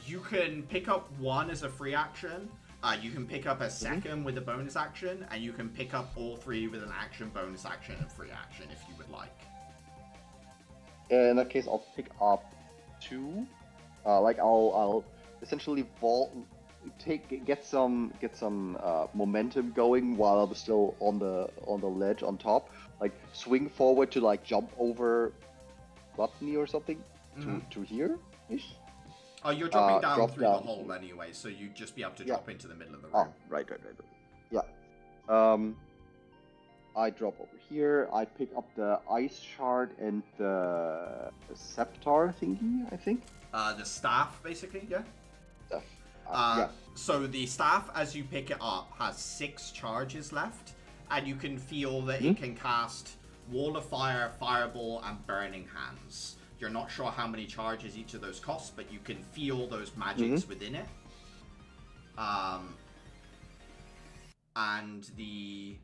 You can pick up 1 as a free action. You can pick up a second with a bonus action, and you can pick up all 3 with an action, bonus action, and free action if you would like. In that case, I'll pick up 2. I'll essentially vault get some momentum going while I'm still on the ledge on top. Like swing forward to like jump over Gluttony or something to here ish. Oh, you're dropping down drop through down. the hole anyway, so you'd just be able to drop into the middle of the room. Oh, right. Yeah. I drop over here. I pick up the ice shard and the scepter thingy, I think. The staff, basically, yeah. Stuff. Yeah. So the staff, as you pick it up, has 6 charges left, and you can feel that it can cast Wall of Fire, Fireball, and Burning Hands. You're not sure how many charges each of those costs, but you can feel those magics within it. And the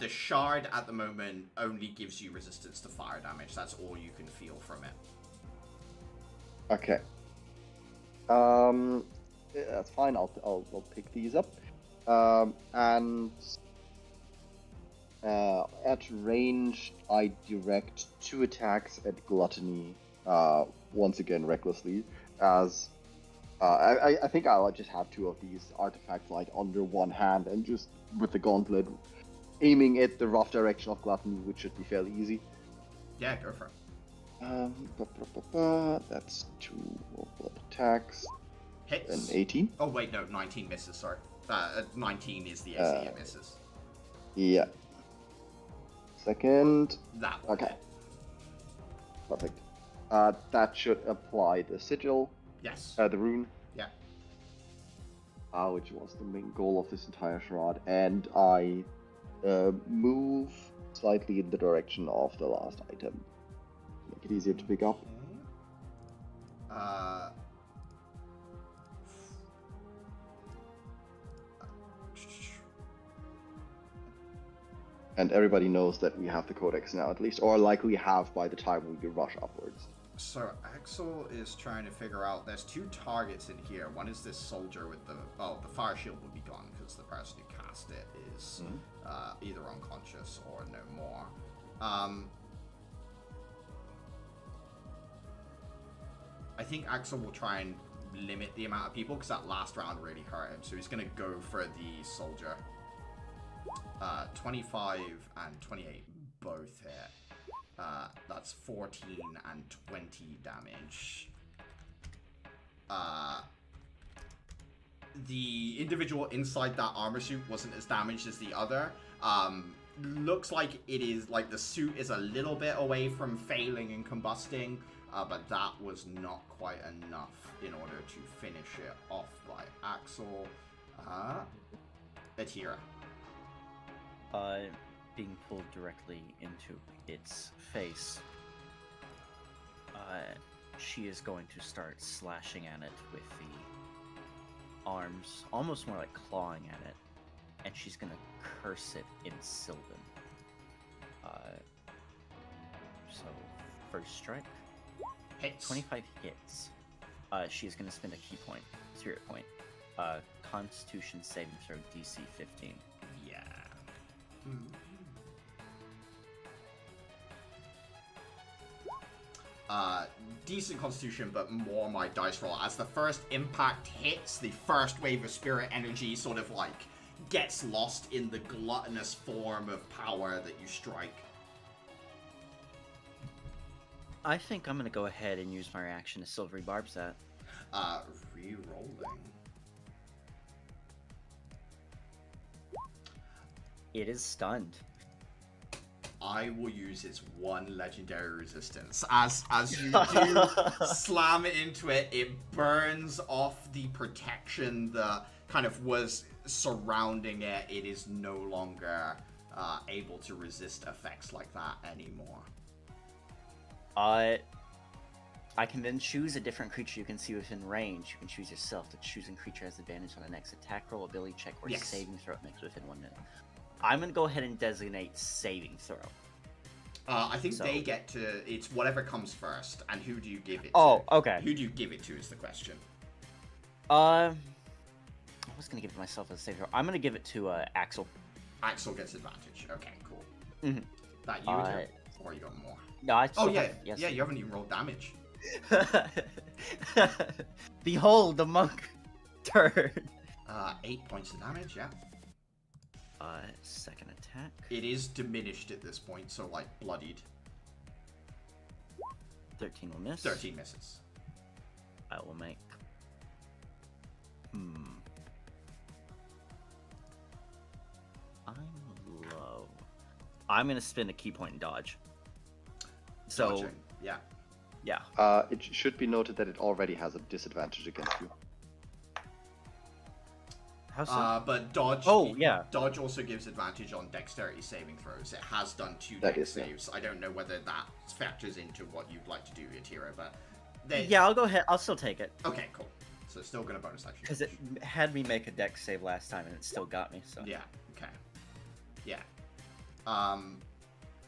shard at the moment only gives you resistance to fire damage. That's all you can feel from it. Okay. Yeah, that's fine. I'll pick these up. And at range, I direct 2 attacks at Gluttony. Once again, recklessly, as I think I'll just have 2 of these artifacts like under one hand and just with the gauntlet aiming at the rough direction of Gluttony, which should be fairly easy. Yeah, go for it. That's 2 blood attacks. Hits. And 18. Oh wait, no, 19 misses. Sorry, 19 is the AC it misses. Yeah. Second. That one. Okay. Perfect. That should apply the sigil. Yes. The rune. Yeah. Which was the main goal of this entire charade, and I move slightly in the direction of the last item. Make it easier to pick up. And everybody knows that we have the codex now, at least, or likely have by the time we rush upwards. So Axel is trying to figure out. There's 2 targets in here. One is this soldier with the fire shield would be gone because the person who cast it is either unconscious or no more. I think Axel will try and limit the amount of people because that last round really hurt him. So he's going to go for the soldier. 25 and 28 both hit. That's 14 and 20 damage. The individual inside that armor suit wasn't as damaged as the other. Looks like it is, like the suit is a little bit away from failing and combusting, but that was not quite enough in order to finish it off by Axel. Atira. Being pulled directly into its face, she is going to start slashing at it with the arms, almost more like clawing at it, and she's going to curse it in Sylvan. So, first strike. Hits. 25 hits. She is going to spend a key point, spirit point. Constitution saving throw DC 15. Yeah. Decent constitution, but more my dice roll. As the first impact hits, the first wave of spirit energy sort of like gets lost in the gluttonous form of power that you strike. I think I'm gonna go ahead and use my reaction to Silvery Barbs that. Re-rolling. It is stunned. I will use its 1 legendary resistance. As you do slam it into it, it burns off the protection that kind of was surrounding it. It is no longer able to resist effects like that anymore. I can then choose a different creature you can see within range. You can choose yourself. The choosing creature has advantage on the next attack roll, ability check, or saving throw it makes within 1 minute. I'm gonna go ahead and designate saving throw. I think they get to. It's whatever comes first, and who do you give it to? Oh, okay. Who do you give it to is the question. I was gonna give it to myself as a saving throw. I'm gonna give it to Axel. Axel gets advantage. Okay, cool. Mm-hmm. That you or you got more? No, I still yeah, yes. yeah. You haven't even rolled damage. Behold the monk turn. 8 points of damage, yeah. Second attack. It is diminished at this point, so like bloodied. 13 will miss. 13 misses. I will make. I'm low. I'm gonna spend a key point and dodge. So Dodging, yeah. yeah. It should be noted that it already has a disadvantage against you. How so? But dodge. Oh, yeah. Dodge also gives advantage on dexterity saving throws. It has done 2 That dex is, yeah. saves. I don't know whether that factors into what you'd like to do, Yatira, but Yeah, I'll go ahead. I'll still take it Okay, cool. So still gonna bonus action. because it had me make a dex save last time and it still got me. So Yeah. Okay. Yeah.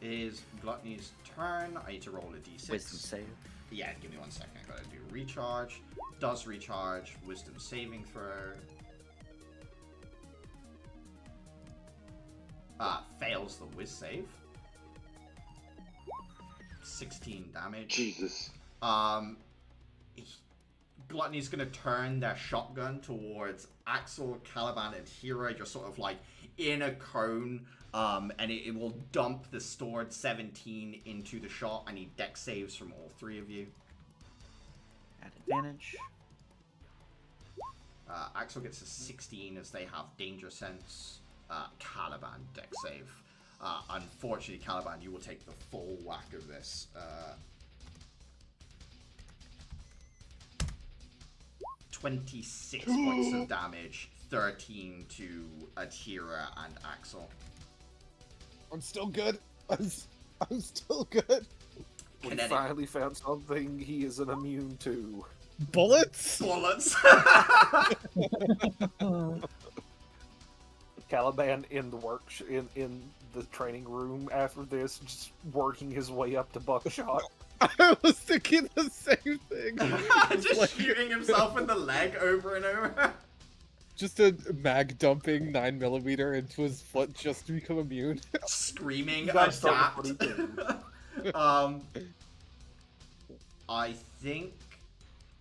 Is Gluttony's turn. I need to roll a d6. wisdom save. Yeah, give me 1 second. I gotta do recharge. Does recharge. Wisdom saving throw. Fails the whiz save. 16 damage. Jesus. Gluttony's gonna turn their shotgun towards Axel, Caliban, and Hera. You're sort of like in a cone, and it will dump the stored 17 into the shot. I need dex saves from all 3 of you. At advantage. Axel gets a 16 as they have danger sense. Caliban dex save. Unfortunately, Caliban, you will take the full whack of this. 26 points of damage, 13 to Atira and Axel. I'm still good. I'm still good. We Kinetic. finally found something he isn't immune to. Bullets? Bullets! Caliban in the in the training room after this, just working his way up to buckshot. I was thinking the same thing. Just Like- shooting himself in the leg over and over. Just a mag dumping 9mm into his foot just to become immune. Screaming, You gotta start adapt. with what I think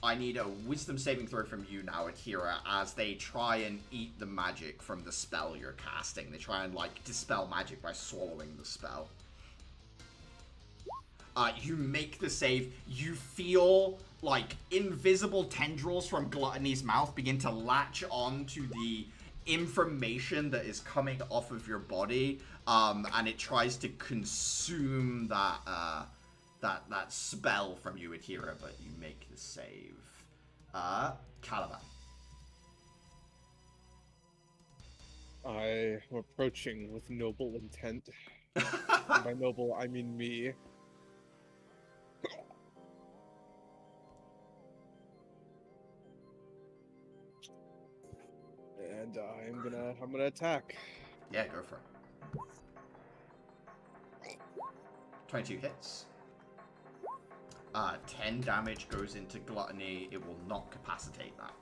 I need a wisdom saving throw from you now, Akira, as they try and eat the magic from the spell you're casting. They try and, like, dispel magic by swallowing the spell. You make the save. You feel, like, invisible tendrils from Gluttony's mouth begin to latch on to the information that is coming off of your body, and it tries to consume that, that spell from you, Akira, but you make the save. Caliban. I am approaching with noble intent. And by noble, I mean me. And I'm gonna attack. Yeah, go for it. 22 hits. 10 damage goes into Gluttony. It will not capacitate that.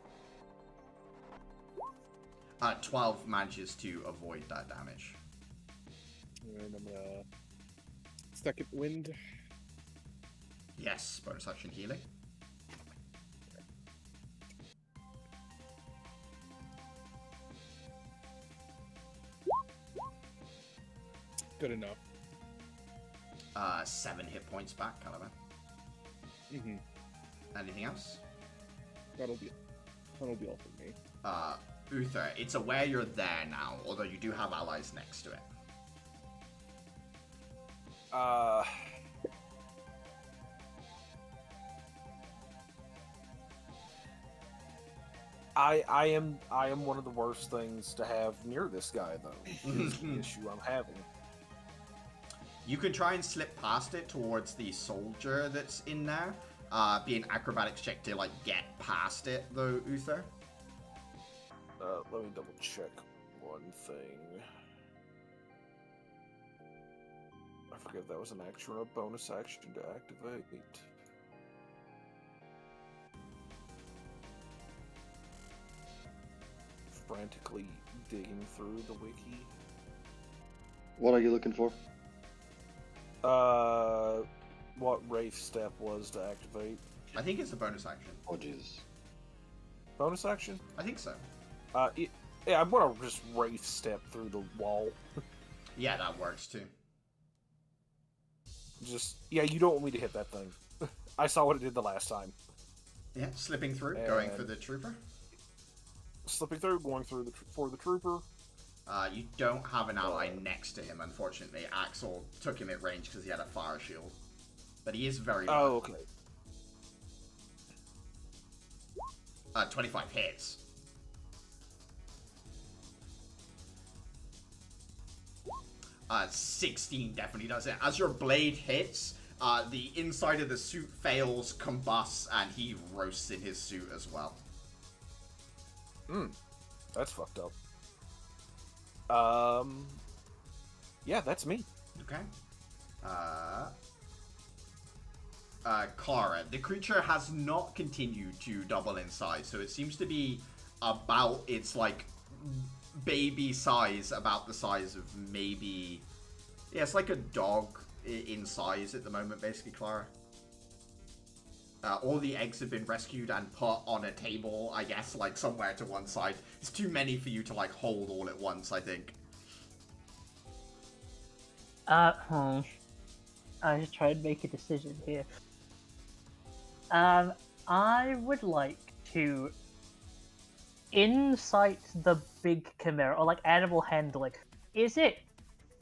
12 manages to avoid that damage. And I'm gonna second wind. Yes, bonus action healing. Good enough. 7 hit points back, Caliban. Mm-hmm. Anything else? That'll be all for me. Uther, it's aware you're there now, although you do have allies next to it. I am one of the worst things to have near this guy, though. Is the issue I'm having. You can try and slip past it towards the soldier that's in there. Be an acrobatics check to, like, get past it, though, Uther. Let me double check one thing. I forget if that was an action or a bonus action to activate. Frantically digging through the wiki. What are you looking for? What Wraith step was to activate. I think it's a bonus action. Oh Jesus. Bonus action? I think so. Yeah, I'm gonna just wraith step through the wall. Yeah, that works too. Yeah, you don't want me to hit that thing. I saw what it did the last time. Yeah, slipping through, going for the trooper. Slipping through, going through for the trooper. You don't have an ally next to him, unfortunately. Axel took him at range because he had a fire shield. But he is very low. Oh, okay. 25 hits. Uh, 16 definitely does it. As your blade hits, the inside of the suit fails, combusts, and he roasts in his suit as well. That's fucked up. Yeah, that's me. Okay. Clara, the creature has not continued to double in size, so it seems to be about its, like, baby size, about the size of maybe... Yeah, it's like a dog in size at the moment, basically, Clara. All the eggs have been rescued and put on a table, I guess, like, somewhere to one side. It's too many for you to, like, hold all at once, I think. I should try and make a decision here. I would like to insight the big chimera, or like animal handling. Is it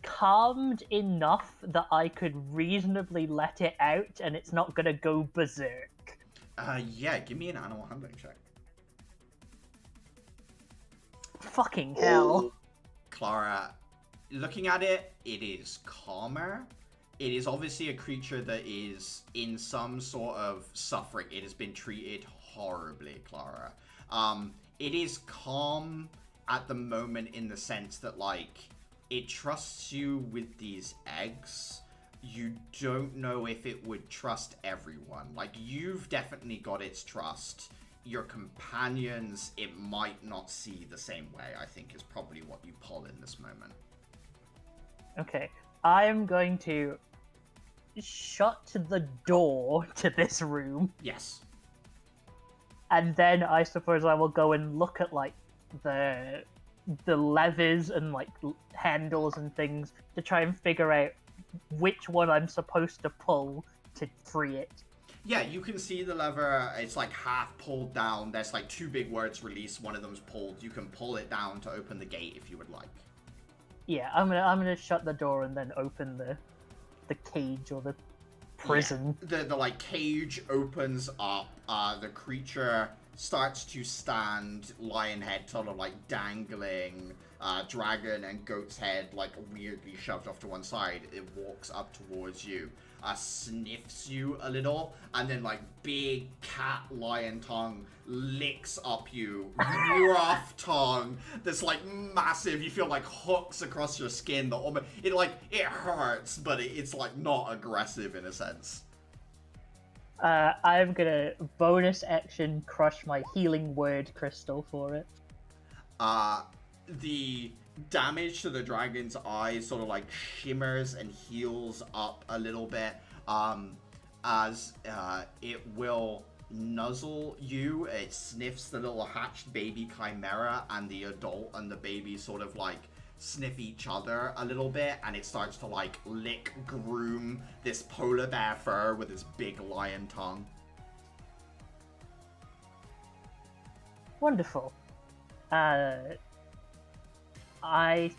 calmed enough that I could reasonably let it out and it's not gonna go berserk? Yeah, give me an animal handling check. Fucking hell. Clara, looking at it, it is calmer. It is obviously a creature that is in some sort of suffering. It has been treated horribly, Clara. It is calm at the moment in the sense that, like, it trusts you with these eggs. You don't know if it would trust everyone. Like, you've definitely got its trust. Your companions, it might not see the same way, I think, is probably what you pull in this moment. Okay, I am going to shut the door to this room, Yes. and then I suppose I will go and look at, like, the levers and, like, handles and things to try and figure out which one I'm supposed to pull to free it. Yeah, you can see the lever. It's like half pulled down. There's like two big words released. One of them's pulled. You can pull it down to open the gate if you would like. Yeah, I'm gonna shut the door and then open the cage or the prison. Yeah. The like cage opens up. The creature starts to stand, lion head sort of like dangling, dragon and goat's head like weirdly shoved off to one side. It walks up towards you, sniffs you a little, and then like big cat lion tongue licks up you. Rough tongue that's like massive. You feel like hooks across your skin. It hurts, but it's like not aggressive in a sense. I'm gonna bonus action crush my healing word crystal for it. The damage to the dragon's eye sort of like shimmers and heals up a little bit, as it will nuzzle you. It sniffs the little hatched baby chimera, and the adult and the baby sort of like sniff each other a little bit, and it starts to like lick, groom this polar bear fur with its big lion tongue. Wonderful. I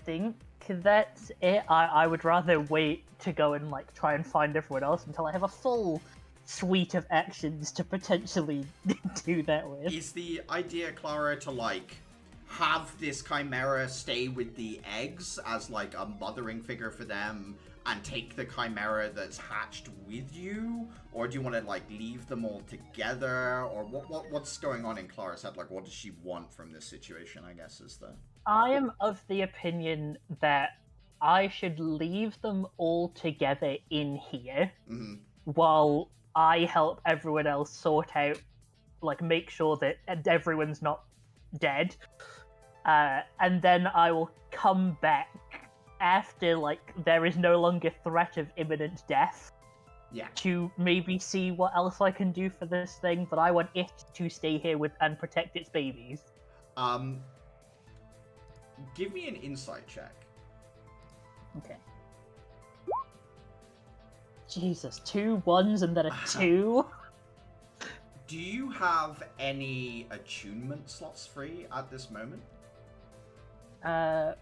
think that's it. I would rather wait to go and like try and find everyone else until I have a full suite of actions to potentially do that with. Is the idea, Clara, to like have this chimera stay with the eggs as like a mothering figure for them and take the chimera that's hatched with you, or do you want to like leave them all together, or what's going on in Clara's head? Like, what does she want from this situation, I guess, is the... I am of the opinion that I should leave them all together in here while I help everyone else sort out, like, make sure that everyone's not dead. And then I will come back after, like, there is no longer threat of imminent death Yeah. to maybe see what else I can do for this thing, but I want it to stay here with and protect its babies. Give me an insight check. Okay. Jesus, 2 1s and then a 2? Do you have any attunement slots free at this moment?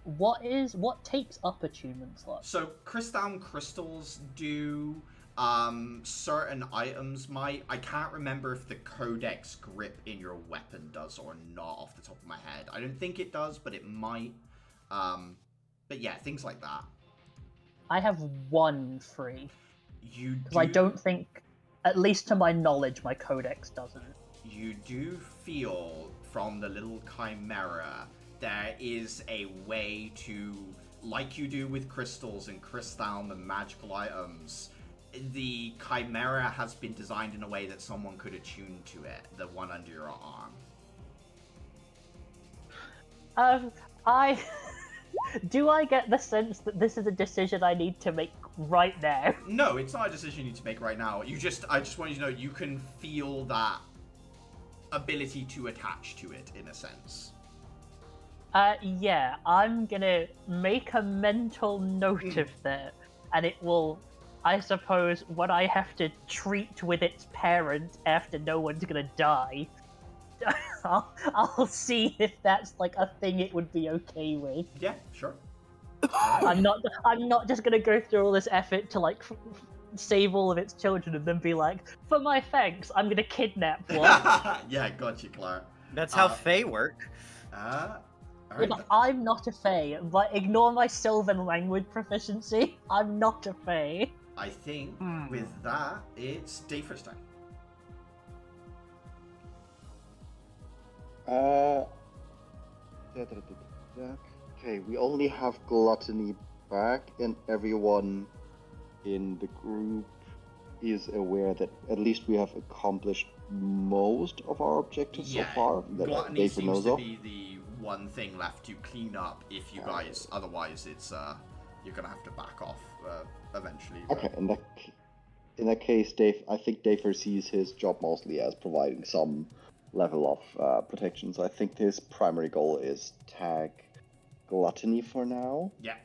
What takes up attunement slots? So crystal crystals do, certain items might. I can't remember if the codex grip in your weapon does or not off the top of my head. I don't think it does, but it might. But yeah, things like that. I have 1 free. You do... Because I don't think, at least to my knowledge, my codex doesn't. You do feel from the little chimera there is a way to, like you do with crystals and crystal and magical items, the chimera has been designed in a way that someone could attune to it, the one under your arm. Do I get the sense that this is a decision I need to make right now? No, it's not a decision you need to make right now. I just want you to know you can feel that ability to attach to it in a sense. Yeah, I'm gonna make a mental note of that, and it will, I suppose, when I have to treat with its parent after no one's gonna die, I'll see if that's like a thing it would be okay with. Yeah, sure. I'm not just gonna go through all this effort to like save all of its children and then be like, for my thanks, I'm gonna kidnap one. Yeah, gotcha, Claire. That's how Fae work. All Yeah, right. but I'm not a Fae. But ignore my Sylvan language proficiency. I'm not a Fae. I think with that, it's Dafer's time. Okay, we only have Gluttony back, and everyone in the group is aware that at least we have accomplished most of our objectives so far. That Gluttony Dafer seems knows to of. be the one thing left to clean up if you guys, otherwise it's, you're gonna have to back off eventually. But... Okay, in that case, Dave, I think Dafer sees his job mostly as providing some level of protection, so I think his primary goal is tag Gluttony for now. Yeah.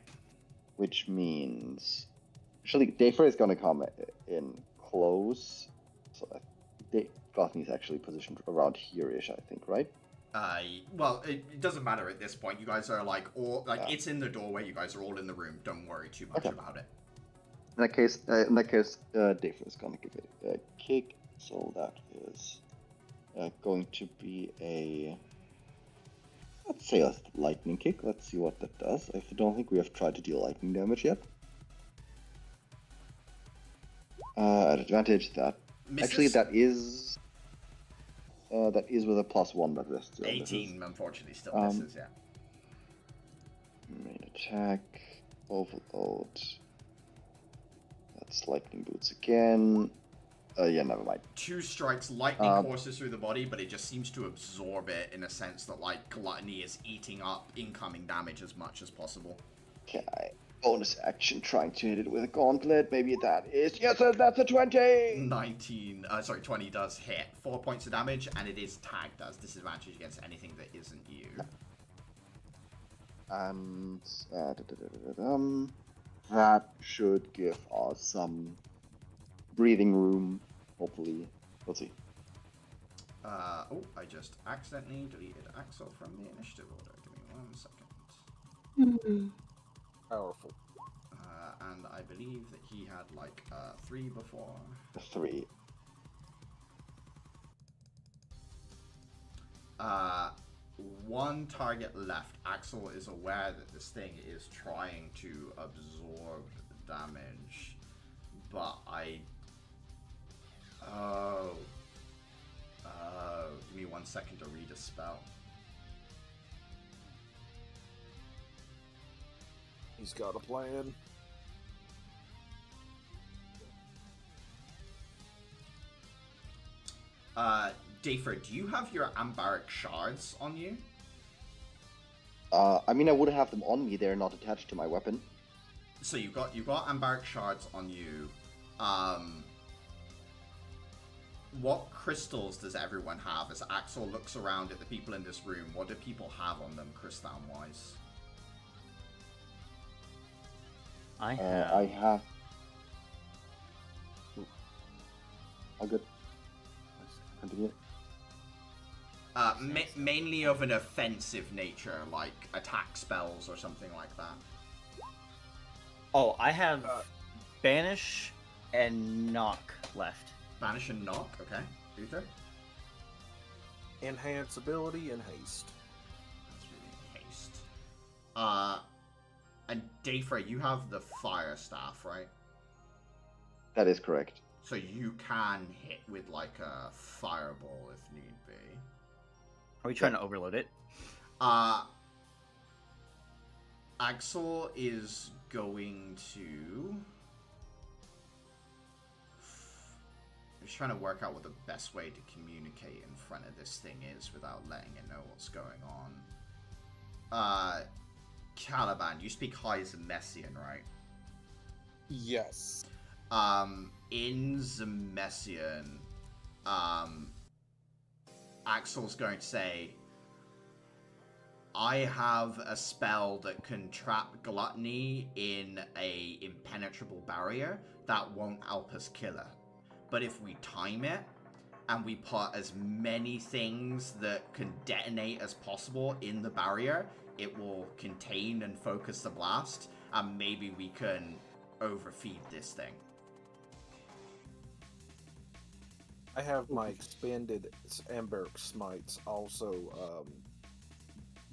Which means... Actually, Dafer is going to come in close, so Gluttony is actually positioned around here-ish, I think, right? Well, it doesn't matter at this point. You guys are like it's in the doorway. You guys are all in the room. Don't worry too much about it. In that case, Dafer is going to give it a kick, so that is going to be a, let's say a lightning kick. Let's see what that does. I don't think we have tried to deal lightning damage yet. At advantage, that Misses. actually that is with a +1, but this still 18, misses. unfortunately, still misses. Yeah. Main attack, overload. That's lightning boots again. Yeah, never mind. 2 strikes, lightning courses through the body, but it just seems to absorb it in a sense that like Gluttony is eating up incoming damage as much as possible. Okay. Bonus action trying to hit it with a gauntlet. Maybe that is... Yes, that's a 20! 20 does hit. 4 points of damage, and it is tagged as disadvantage against anything that isn't you. And... that should give us some breathing room, hopefully. We'll see. Oh, I just accidentally deleted Axel from the initiative order. Give me 1 second. Powerful. And I believe that he had like 3 before. 3. One target left. Axel is aware that this thing is trying to absorb damage, but give me 1 second to read a spell. He's got a plan. Dafer, do you have your Ambaric shards on you? I mean, I would have them on me. They're not attached to my weapon. So you've got Ambaric shards on you. what crystals does everyone have? As Axel looks around at the people in this room, what do people have on them, crystal-wise? I have. I have. All good. Continue. Mainly of an offensive nature, like attack spells or something like that. Oh, I have Banish and Knock left. Banish and Knock, okay. Uther? Enhance ability and haste. That's really haste. And Dafra, you have the fire staff, right? That is correct. So you can hit with like a fireball if need be. Are we trying to overload it? Axel is going to... I'm just trying to work out what the best way to communicate in front of this thing is without letting it know what's going on. Caliban, you speak High Zemessian, right? Yes. In Zemessian, Axel's going to say, I have a spell that can trap Gluttony in a impenetrable barrier that won't help us kill her. But if we time it, and we put as many things that can detonate as possible in the barrier, it will contain and focus the blast, and maybe we can overfeed this thing. I have my expanded Amber Smites also,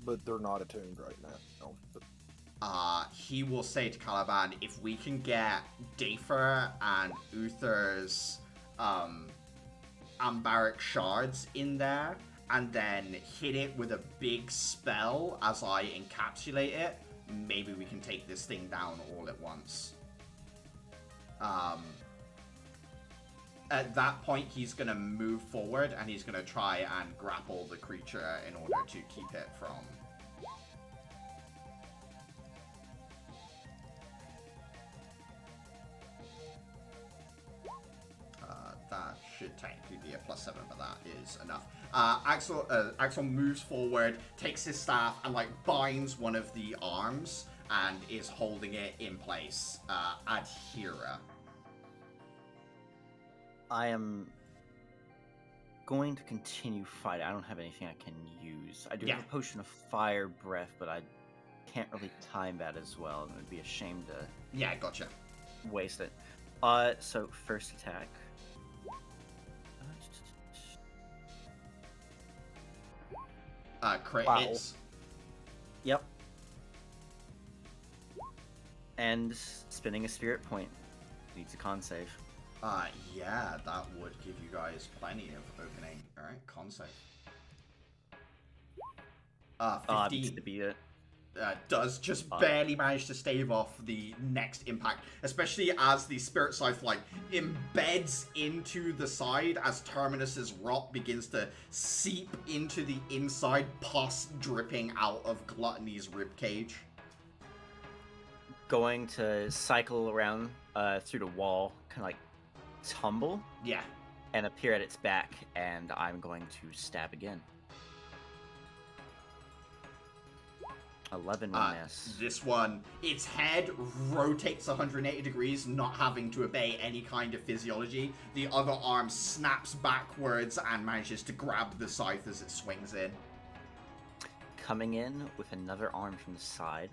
but they're not attuned right now. He will say to Caliban, if we can get Dafra and Uther's Ambaric shards in there, and then hit it with a big spell as I encapsulate it, maybe we can take this thing down all at once. At that point, he's going to move forward, and he's going to try and grapple the creature in order to keep it from... that should technically be a +7, but that is enough. Axel moves forward, takes his staff, and like binds one of the arms, and is holding it in place. Adhera. I am going to continue fighting. I don't have anything I can use. I do have a potion of fire breath, but I can't really time that as well. It would be a shame to Yeah, gotcha. waste it. So first attack. Crit Wow. hits. Yep. And spinning a spirit point. Needs a con save. Yeah, that would give you guys plenty of opening. Alright, con save. 15. To be it. Does just barely manage to stave off the next impact, especially as the spirit scythe like embeds into the side as Terminus's rot begins to seep into the inside, pus dripping out of Gluttony's ribcage. Going to cycle around through the wall, kind of like tumble, Yeah. and appear at its back, and I'm going to stab again. 11 will miss. This one, its head rotates 180 degrees, not having to obey any kind of physiology. The other arm snaps backwards and manages to grab the scythe as it swings in. Coming in with another arm from the side.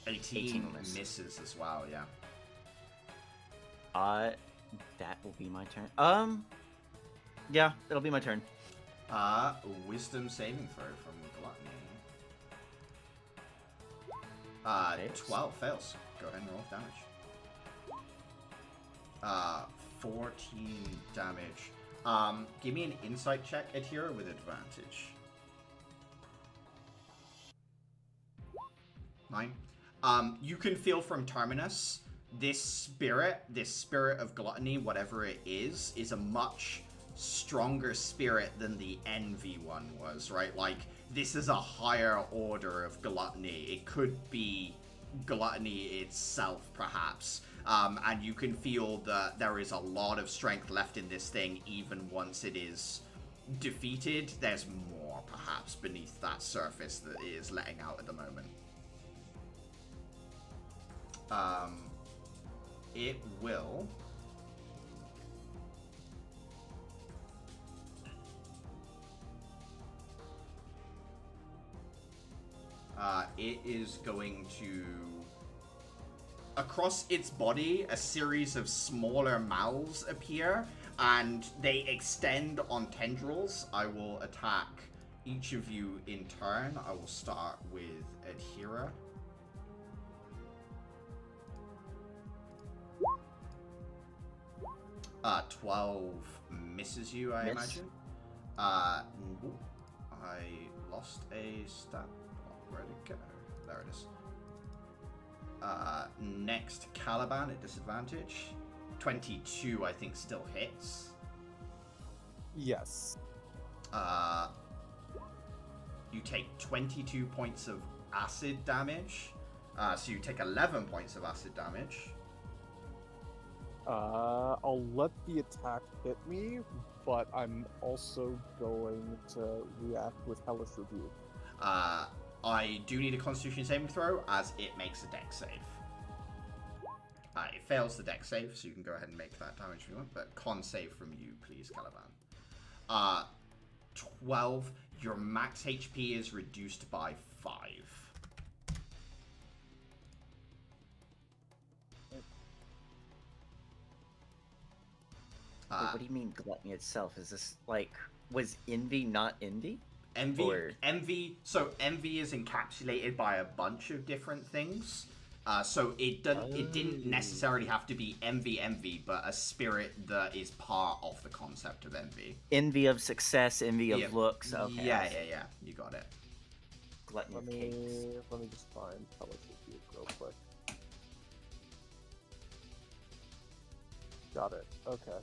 18 will miss. misses as well, yeah. That will be my turn. Yeah, it'll be my turn. Wisdom saving throw from Gluttony. 12 fails. Go ahead and roll damage. 14 damage. Give me an insight check, Adhera, with advantage. 9. You can feel from Terminus, this spirit of Gluttony, whatever it is a much stronger spirit than the Envy one was, right? Like, this is a higher order of Gluttony. It could be Gluttony itself, perhaps. and you can feel that there is a lot of strength left in this thing, even once it is defeated. There's more, perhaps, beneath that surface that it is letting out at the moment. It will... it is going to... Across its body, a series of smaller mouths appear, and they extend on tendrils. I will attack each of you in turn. I will start with Adhira. 12 misses you, I imagine. I lost a stat. Where'd it go? There it is. Next, Caliban at disadvantage. 22, I think, still hits. Yes. You take 22 points of acid damage. So you take 11 points of acid damage. I'll let the attack hit me, but I'm also going to react with Hellish Rebuke. I do need a Constitution saving throw, as it makes a dex save. It fails the dex save, so you can go ahead and make that damage if you want, but con save from you, please, Caliban. 12. Your max HP is reduced by 5. Wait, what do you mean gluttony itself? Is this like, was envy not envy? Envy. So envy is encapsulated by a bunch of different things. So it didn't necessarily have to be envy, but a spirit that is part of the concept of envy. Envy of success, envy of looks. Okay. Yeah. You got it. Gluttony of cakes. Let me just find Hellish Rebuke real quick. Got it. Okay.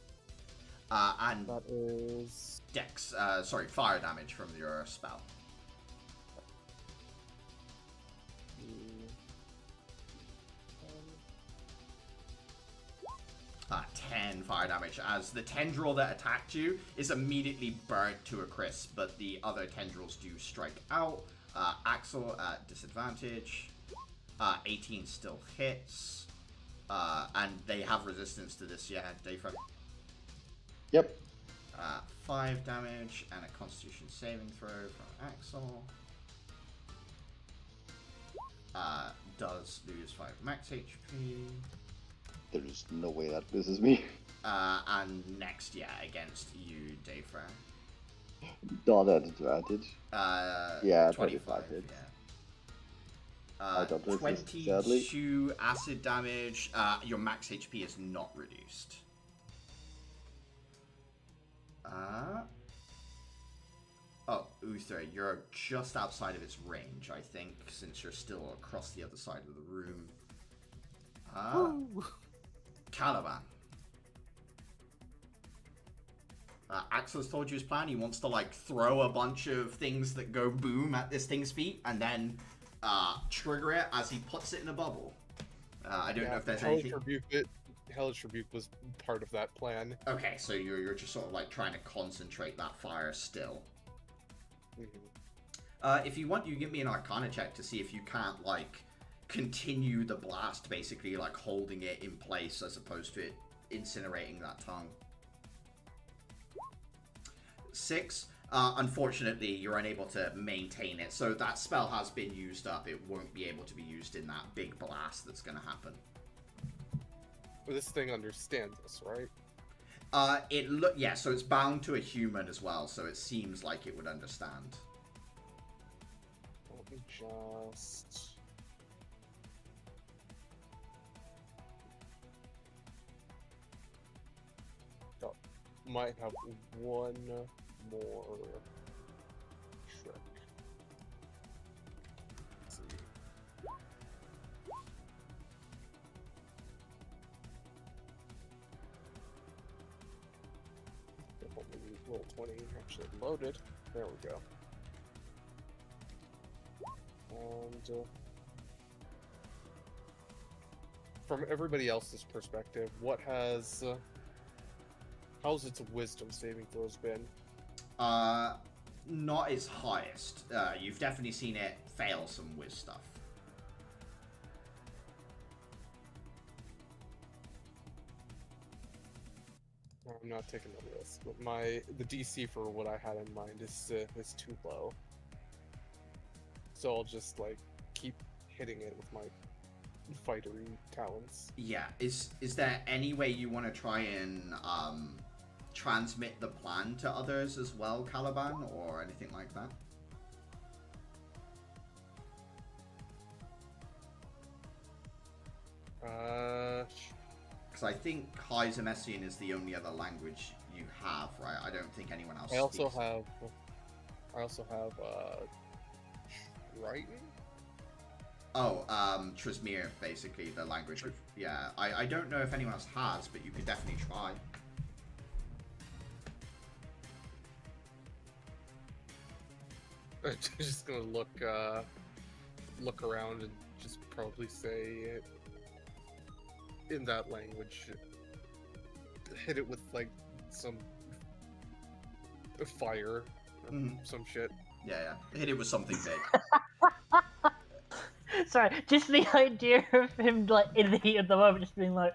And that is dex. Fire damage from your spell. 10 fire damage, as the tendril that attacked you is immediately burnt to a crisp, but the other tendrils do strike out. Axel at disadvantage. 18 still hits. And they have resistance to this, yeah, Dayfra. Yep. 5 damage and a Constitution saving throw from Axel. Does lose 5 max HP. There's no way that misses me. And next, against you, Dayfra. Not at advantage. Yeah, 25 hit. Yeah. I don't resist, sadly. 22 acid damage. Your max HP is not reduced. Uther, you're just outside of its range, I think, since you're still across the other side of the room. Caliban. Axel's told you his plan. He wants to, like, throw a bunch of things that go boom at this thing's feet, and then trigger it as he puts it in a bubble. I don't know if there's anything... Hellish Rebuke was part of that plan. Okay, so you're just sort of, like, trying to concentrate that fire still. Mm-hmm. If you want, you give me an Arcana check to see if you can't, like, continue the blast, basically, like, holding it in place as opposed to it incinerating that tongue. 6. Unfortunately, you're unable to maintain it, so that spell has been used up. It won't be able to be used in that big blast that's going to happen. Well, this thing understands this, right? So it's bound to a human as well, so it seems like it would understand. Let me just... Oh, might have one more trick. Let's see. Hopefully roll 20 actually loaded. There we go. And from everybody else's perspective, what has how's its wisdom saving throws been? Not its highest. You've definitely seen it fail some whiz stuff. I'm not taking the risk, but the DC for what I had in mind is too low. So I'll just like keep hitting it with my fightery talents. Yeah. Is there any way you want to try and transmit the plan to others as well, Caliban, or anything like that? Because I think High Zemessian is the only other language you have, right? I don't think anyone else I also speaks. have Triton? Oh, Trismere, basically, the language of... Yeah, I don't know if anyone else has, but you could definitely try. I'm just gonna look around and just probably say it in that language. Hit it with like some fire or some shit. Yeah. Hit it with something big. Sorry, just the idea of him like in the heat of the moment, just being like,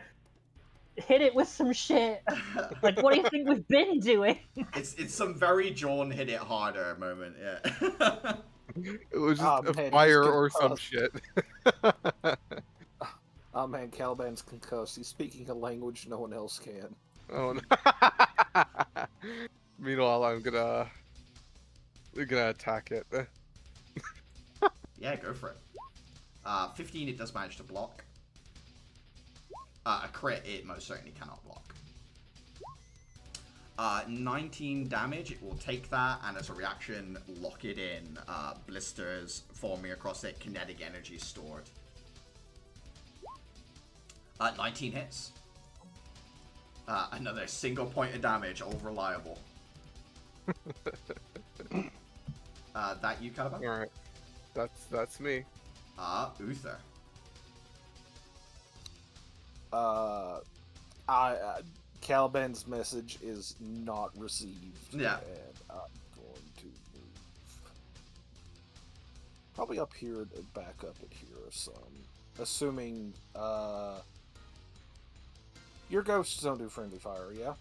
"Hit it with some shit." Like, what do you think we've been doing? It's some very John hit it harder moment, yeah. It was just Oh, a man, fire he's or some concussed. shit. Oh man, Caliban's concussed. He's speaking a language no one else can. Oh no. Meanwhile, I'm gonna attack it. Yeah, go for it. 15, it does manage to block. A crit, it most certainly cannot block. 19 damage, it will take that, and as a reaction, lock it in. Blisters forming across it, kinetic energy stored. 19 hits. Another single point of damage, all reliable. That you, Caliban? Alright. That's me. Uther. Caliban's message is not received. Yeah. And I'm going to move probably up here and back up at here or some. Assuming your ghosts don't do friendly fire, yeah?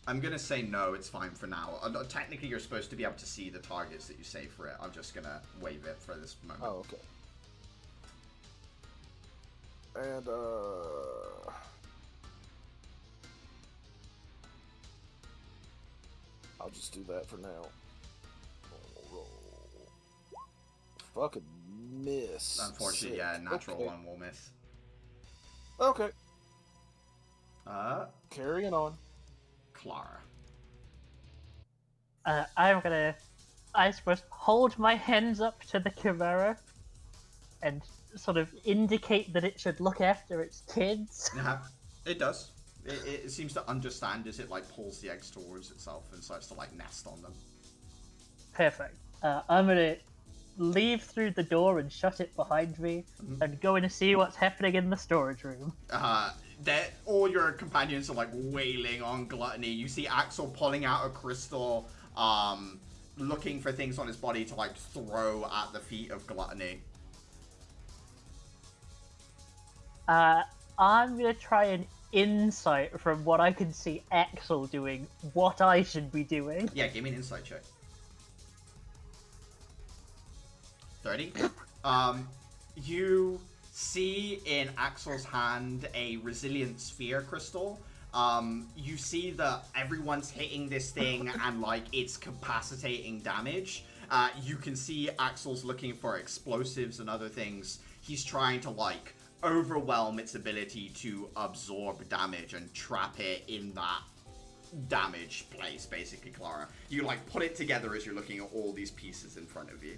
I'm gonna say no, it's fine for now. Technically, you're supposed to be able to see the targets that you save for it. I'm just gonna waive it for this moment. Oh, okay. And, I'll just do that for now. Roll. Fucking miss. Unfortunately, Sick. yeah, natural Okay. one will miss. Okay, Uh, carrying on. Clara. I'm gonna, I suppose, hold my hands up to the Chimera and sort of indicate that it should look after its kids. It does. It seems to understand as it like pulls the eggs towards itself and starts to like nest on them. Perfect. I'm gonna leave through the door and shut it behind me and go in to see what's happening in the storage room. All your companions are like wailing on Gluttony. You see Axel pulling out a crystal, looking for things on his body to like throw at the feet of Gluttony. I'm gonna try and insight from what I can see Axel doing what I should be doing. Yeah, give me an insight check. 30. You see in Axel's hand a resilient sphere crystal. You see that everyone's hitting this thing and like it's capacitating damage. You can see Axel's looking for explosives and other things. He's trying to like overwhelm its ability to absorb damage and trap it in that damage place, basically, Clara. You like put it together as you're looking at all these pieces in front of you.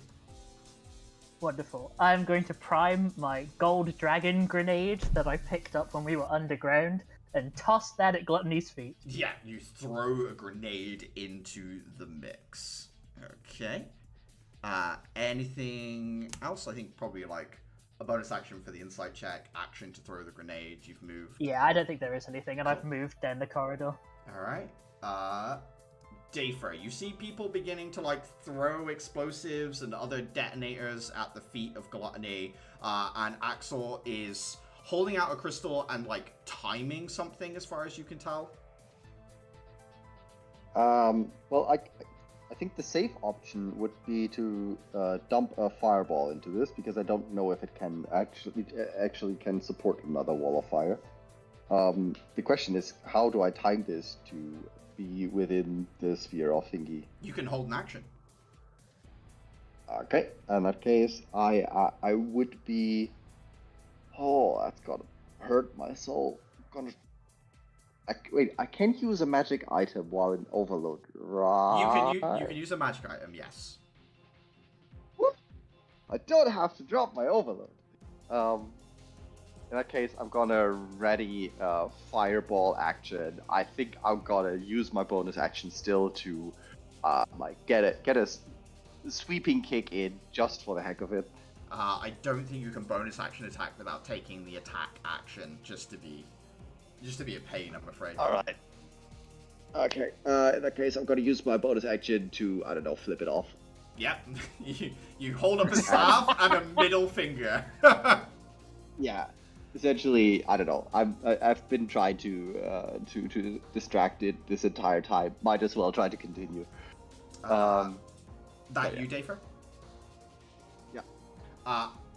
Wonderful. I'm going to prime my gold dragon grenade that I picked up when we were underground and toss that at Gluttony's feet. Yeah, you throw a grenade into the mix. Okay. Anything else? I think probably like a bonus action for the insight check, action to throw the grenade. You've moved. Yeah, I don't think there is anything, and I've moved down the corridor. Alright. Dayfra, you see people beginning to like throw explosives and other detonators at the feet of Gluttony, and Axel is holding out a crystal and like timing something as far as you can tell. Well, I think the safe option would be to dump a fireball into this, because I don't know if it can actually can support another wall of fire. The question is, how do I time this to be within the sphere of thingy? You can hold an action. Okay, in that case, I would be. Oh, that's gonna hurt my soul. Wait, I can't use a magic item while in overload, right? You can use a magic item, yes. Whoop. I don't have to drop my overload. In that case, I'm gonna ready fireball action. I think I'm gonna use my bonus action still to like get a sweeping kick in just for the heck of it. I don't think you can bonus action attack without taking the attack action, just to be a pain, I'm afraid. All right. Okay. In that case, I'm gonna use my bonus action to, I don't know, flip it off. Yep. you hold up a staff and a middle finger. Yeah. Essentially, I don't know. I've been trying to distract it this entire time. Might as well try to continue. That yeah. you, Dayfra? Yeah.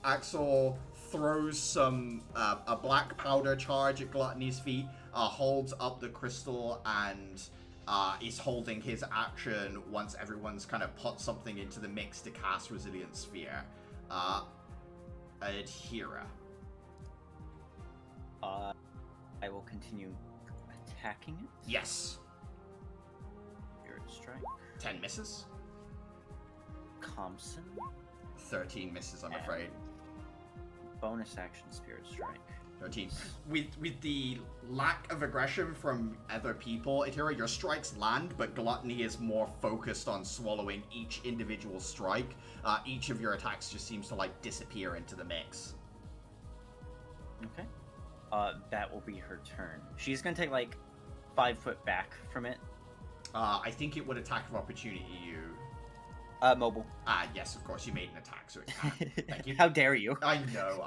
Axel throws some a black powder charge at Gluttony's feet, holds up the crystal, and is holding his action once everyone's kind of put something into the mix to cast Resilient Sphere. Adhira. I will continue attacking it. Yes. Spirit Strike. 10 misses. Thompson. 13 misses, I'm afraid. Bonus action Spirit Strike. 13. With the lack of aggression from other people, Adhira, your strikes land, but Gluttony is more focused on swallowing each individual strike. Each of your attacks just seems to like disappear into the mix. Okay. That will be her turn. She's gonna take like 5 foot back from it. I think it would attack of opportunity you. Mobile. Yes, of course, you made an attack, so it can. Thank you. How dare you? I know.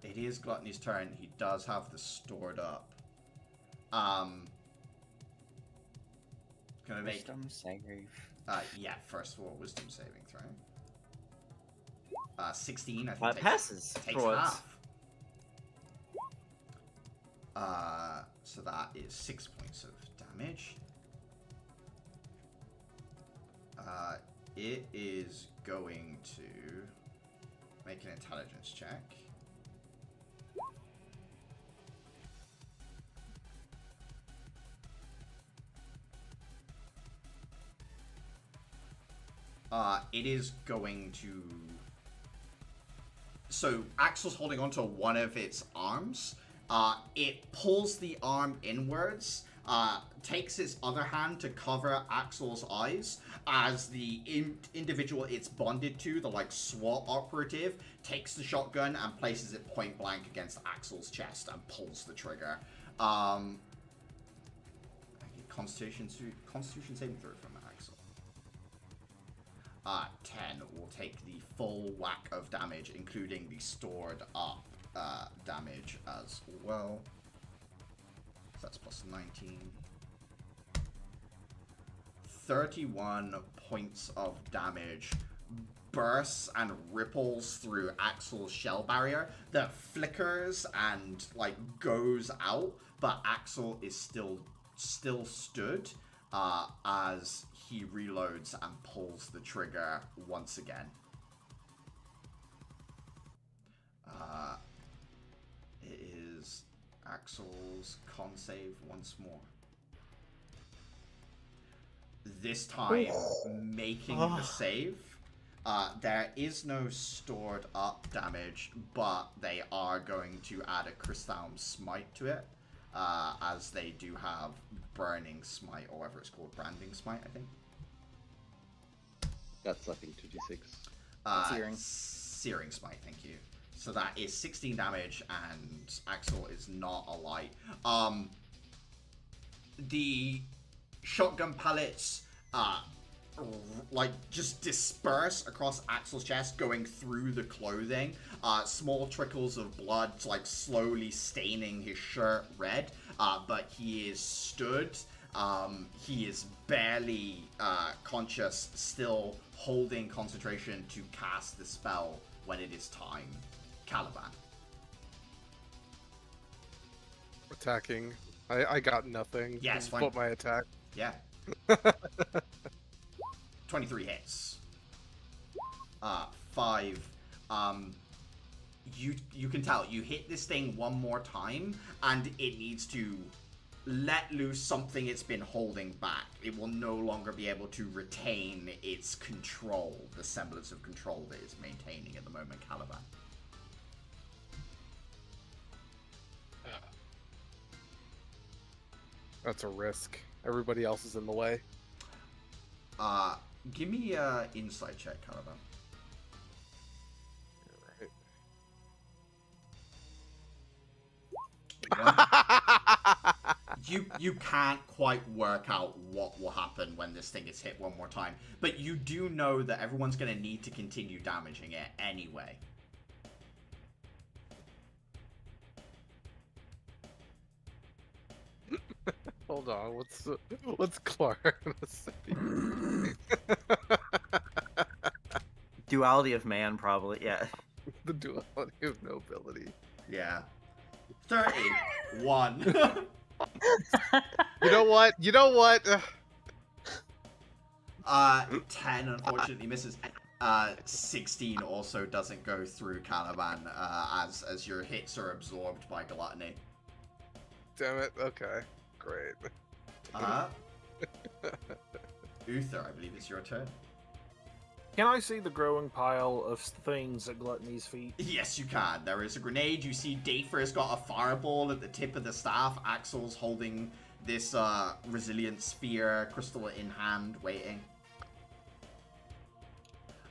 It is Gluttony's turn. He does have the stored up. Gonna make... Wisdom save. Yeah, first of all, wisdom saving throw. 16, I think. That passes. Takes half. So that is 6 points of damage. It is going to make an intelligence check. It is going to... So, Axel's holding onto one of its arms. It pulls the arm inwards, takes its other hand to cover Axel's eyes, as the individual it's bonded to, the like SWAT operative, takes the shotgun and places it point blank against Axel's chest and pulls the trigger. Constitution saving throw from Axel. 10 will take the full whack of damage, including the stored up damage as well. So that's plus 19. 31 points of damage bursts and ripples through Axel's shell barrier that flickers and like goes out, but Axel is still stood as he reloads and pulls the trigger once again. It is Axel's con save once more. This time, making the save. There is no stored up damage, but they are going to add a Crystalm Smite to it, as they do have Burning Smite, or whatever it's called, Branding Smite, I think. That's, I think, 2d6. Searing. Searing Smite, thank you. So that is 16 damage, and Axel is not alight. The shotgun pellets, like, just disperse across Axel's chest, going through the clothing. Small trickles of blood, like, slowly staining his shirt red. But he is stood. He is barely conscious, still holding concentration to cast the spell when it is time. Caliban. Attacking. I got nothing. Yeah, it's fine. But my attack. Yeah. 23 hits. 5. You can tell you hit this thing one more time, and it needs to let loose something it's been holding back. It will no longer be able to retain its control, the semblance of control that it's maintaining at the moment, Caliban. That's a risk. Everybody else is in the way. Give me a insight check, Caliban. You can't quite work out what will happen when this thing is hit one more time, but you do know that everyone's going to need to continue damaging it anyway. Hold on, what's Clark saying? Duality of man, probably. Yeah. The duality of nobility. Yeah. 31. You know what? 10 unfortunately misses. 16 also doesn't go through Caliban, as your hits are absorbed by Gluttony. Damn it. Okay. Great. Uther, I believe it's your turn. Can I see the growing pile of things at Gluttony's feet? Yes, you can. There is a grenade. You see Dafer's got a fireball at the tip of the staff. Axel's holding this resilient sphere, crystal in hand, waiting.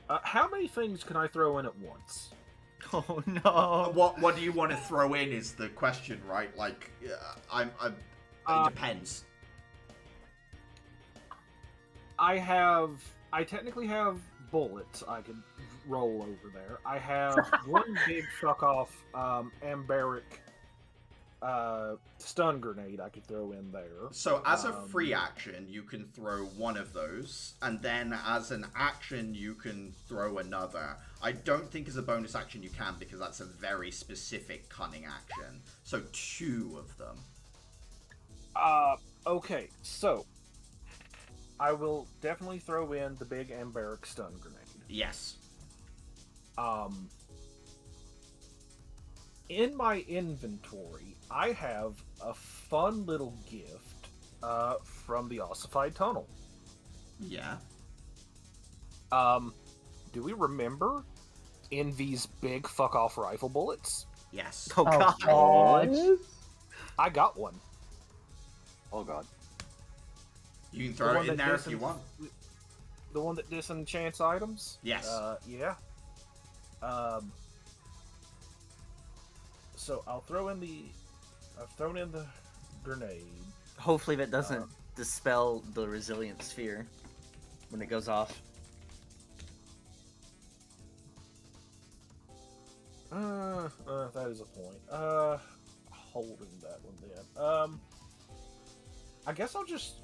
How many things can I throw in at once? Oh no. What do you want to throw in is the question, right? Like, it depends. I technically have bullets I could roll over there. I have one big fuck off amberic stun grenade I could throw in there. So as a free action, you can throw one of those, and then as an action, you can throw another. I don't think as a bonus action you can, because that's a very specific cunning action. So 2 of them. Okay, so I will definitely throw in the big amberic stun grenade. Yes. In my inventory, I have a fun little gift from the ossified tunnel. Yeah. Do we remember Envy's big fuck off rifle bullets? Yes. Oh god. God. I got one. Oh god. You can throw it in there if you want. The one that disenchants items? Yes. Yeah. So I've thrown in the grenade. Hopefully that doesn't dispel the resilient sphere when it goes off. That is a point. Holding that one then. I guess I'll just,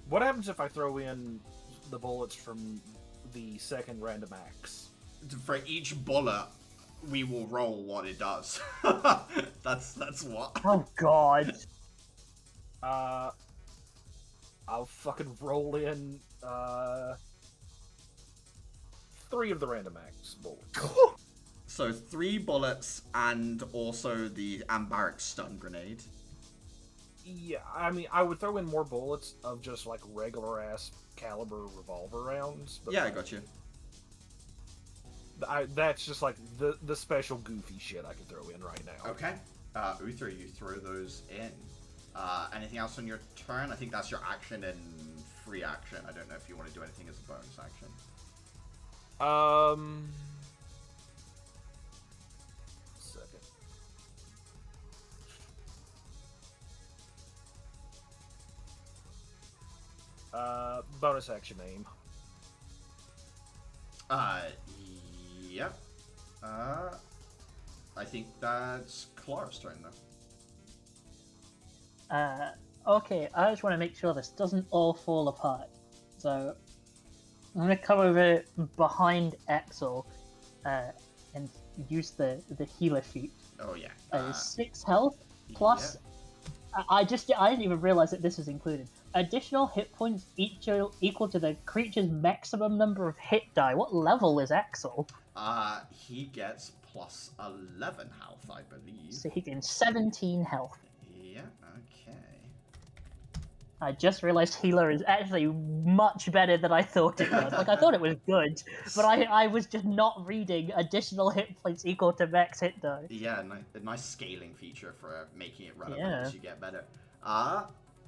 what happens if I throw in the bullets from the second random axe? For each bullet, we will roll what it does. That's what. Oh god. I'll fucking roll in, 3 of the random axe bullets. So 3 bullets and also the ambaric stun grenade. Yeah, I mean, I would throw in more bullets of just, like, regular-ass caliber revolver rounds. But Yeah, I got you. That's just, like, the special goofy shit I could throw in right now. Okay. Uther, you throw those in. Anything else on your turn? I think that's your action and free action. I don't know if you want to do anything as a bonus action. Second. Bonus action aim. Yep. I think that's Clara's turn though. Okay, I just want to make sure this doesn't all fall apart. So, I'm going to come over behind Axel and use the healer feat. Oh yeah. 6 health, plus... I didn't even realize that this is included. Additional hit points equal to the creature's maximum number of hit die. What level is Axel? He gets plus 11 health, I believe. So he gains 17 health. Yeah, okay. I just realized healer is actually much better than I thought it was. Like, I thought it was good, but I was just not reading additional hit points equal to max hit die. Yeah, a nice scaling feature for making it relevant Yeah. as you get better.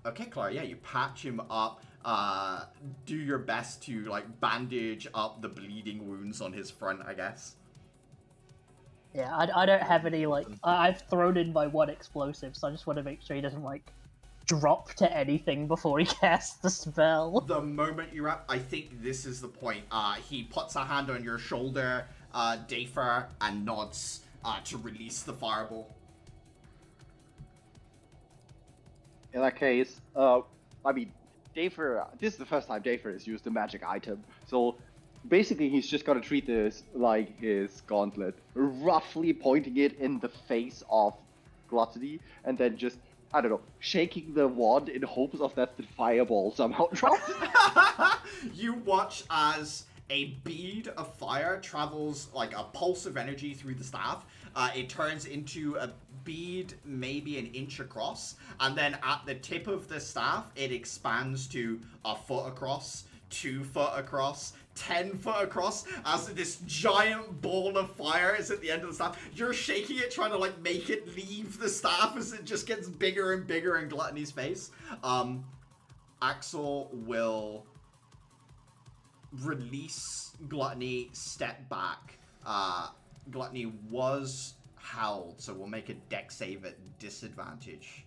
Okay, Clara, yeah, you patch him up, do your best to, like, bandage up the bleeding wounds on his front, I guess. Yeah, I don't have any, like... I've thrown in my one explosive, so I just want to make sure he doesn't, like, drop to anything before he casts the spell. The moment you're up, I think this is the point. He puts a hand on your shoulder, Dafer, and nods to release the fireball. In that case, I mean, Dafer, this is the first time Dafer has used a magic item, so basically he's just gonna treat this like his gauntlet, roughly pointing it in the face of Gluttony, and then just, I don't know, shaking the wand in hopes of that the fireball somehow drops. You watch as a bead of fire travels like a pulse of energy through the staff. It turns into a bead maybe an inch across, and then at the tip of the staff, it expands to a foot across, 2 foot across, 10 foot across, as this giant ball of fire is at the end of the staff. You're shaking it, trying to like make it leave the staff as it just gets bigger and bigger in Gluttony's face. Axel will release Gluttony, step back. Gluttony was howled, so we'll make a dex save at disadvantage.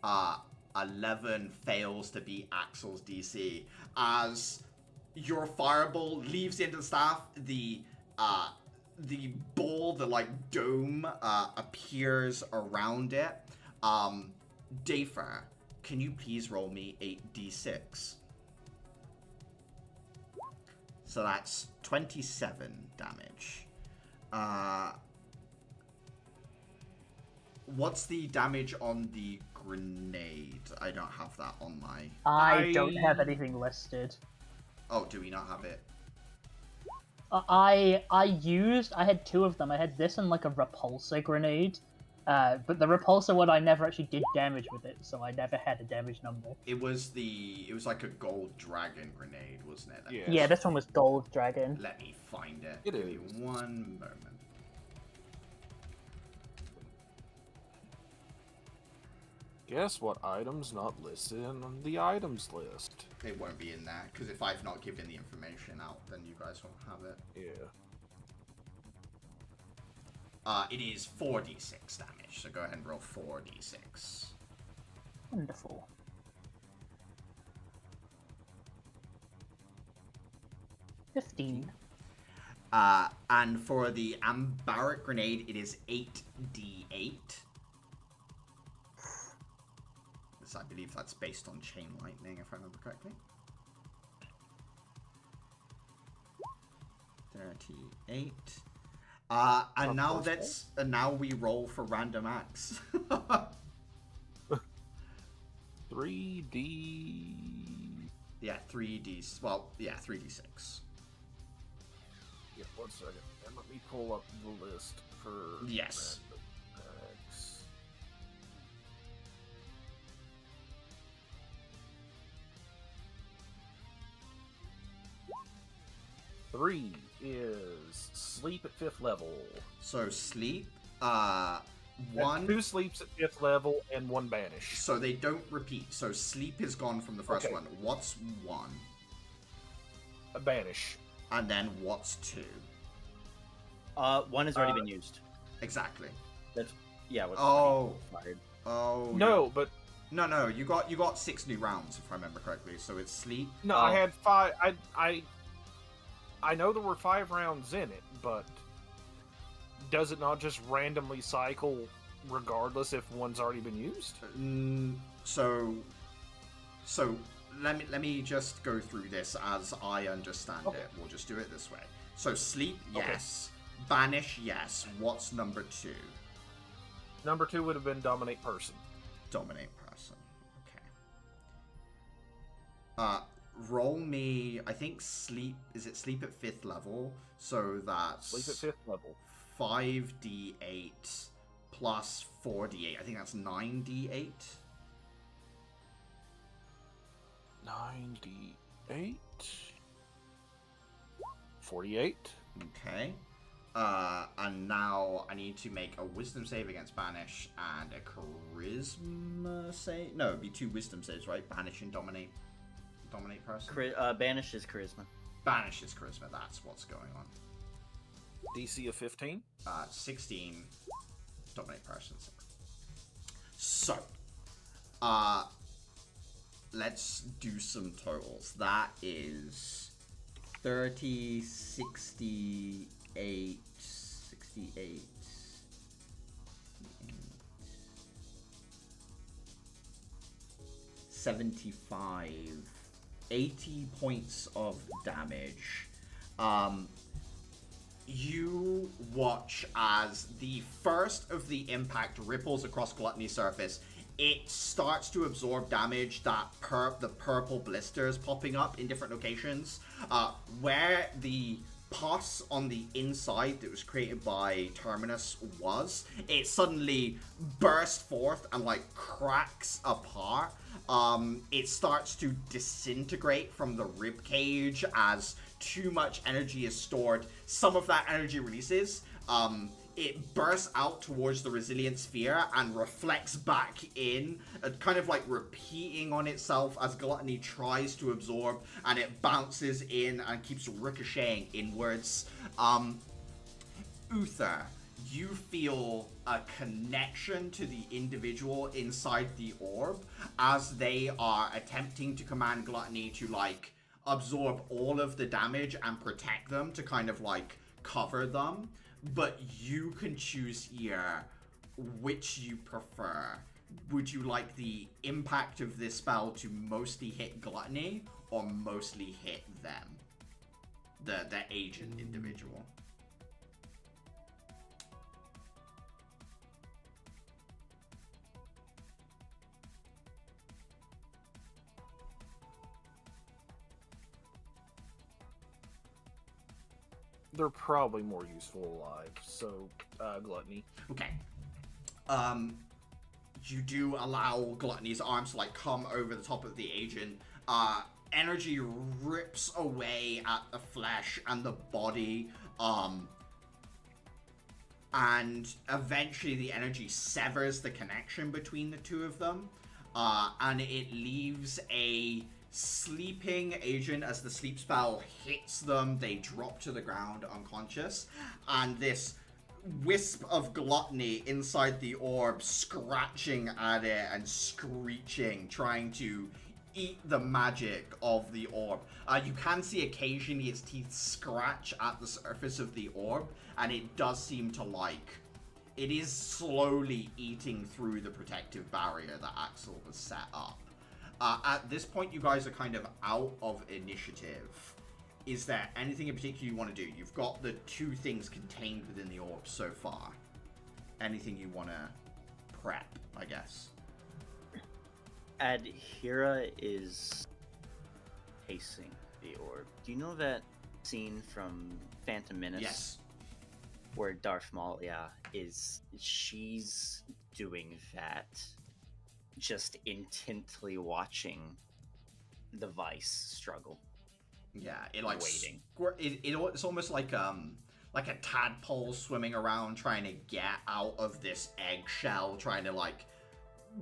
11 fails to beat Axel's DC. As your fireball leaves the end of the staff, the ball, the like dome, appears around it. Dafer, can you please roll me 8d6? So that's 27 damage. What's the damage on the grenade? I don't have that on my... I don't have anything listed. Oh, do we not have it? I had 2 of them. I had this and like a repulsor grenade. But the repulsor one, I never actually did damage with it, so I never had a damage number. It was like a gold dragon grenade, wasn't it? Yeah. Yeah, this one was gold dragon. Let me find it. It Give me is. 1 moment. Guess what item's not listed on the items list? It won't be in there, because if I've not given the information out, then you guys won't have it. Yeah. It is 4d6 damage, so go ahead and roll 4d6. Wonderful. $15. And for the Ambaric Grenade, it is 8d8. So I believe that's based on Chain Lightning, if I remember correctly. 38. And now we roll for random acts. 3D... Yeah, 3d... Well, yeah, 3d6. Yeah, 1 second. And let me pull up the list for... Yes. random acts. Three is sleep at 5th level. So sleep, One. 2 sleeps at 5th level and 1 banish. So they don't repeat. So sleep is gone from the first Okay. one. What's 1? A banish. And then what's 2? 1 has already been used. Exactly. That's yeah. What's Oh. already expired. Oh. No, but No. You got 6 new rounds if I remember correctly. So it's sleep. no, I had 5. I know there were 5 rounds in it, but does it not just randomly cycle regardless if one's already been used? So let me just go through this as I understand Okay. it. We'll just do it this way. So sleep, Okay. yes. Banish, yes. What's number 2? Number 2 would have been dominate person. Dominate person. Okay. Roll me. I think sleep. Is it sleep at 5th level? So that's Sleep at 5th level. 5d8 plus 4d8. I think that's 9d8. 98. 48. Okay. And now I need to make a wisdom save against Banish and a charisma save. No, it'd be 2 wisdom saves, right? Banish and dominate person. Banish is charisma. Banish is charisma. That's what's going on. DC of 15. 16 dominate persons. So, let's do some totals. That is 30, 68, 75, 80 points of damage. You watch as the first of the impact ripples across Gluttony's surface. It starts to absorb damage that the purple blisters popping up in different locations. Where the pus on the inside that was created by Terminus was, it suddenly bursts forth and like cracks apart. It starts to disintegrate from the rib cage as too much energy is stored. Some of that energy releases. It bursts out towards the resilient sphere and reflects back in, kind of like repeating on itself as Gluttony tries to absorb, and it bounces in and keeps ricocheting inwards. Uther, you feel a connection to the individual inside the orb as they are attempting to command Gluttony to like absorb all of the damage and protect them, to kind of like cover them. But you can choose here which you prefer. Would you like the impact of this spell to mostly hit Gluttony or mostly hit them? The agent individual. They're probably more useful alive, so Gluttony. Okay. You do allow Gluttony's arms to like come over the top of the agent. Energy rips away at the flesh and the body. And eventually the energy severs the connection between the two of them. And it leaves a sleeping agent. As the sleep spell hits them, they drop to the ground unconscious, and this wisp of Gluttony inside the orb scratching at it and screeching, trying to eat the magic of the orb. You can see occasionally its teeth scratch at the surface of the orb, and it does seem to it is slowly eating through the protective barrier that Axel has set up. At this point, you guys are kind of out of initiative. Is there anything in particular you want to do? You've got the 2 things contained within the orb so far. Anything you want to prep, I guess? Adhira is pacing the orb. Do you know that scene from Phantom Menace? Yes. Where Darth Maul, she's doing that. Just intently watching the Vice struggle. Yeah, it like waiting. It's almost like like a tadpole swimming around trying to get out of this eggshell, trying to like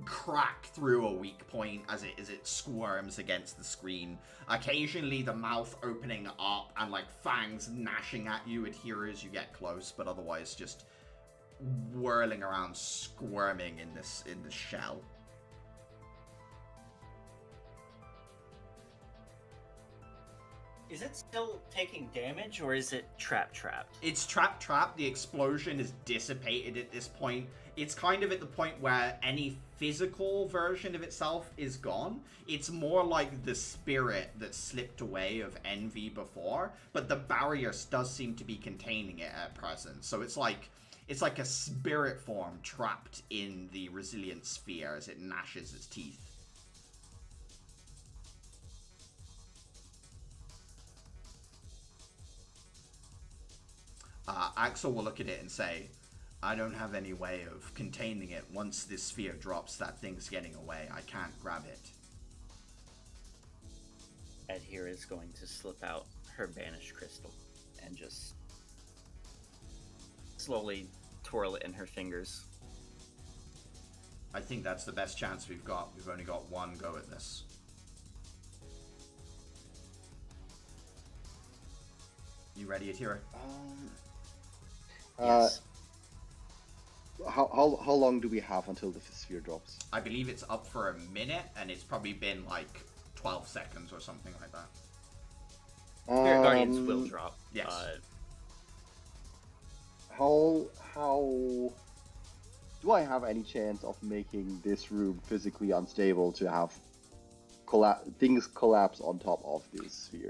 crack through a weak point as it squirms against the screen. Occasionally the mouth opening up and like fangs gnashing at you as you get close, but otherwise just whirling around, squirming in this shell. Is it still taking damage, or is it trapped? It's trapped. The explosion is dissipated at this point. It's kind of at the point where any physical version of itself is gone. It's more like the spirit that slipped away of Envy before, but the barrier does seem to be containing it at present. So it's like a spirit form trapped in the resilient sphere as it gnashes its teeth. Axel will look at it and say, I don't have any way of containing it. Once this sphere drops, that thing's getting away. I can't grab it. Adhira is going to slip out her banished crystal and just slowly twirl it in her fingers. I think that's the best chance we've got. We've only got one go at this. You ready, Adhira? Yes. How long do we have until the sphere drops? I believe it's up for a minute, and it's probably been like 12 seconds or something like that. Spirit Guardians will drop. Yes. How do I have any chance of making this room physically unstable to have things collapse on top of this sphere?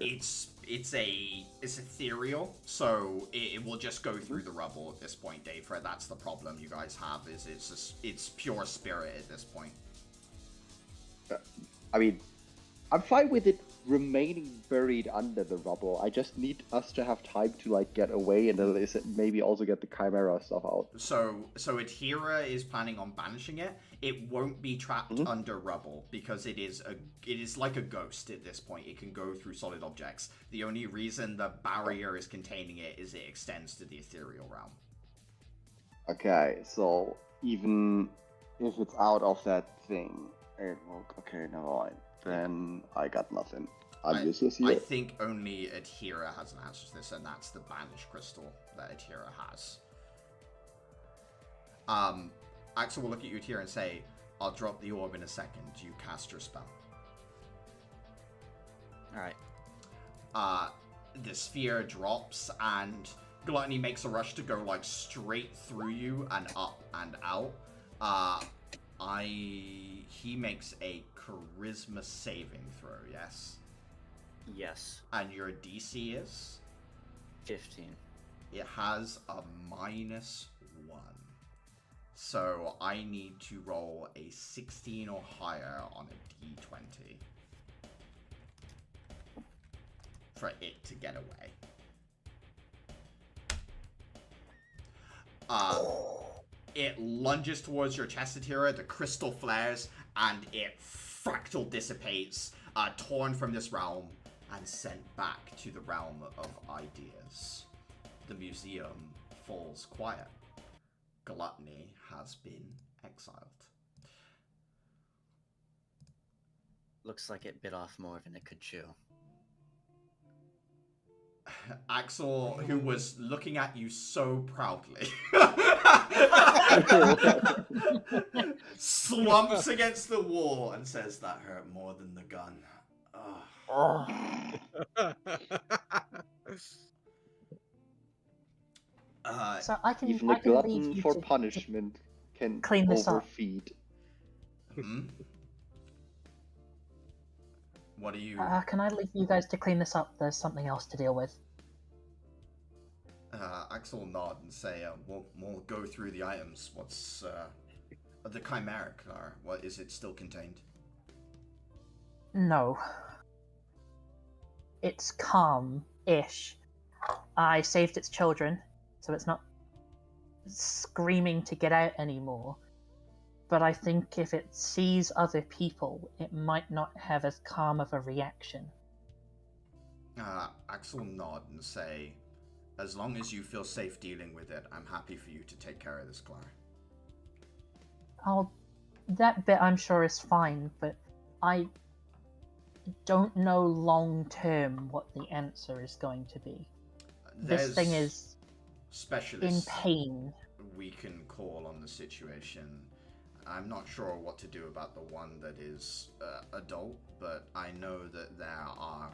It's ethereal, so it will just go through the rubble at this point, Dave. That's the problem you guys have. Is it's pure spirit at this point. I mean, I'm fine with it remaining buried under the rubble. I just need us to have time to like get away and then maybe also get the Chimera stuff out. So Adhira is planning on banishing it. It won't be trapped under rubble because it is like a ghost at this point. It can go through solid objects. The only reason the barrier is containing it is it extends to the ethereal realm. Okay, so even if it's out of that thing, okay, never mind. Then I got nothing. I'm useless here. I think only Adhira has an answer to this, and that's the banished crystal that Adhira has. Axel will look at you, Adhira, and say, I'll drop the orb in a second. You cast your spell. Alright. The sphere drops, and Gluttony makes a rush to go, like, straight through you and up and out. He makes a charisma saving throw, yes? Yes. And your DC is? 15. It has a -1. So I need to roll a 16 or higher on a D20 for it to get away. It lunges towards your chest, Adhira. The crystal flares, and it fractal dissipates, torn from this realm, and sent back to the realm of ideas. The museum falls quiet. Gluttony has been exiled. Looks like it bit off more than it could chew. Axel, who was looking at you so proudly, slumps against the wall and says, that hurt more than the gun. So I can Even I a can leave glutton you for to punishment can clean this up. overfeed. What are you... Can I leave you guys to clean this up? There's something else to deal with. Axel will nod and say, we'll go through the items. What's, the chimeric, or what, is it still contained? No. It's calm-ish. I saved its children, so it's not screaming to get out anymore. But I think if it sees other people, it might not have as calm of a reaction. Axel will nod and say, As long as you feel safe dealing with it, I'm happy for you to take care of this, Clara. Oh, that bit I'm sure is fine, but I don't know long term what the answer is going to be. This thing is specialists in pain. we can call on the situation. I'm not sure what to do about the one that is adult, but I know that there are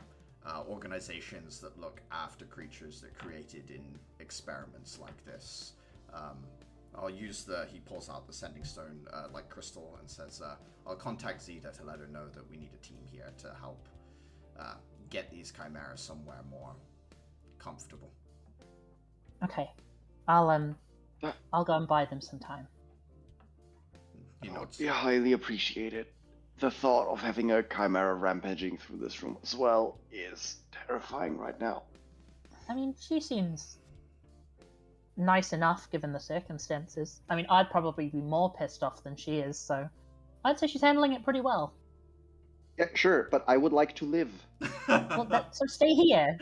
organizations that look after creatures that are created in experiments like this. I'll use he pulls out the sending stone like crystal and says, I'll contact Zeta to let her know that we need a team here to help get these chimeras somewhere more comfortable. Okay, I'll go and buy them some time. That would be highly appreciated. The thought of having a chimera rampaging through this room as well is terrifying right now. I mean, she seems nice enough given the circumstances. I mean, I'd probably be more pissed off than she is, so I'd say she's handling it pretty well. Yeah, sure, but I would like to live. Well, so stay here.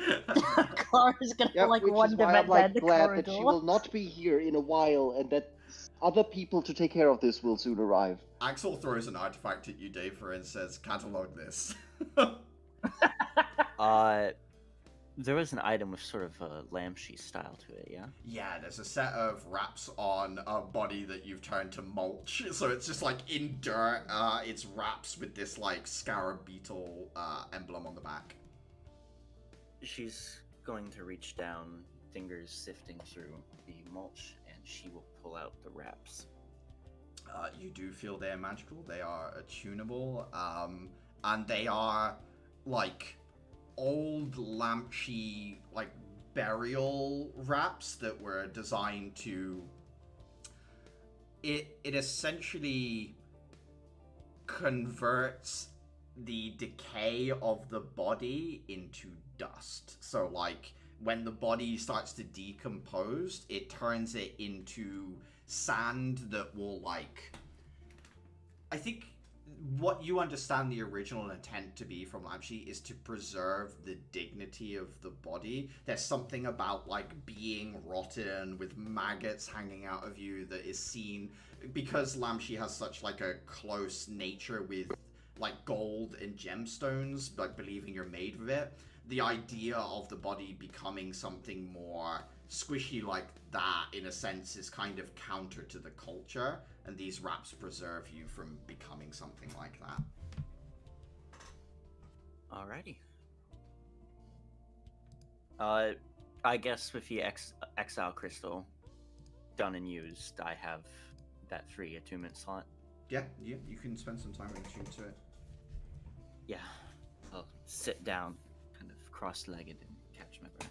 Clara's gonna which is wander why back I'm like down the glad corridor. that she will not be here in a while, and that other people to take care of this will soon arrive. Axel throws an artifact at you, Dave, and says, "Catalog this." There was an item with sort of a lampshade style to it, yeah? Yeah, there's a set of wraps on a body that you've turned to mulch. So it's just like in dirt, it's wraps with this like scarab beetle emblem on the back. She's going to reach down, fingers sifting through the mulch, and she will pull out the wraps. You do feel they're magical. They are attunable, and they are like old lampshade like burial wraps that were designed to it essentially converts the decay of the body into dust. So like when the body starts to decompose, it turns it into sand that will like, I think what you understand the original intent to be from lampshade is to preserve the dignity of the body. There's something about like being rotten with maggots hanging out of you that is seen because lampshade has such like a close nature with like gold and gemstones, like believing you're made of it. The idea of the body becoming something more squishy like that, in a sense, is kind of counter to the culture, and these wraps preserve you from becoming something like that. Alrighty. I guess with the exile crystal done and used, I have that free attunement slot. Yeah, you can spend some time attuned to it. Yeah, I'll sit down, kind of cross-legged, and catch my breath.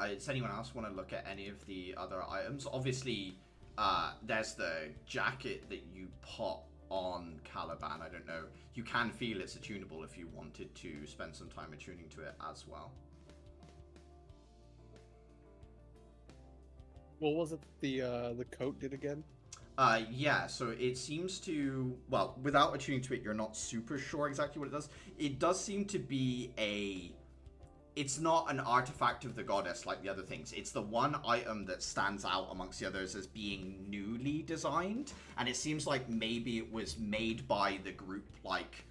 Does anyone else want to look at any of the other items? Obviously, there's the jacket that you put on Caliban. I don't know. You can feel it's attunable if you wanted to spend some time attuning to it as well. What was it the coat did again? Yeah, so it seems to, well, without attuning to it, you're not super sure exactly what it does. It does seem to be it's not an artifact of the goddess like the other things. It's the one item that stands out amongst the others as being newly designed, and it seems like maybe it was made by the group like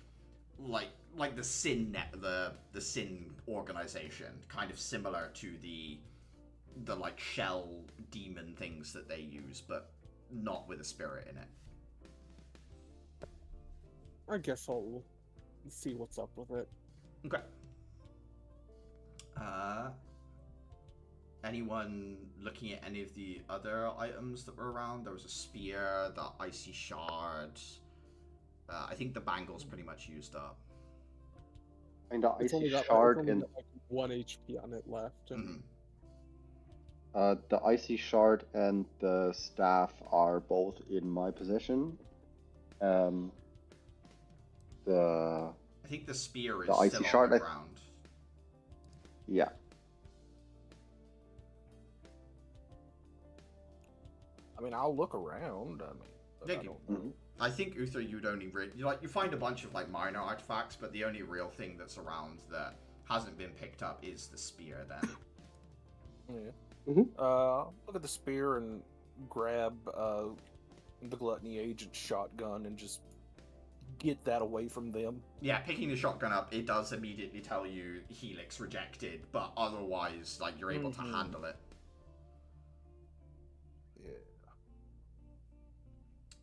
the Sin the Sin organization, kind of similar to the like shell demon things that they use, but not with a spirit in it. I guess I'll see what's up with it. Okay. Anyone looking at any of the other items that were around? There was a spear, the icy shard. I think the bangle's pretty much used up. And the It's only icy got shard only and got, like 1 HP on it left. And the icy shard and the staff are both in my possession. I think the spear is the icy still shard, on the ground. Yeah. I mean, I'll look around. I mean, but Yeah, I you- don't know. I think Uther, you'd only you find a bunch of like minor artifacts, but the only real thing that's around that hasn't been picked up is the spear. Then. Yeah. Mhm. Look at the spear and grab the gluttony agent shotgun and just get that away from them. Yeah, picking the shotgun up, it does immediately tell you Helix rejected, but otherwise, like, you're able to Mhm. handle it.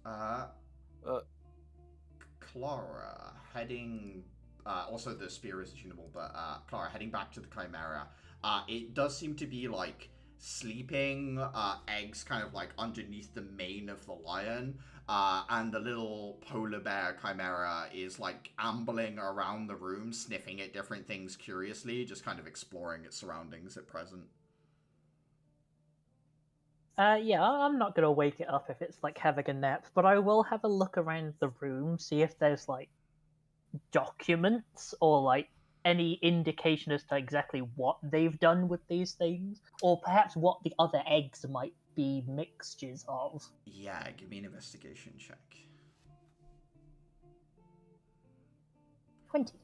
Yeah. Clara, heading... also, the spear is tunable, but Clara, heading back to the Chimera, it does seem to be, like, sleeping eggs kind of, like, underneath the mane of the lion, and the little polar bear Chimera is, like, ambling around the room, sniffing at different things curiously, just kind of exploring its surroundings at present. Yeah, I'm not gonna wake it up if it's like having a nap, but I will have a look around the room, see if there's like documents or like any indication as to exactly what they've done with these things, or perhaps what the other eggs might be mixtures of. Yeah, give me an investigation check. 20.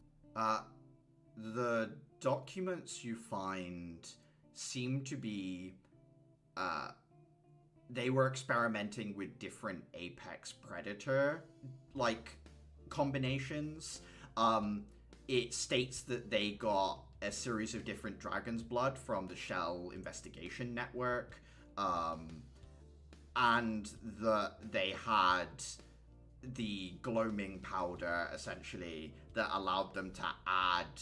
The documents you find seem to be, they were experimenting with different apex predator, like, combinations. It states that they got a series of different dragon's blood from the Shell Investigation Network, and they had the gloaming powder, essentially, that allowed them to add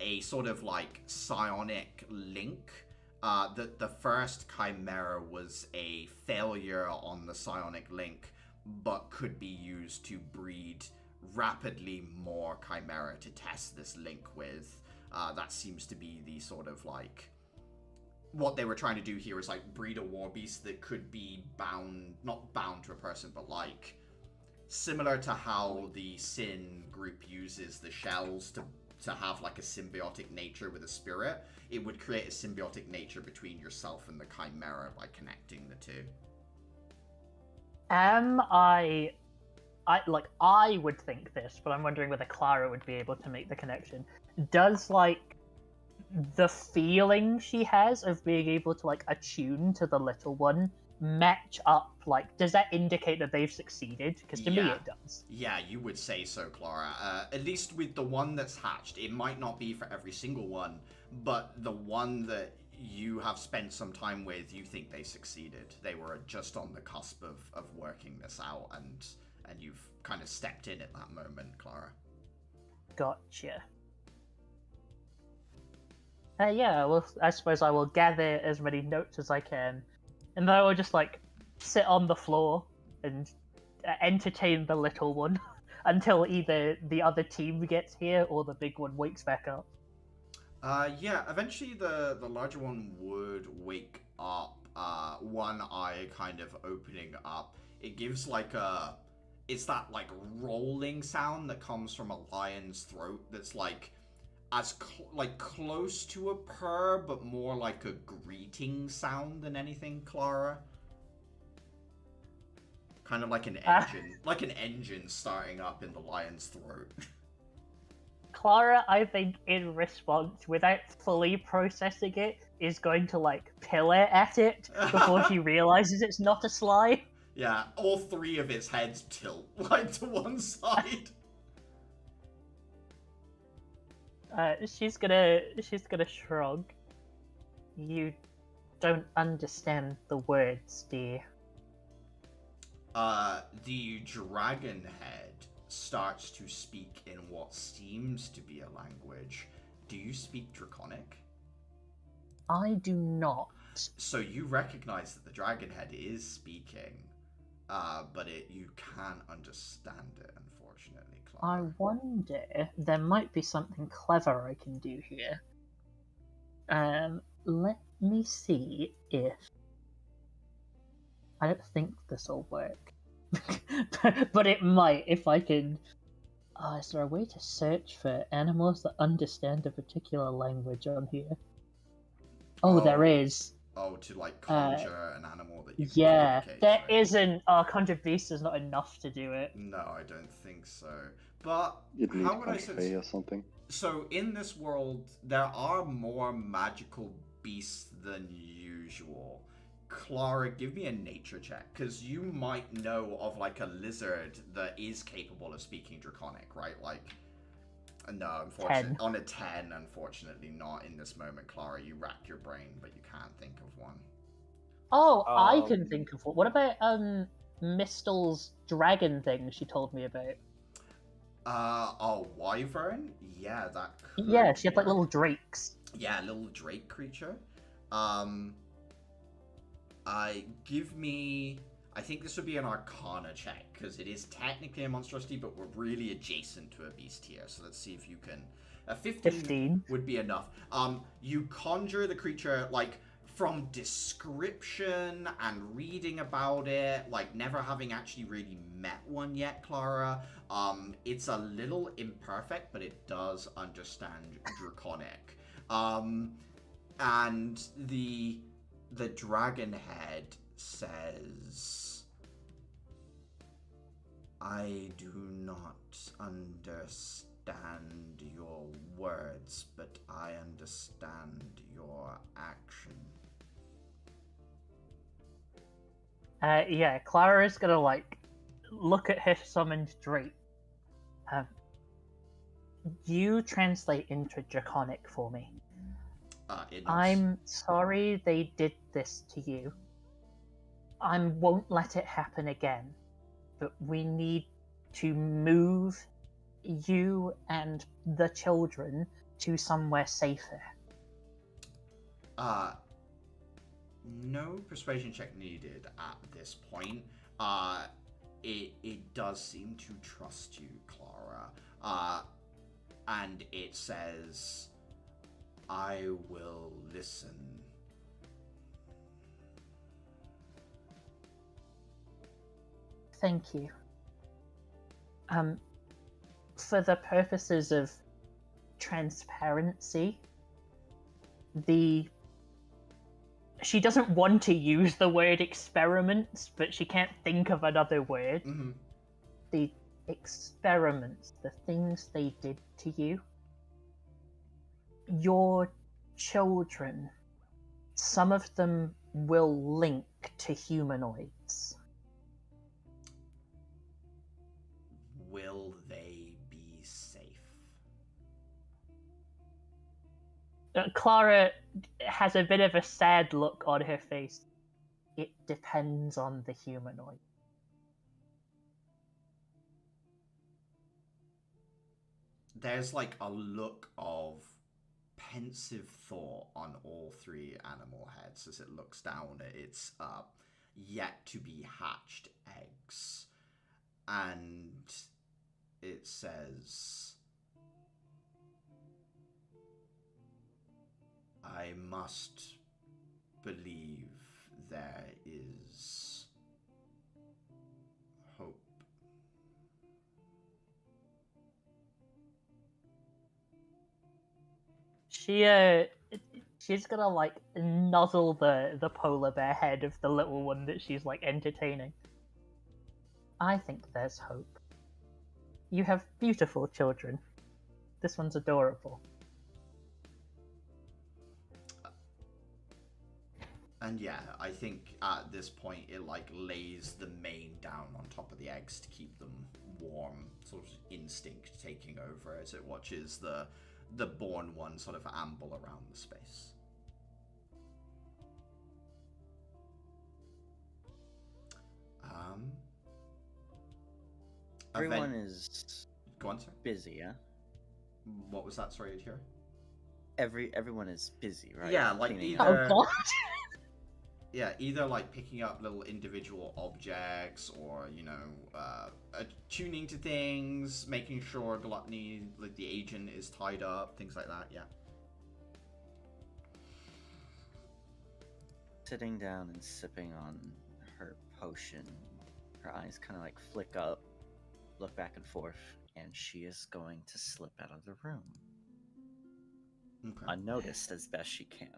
a sort of, like, psionic link. That the first Chimera was a failure on the psionic link, but could be used to breed rapidly more Chimera to test this link with. That seems to be the sort of, like... What they were trying to do here is, like, breed a war beast that could be bound... Not bound to a person, but, like... Similar to how the Sin group uses the shells to have, like, a symbiotic nature with a spirit, it would create a symbiotic nature between yourself and the Chimera by connecting the two. I would think this, but I'm wondering whether Clara would be able to make the connection. Does like the feeling she has of being able to like attune to the little one match up? Like, does that indicate that they've succeeded? Because to me Yeah. it does. Yeah, you would say so, Clara. At least with the one that's hatched, it might not be for every single one, but the one that you have spent some time with, you think they succeeded. They were just on the cusp of working this out, and you've kind of stepped in at that moment, Clara. Gotcha. Yeah, well, I suppose I will gather as many notes as I can, and then I will just like sit on the floor and entertain the little one until either the other team gets here or the big one wakes back up. Yeah, eventually the larger one would wake up, one eye kind of opening up. It gives like it's that like rolling sound that comes from a lion's throat that's like as close to a purr, but more like a greeting sound than anything, Clara. Kind of like an engine, like an engine starting up in the lion's throat. Clara, I think, in response, without fully processing it, is going to like pillar at it before she realizes it's not a slide. Yeah, all three of its heads tilt like to one side. She's gonna shrug. You don't understand the words, dear. The dragon head starts to speak in what seems to be a language. Do you speak Draconic? I do not. So you recognize that the dragon head is speaking, but you can't understand it, unfortunately, I Clara. wonder, there might be something clever I can do here. Let me see if... I don't think this will work. But it might if I can... is there a way to search for animals that understand a particular language on here? Oh, there is. Oh, to like conjure an animal that you can Yeah, keep in a cage, there right? isn't. Conjure Beast is not enough to do it. No, I don't think so. But You'd need how would I say Contra this? Fey or something. So in this world, there are more magical beasts than usual. Clara, give me a nature check, because you might know of like a lizard that is capable of speaking Draconic, right? Like, no, unfortunately, 10. on a 10, unfortunately not in this moment, Clara. You rack your brain, but you can't think of one. Oh, I can Um, think of one. What about Mistel's dragon thing she told me about? Oh, wyvern? Yeah, that could Yeah, she had like work. little drakes. Yeah, little drake creature. Give me. I think this would be an Arcana check because it is technically a monstrosity, but we're really adjacent to a beast here. So let's see if you can. 15 would be enough. You conjure the creature like from description and reading about it, like never having actually really met one yet, Clara. It's a little imperfect, but it does understand Draconic. And the dragon head says, I do not understand your words, but I understand your action. Yeah, Clara's gonna like look at her summoned drake. You translate into Draconic for me. I'm sorry they did this to you. I won't let it happen again, but we need to move you and the children to somewhere safer. No persuasion check needed at this point. It does seem to trust you, Clara. And it says, I will listen. Thank you. For the purposes of transparency, she doesn't want to use the word experiments, but she can't think of another word. Mm-hmm. The experiments, the things they did to you, your children, some of them will link to humanoids. Will they be safe? Clara has a bit of a sad look on her face. It depends on the humanoid. There's like a look of pensive thought on all three animal heads as it looks down at its yet to be hatched eggs. And it says, I must believe there is hope. She's gonna like nuzzle the polar bear head of the little one that she's like entertaining. I think there's hope. You have beautiful children. This one's adorable. And yeah, I think at this point it like lays the mane down on top of the eggs to keep them warm, sort of instinct taking over as it watches the born one sort of amble around the space. Everyone is Go on, sir. busy, yeah? What was that? Sorry to hear. Everyone is busy, right? Yeah, like Cleaning either. up. Oh god! Yeah, either like picking up little individual objects, or tuning to things, making sure Gluttony, like the agent, is tied up, things like that. Yeah. Sitting down and sipping on her potion. Her eyes kind of like flick up, look back and forth, and she is going to slip out of the room. Okay. Unnoticed as best she can.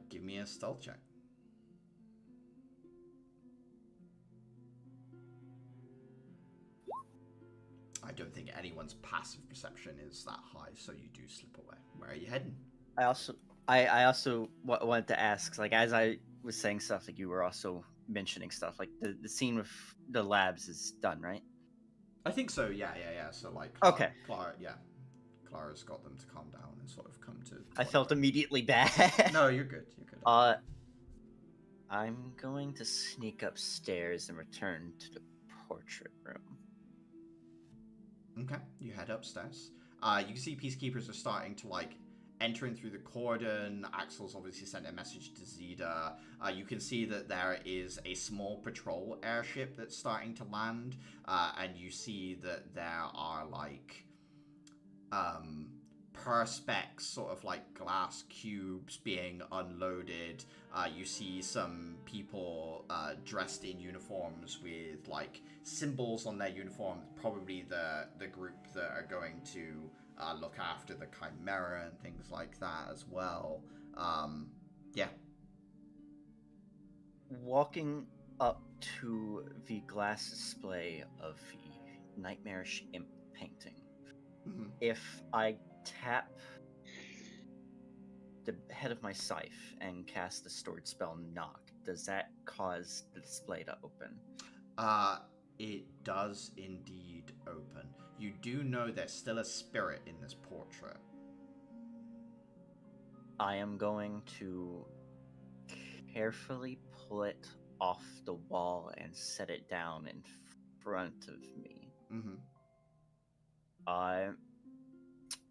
Give me a stealth check. I don't think anyone's passive perception is that high, so you do slip away. Where are you heading? I also wanted to ask, like, as I was saying stuff, like, you were also mentioning stuff, like, the scene with the labs is done, right? I think so, yeah. So, like, Okay. Clara's got them to calm down and sort of come to... I felt immediately bad. No, you're good, I'm going to sneak upstairs and return to the portrait room. Okay, you head upstairs. You can see peacekeepers are starting to, like, enter in through the cordon. Axel's obviously sent a message to Zeta. You can see that there is a small patrol airship that's starting to land, and you see that there are, like, perspex, sort of like glass cubes being unloaded. You see some people dressed in uniforms with, like, symbols on their uniform, probably the group that are going to look after the Chimera and things like that as well. Yeah. Walking up to the glass display of the nightmarish imp painting, if I tap the head of my scythe and cast the stored spell Knock, does that cause the display to open? It does indeed open. You do know there's still a spirit in this portrait. I am going to carefully pull it off the wall and set it down in front of me.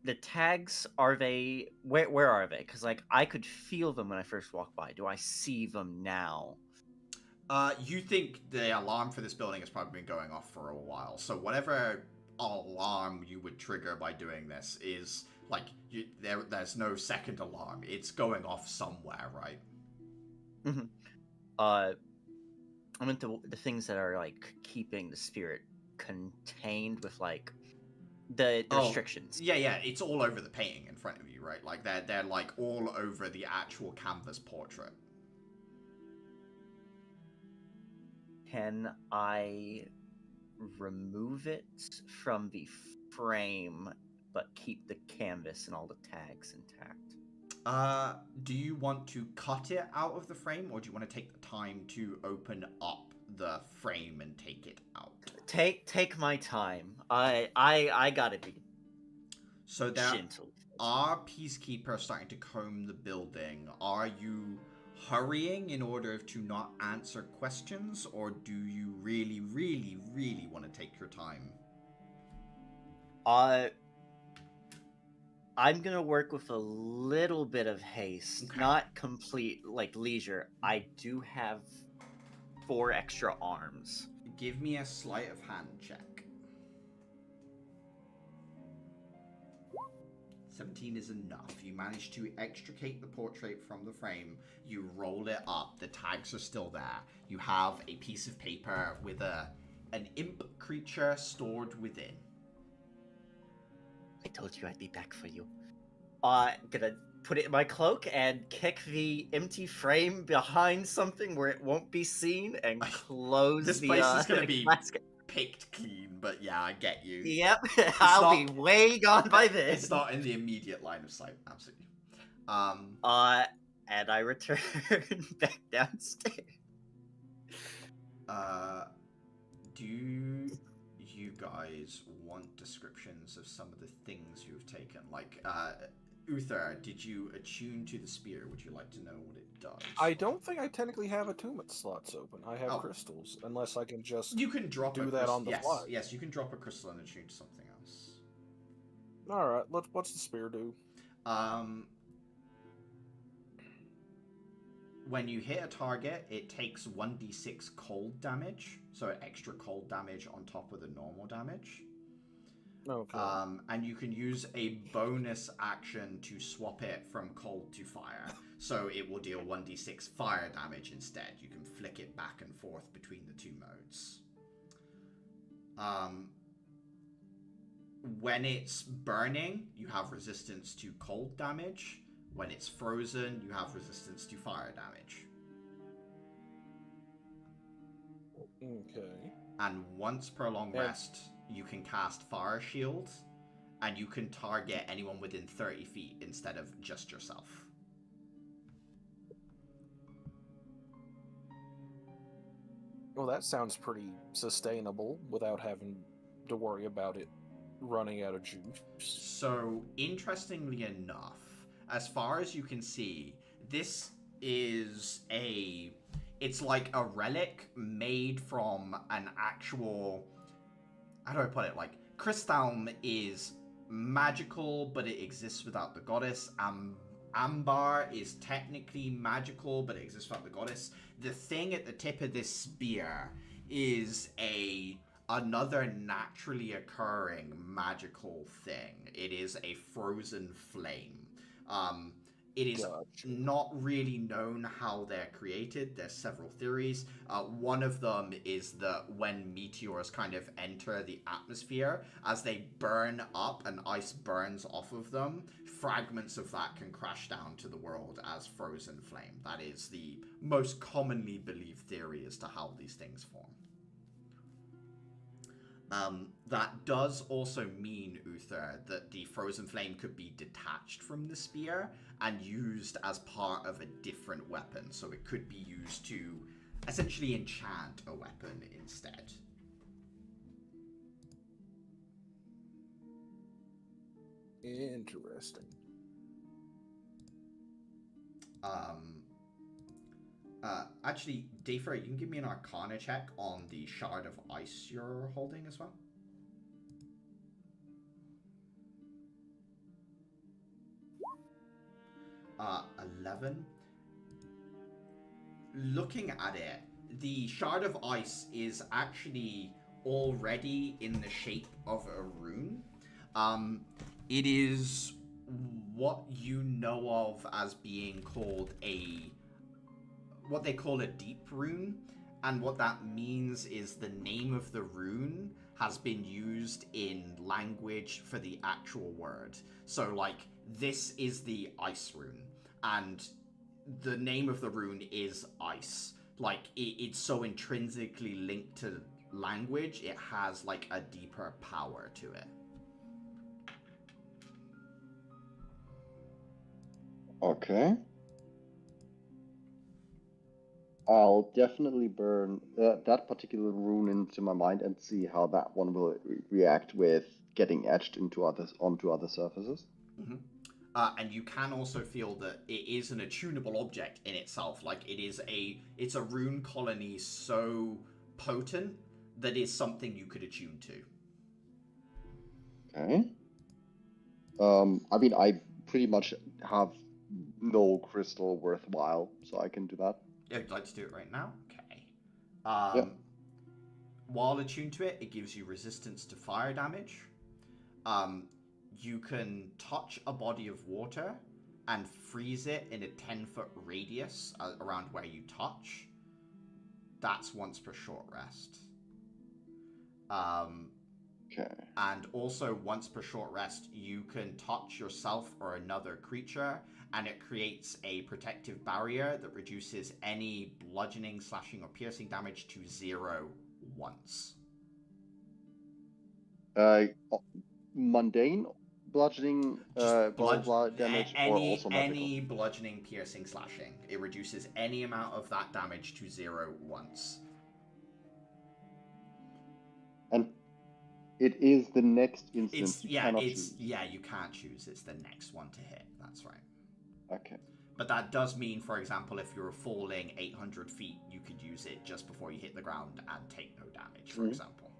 The tags, are they... Where are they? Because, like, I could feel them when I first walked by. Do I see them now? You think the alarm for this building has probably been going off for a while. So whatever alarm you would trigger by doing this is, like, there's no second alarm. It's going off somewhere, right? I'm into the things that are, like, keeping the spirit contained with, like, the restrictions. Yeah, it's all over the painting in front of you, right? Like, they're like all over the actual canvas portrait. Can I remove it from the frame but keep the canvas and all the tags intact? Do you want to cut it out of the frame, or do you want to take the time to open up the frame and take it out? Take my time. I gotta be so there gentle. Are peacekeepers starting to comb the building? Are you hurrying in order to not answer questions, or do you really, really, really want to take your time? I'm gonna work with a little bit of haste, not complete, like, leisure. I do have 4 extra arms. Give me a sleight of hand check. 17 is enough. You manage to extricate the portrait from the frame. You roll it up. The tags are still there. You have a piece of paper with an imp creature stored within. I told you I'd be back for you. Gonna put it in my cloak and kick the empty frame behind something where it won't be seen and close this the... This place is gonna be basket. Picked clean, but yeah, I get you. Yep, I'll be way gone by this. It's not in the immediate line of sight, absolutely. And I return back downstairs. Do you guys want descriptions of some of the things you've taken? Like, Uther, did you attune to the spear? Would you like to know what it does? I don't think I technically have attunement slots open. I have crystals, unless I can just do that on the fly. Yes, you can drop a crystal and attune to something else. All right, what's the spear do? When you hit a target, it takes 1d6 cold damage, so extra cold damage on top of the normal damage. Okay. And you can use a bonus action to swap it from cold to fire. So it will deal 1d6 fire damage instead. You can flick it back and forth between the two modes. When it's burning, you have resistance to cold damage. When it's frozen, you have resistance to fire damage. Okay. And once per long rest, you can cast Fire Shield, and you can target anyone within 30 feet instead of just yourself. Well, that sounds pretty sustainable without having to worry about it running out of juice. So, interestingly enough, as far as you can see, this is it's like a relic made from an actual, how do I put it, like, Crystalm is magical, but it exists without the goddess. Ambar is technically magical, but it exists without the goddess. The thing at the tip of this spear is another naturally occurring magical thing. It is a frozen flame. It is not really known how they're created. There's several theories. One of them is that when meteors kind of enter the atmosphere, as they burn up and ice burns off of them, fragments of that can crash down to the world as frozen flame. That is the most commonly believed theory as to how these things form. That does also mean, Uther, that the frozen flame could be detached from the spear and used as part of a different weapon. So it could be used to essentially enchant a weapon instead. Interesting. Actually, Dafer, you can give me an Arcana check on the shard of ice you're holding as well. Uh, 11. Looking at it, the shard of ice is actually already in the shape of a rune. It is what you know of as being called what they call a deep rune, and what that means is the name of the rune has been used in language for the actual word. So, like, this is the ice rune, and the name of the rune is ice. Like, it's so intrinsically linked to language, it has, like, a deeper power to it. Okay. I'll definitely burn that particular rune into my mind and see how that one will react with getting etched onto other surfaces. Mm-hmm. And you can also feel that it is an attunable object in itself. Like, it's a rune colony so potent that is something you could attune to. Okay. I mean, I pretty much have no crystal worthwhile, so I can do that. Yeah, you'd like to do it right now? Okay. Yep. While attuned to it, it gives you resistance to fire damage. You can touch a body of water and freeze it in a 10-foot radius around where you touch. That's once per short rest. Okay. And also, once per short rest, you can touch yourself or another creature, and it creates a protective barrier that reduces any bludgeoning, slashing, or piercing damage to 0 once. Mundane bludgeoning, damage, or also magical? Any bludgeoning, piercing, slashing. It reduces any amount of that damage to 0 once. And it is the next instance you cannot choose. Yeah, you can't choose. It's the next one to hit. That's right. Okay. But that does mean, for example, if you're falling 800 feet, you could use it just before you hit the ground and take no damage, for example.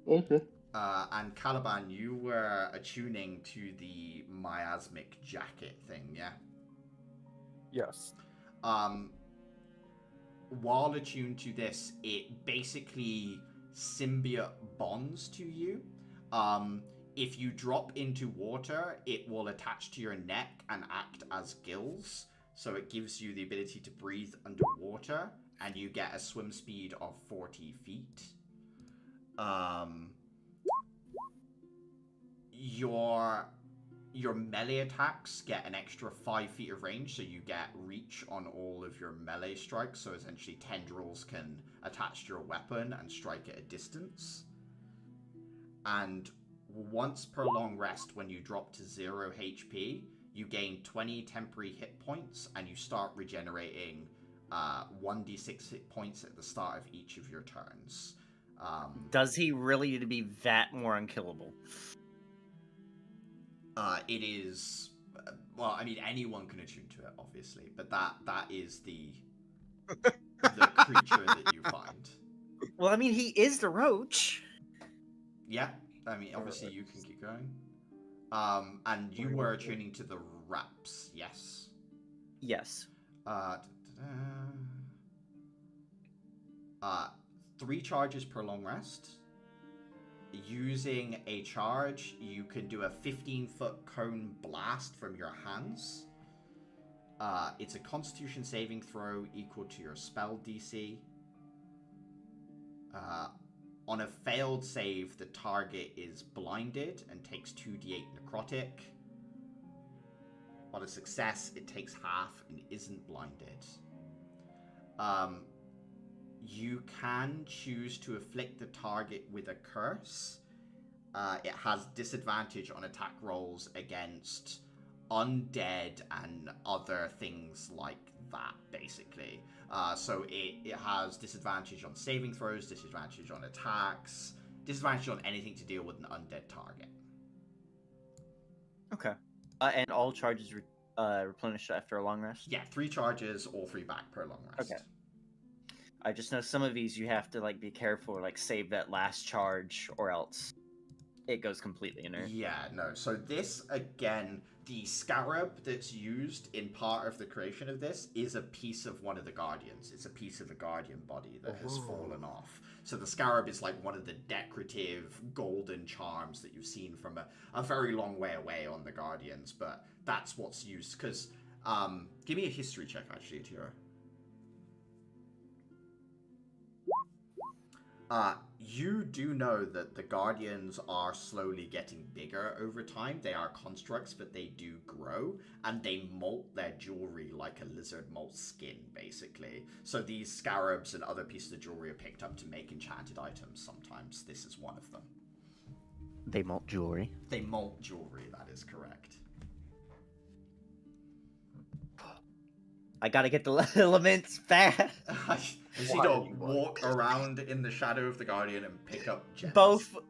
Okay. And Caliban, you were attuning to the miasmic jacket thing, yeah? Yes. While attuned to this, it basically symbiote bonds to you. If you drop into water, it will attach to your neck and act as gills. So it gives you the ability to breathe underwater, and you get a swim speed of 40 feet. your melee attacks get an extra 5 feet of range, so you get reach on all of your melee strikes. So essentially, tendrils can attach to your weapon and strike at a distance. And once per long rest, when you drop to 0 HP, you gain 20 temporary hit points, and you start regenerating 1d6 hit points at the start of each of your turns. Does he really need to be that more unkillable? It is... well, I mean, anyone can attune to it, obviously, but that is the creature that you find. Well, I mean, he is the roach. Yeah, I mean, obviously you can keep going. And you were attuning to the wraps, yes? Yes. 3 charges per long rest. Using a charge, you can do a 15-foot cone blast from your hands. It's a Constitution saving throw equal to your spell DC. On a failed save, the target is blinded and takes 2d8 necrotic. On a success, it takes half and isn't blinded. You can choose to afflict the target with a curse. It has disadvantage on attack rolls against undead and other things like that, basically. So it has disadvantage on saving throws, disadvantage on attacks, disadvantage on anything to deal with an undead target. Okay. And all charges replenish after a long rest? Yeah, 3 charges, all 3 back per long rest. Okay. I just know some of these you have to like be careful or like save that last charge or else it goes completely inert. Yeah, no. So this, again, the scarab that's used in part of the creation of this is a piece of one of the guardians. It's a piece of a guardian body that has fallen off. So the scarab is like one of the decorative golden charms that you've seen from a very long way away on the guardians, but that's what's used. Because, give me a history check, actually, Tira. You do know that the Guardians are slowly getting bigger over time. They are constructs, but they do grow, and they molt their jewelry like a lizard molts skin, basically. So these scarabs and other pieces of jewelry are picked up to make enchanted items sometimes. This is one of them. They molt jewelry? They molt jewelry, that is correct. I gotta get the elements fast. You need to walk around in the shadow of the Guardian and pick up gems.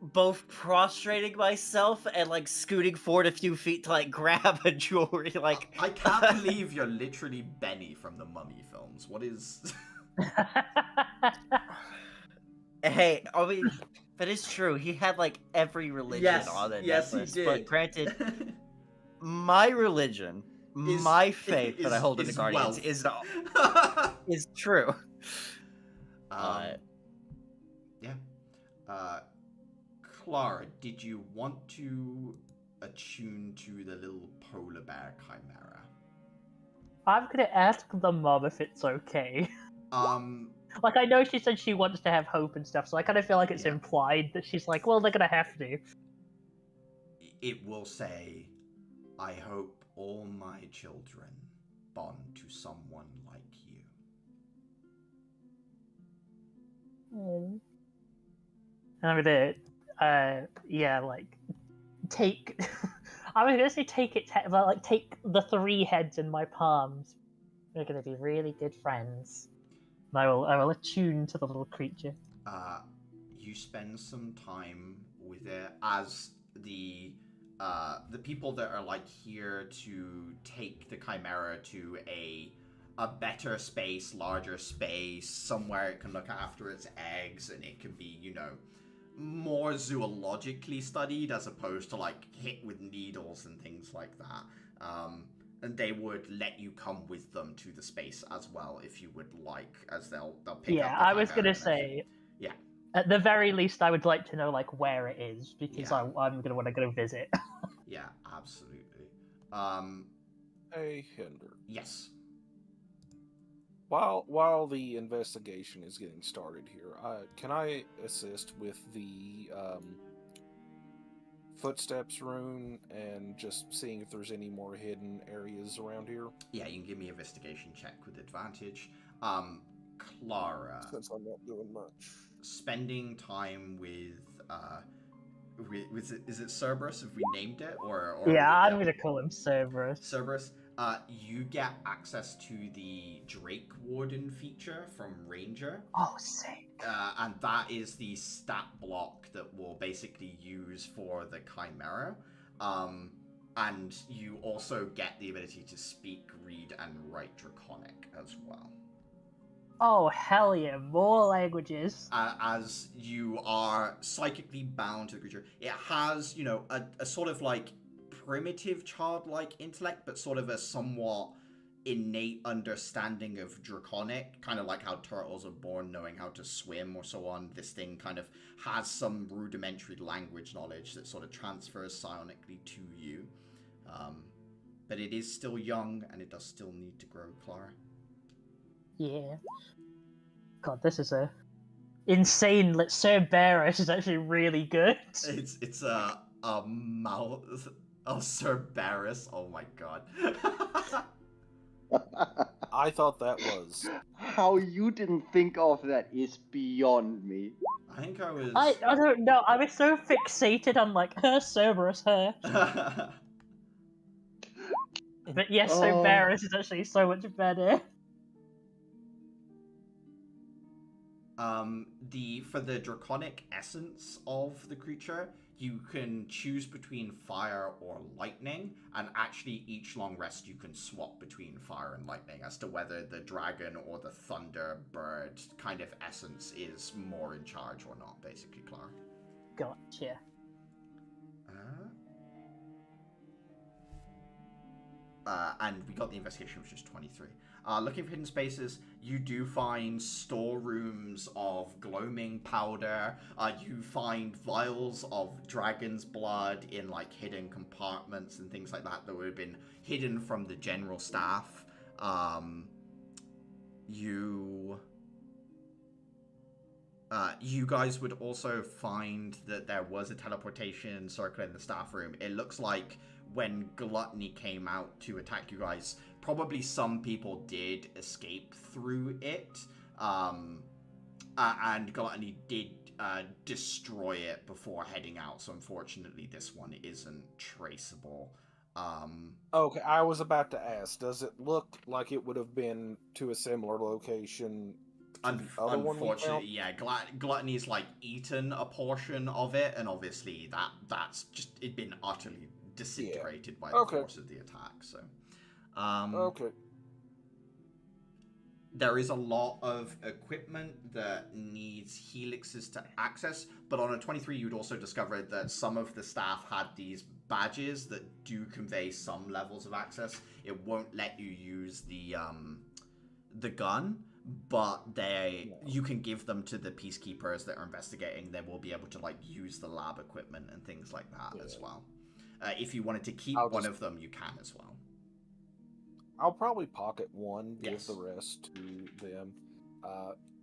Both prostrating myself and like scooting forward a few feet to like grab a jewelry. Like I can't believe you're literally Benny from the Mummy films. What is? Hey, I mean, that is true. He had like every religion on the necklace. He did. But granted, my religion, my faith that I hold in the Guardians is true. Clara, did you want to attune to the little polar bear chimera? I'm gonna ask the mom if it's okay. Like, I know she said she wants to have hope and stuff, so I kind of feel like it's implied that she's like, well, they're gonna have to. It will say, I hope all my children bond to someone like you. And I'm gonna, take. I was gonna say take it, but like take the 3 heads in my palms. We're gonna be really good friends. And I will attune to the little creature. You spend some time with it as the people that are like here to take the chimera to a better space, larger space, somewhere it can look after its eggs, and it can be, you know, more zoologically studied as opposed to like hit with needles and things like that. And they would let you come with them to the space as well if you would like, as they'll pick up the Yeah, I was chimera gonna and say. Yeah. At the very least, I would like to know like where it is because Yeah. I'm gonna want to go visit. Yeah, absolutely. Hey, Hinder. Yes. While the investigation is getting started here, can I assist with the footsteps rune and just seeing if there's any more hidden areas around here? Yeah, you can give me an investigation check with advantage. Clara, Since I'm not doing much. spending time with is it Cerberus if we named it or Yeah, I'm yeah. gonna call him Cerberus. Cerberus, you get access to the Drake Warden feature from Ranger. Oh, sick. And that is the stat block that we'll basically use for the Chimera. And you also get the ability to speak, read, and write Draconic as well. Oh, hell yeah, more languages. As you are psychically bound to the creature, it has, you know, a sort of like primitive childlike intellect, but sort of a somewhat innate understanding of Draconic, kind of like how turtles are born knowing how to swim or so on. This thing kind of has some rudimentary language knowledge that sort of transfers psionically to you. But it is still young, and it does still need to grow, Clara. Yeah. God, this is a insane. Like, Cerberus is actually really good. It's a mouth. Oh, Cerberus. Oh my god. I thought that was. How you didn't think of that is beyond me. I think I was. I don't know. I was so fixated on like her Cerberus, her. But yes, Oh. Cerberus is actually so much better. For the draconic essence of the creature, you can choose between fire or lightning, and actually each long rest you can swap between fire and lightning as to whether the dragon or the thunder bird kind of essence is more in charge or not, basically, Clara. Gotcha. And we got the investigation, which is 23. Looking for hidden spaces, you do find storerooms of gloaming powder. You find vials of dragon's blood in like hidden compartments and things like that that would have been hidden from the general staff. You guys would also find that there was a teleportation circle in the staff room. It looks like when Gluttony came out to attack you guys, probably some people did escape through it, and Gluttony did destroy it before heading out, so unfortunately this one isn't traceable. Okay, I was about to ask, does it look like it would have been to a similar location to the other one we found? Unfortunately, yeah, Gluttony's like eaten a portion of it, and obviously that's just it'd been utterly disintegrated by the force of the attack. So, okay. there is a lot of equipment that needs helixes to access, but on a 23, you'd also discover that some of the staff had these badges that do convey some levels of access. It won't let you use the gun, but you can give them to the peacekeepers that are investigating. They will be able to like use the lab equipment and things like that as well. If you wanted to keep one of them, you can as well. I'll probably pocket one, give the rest to them.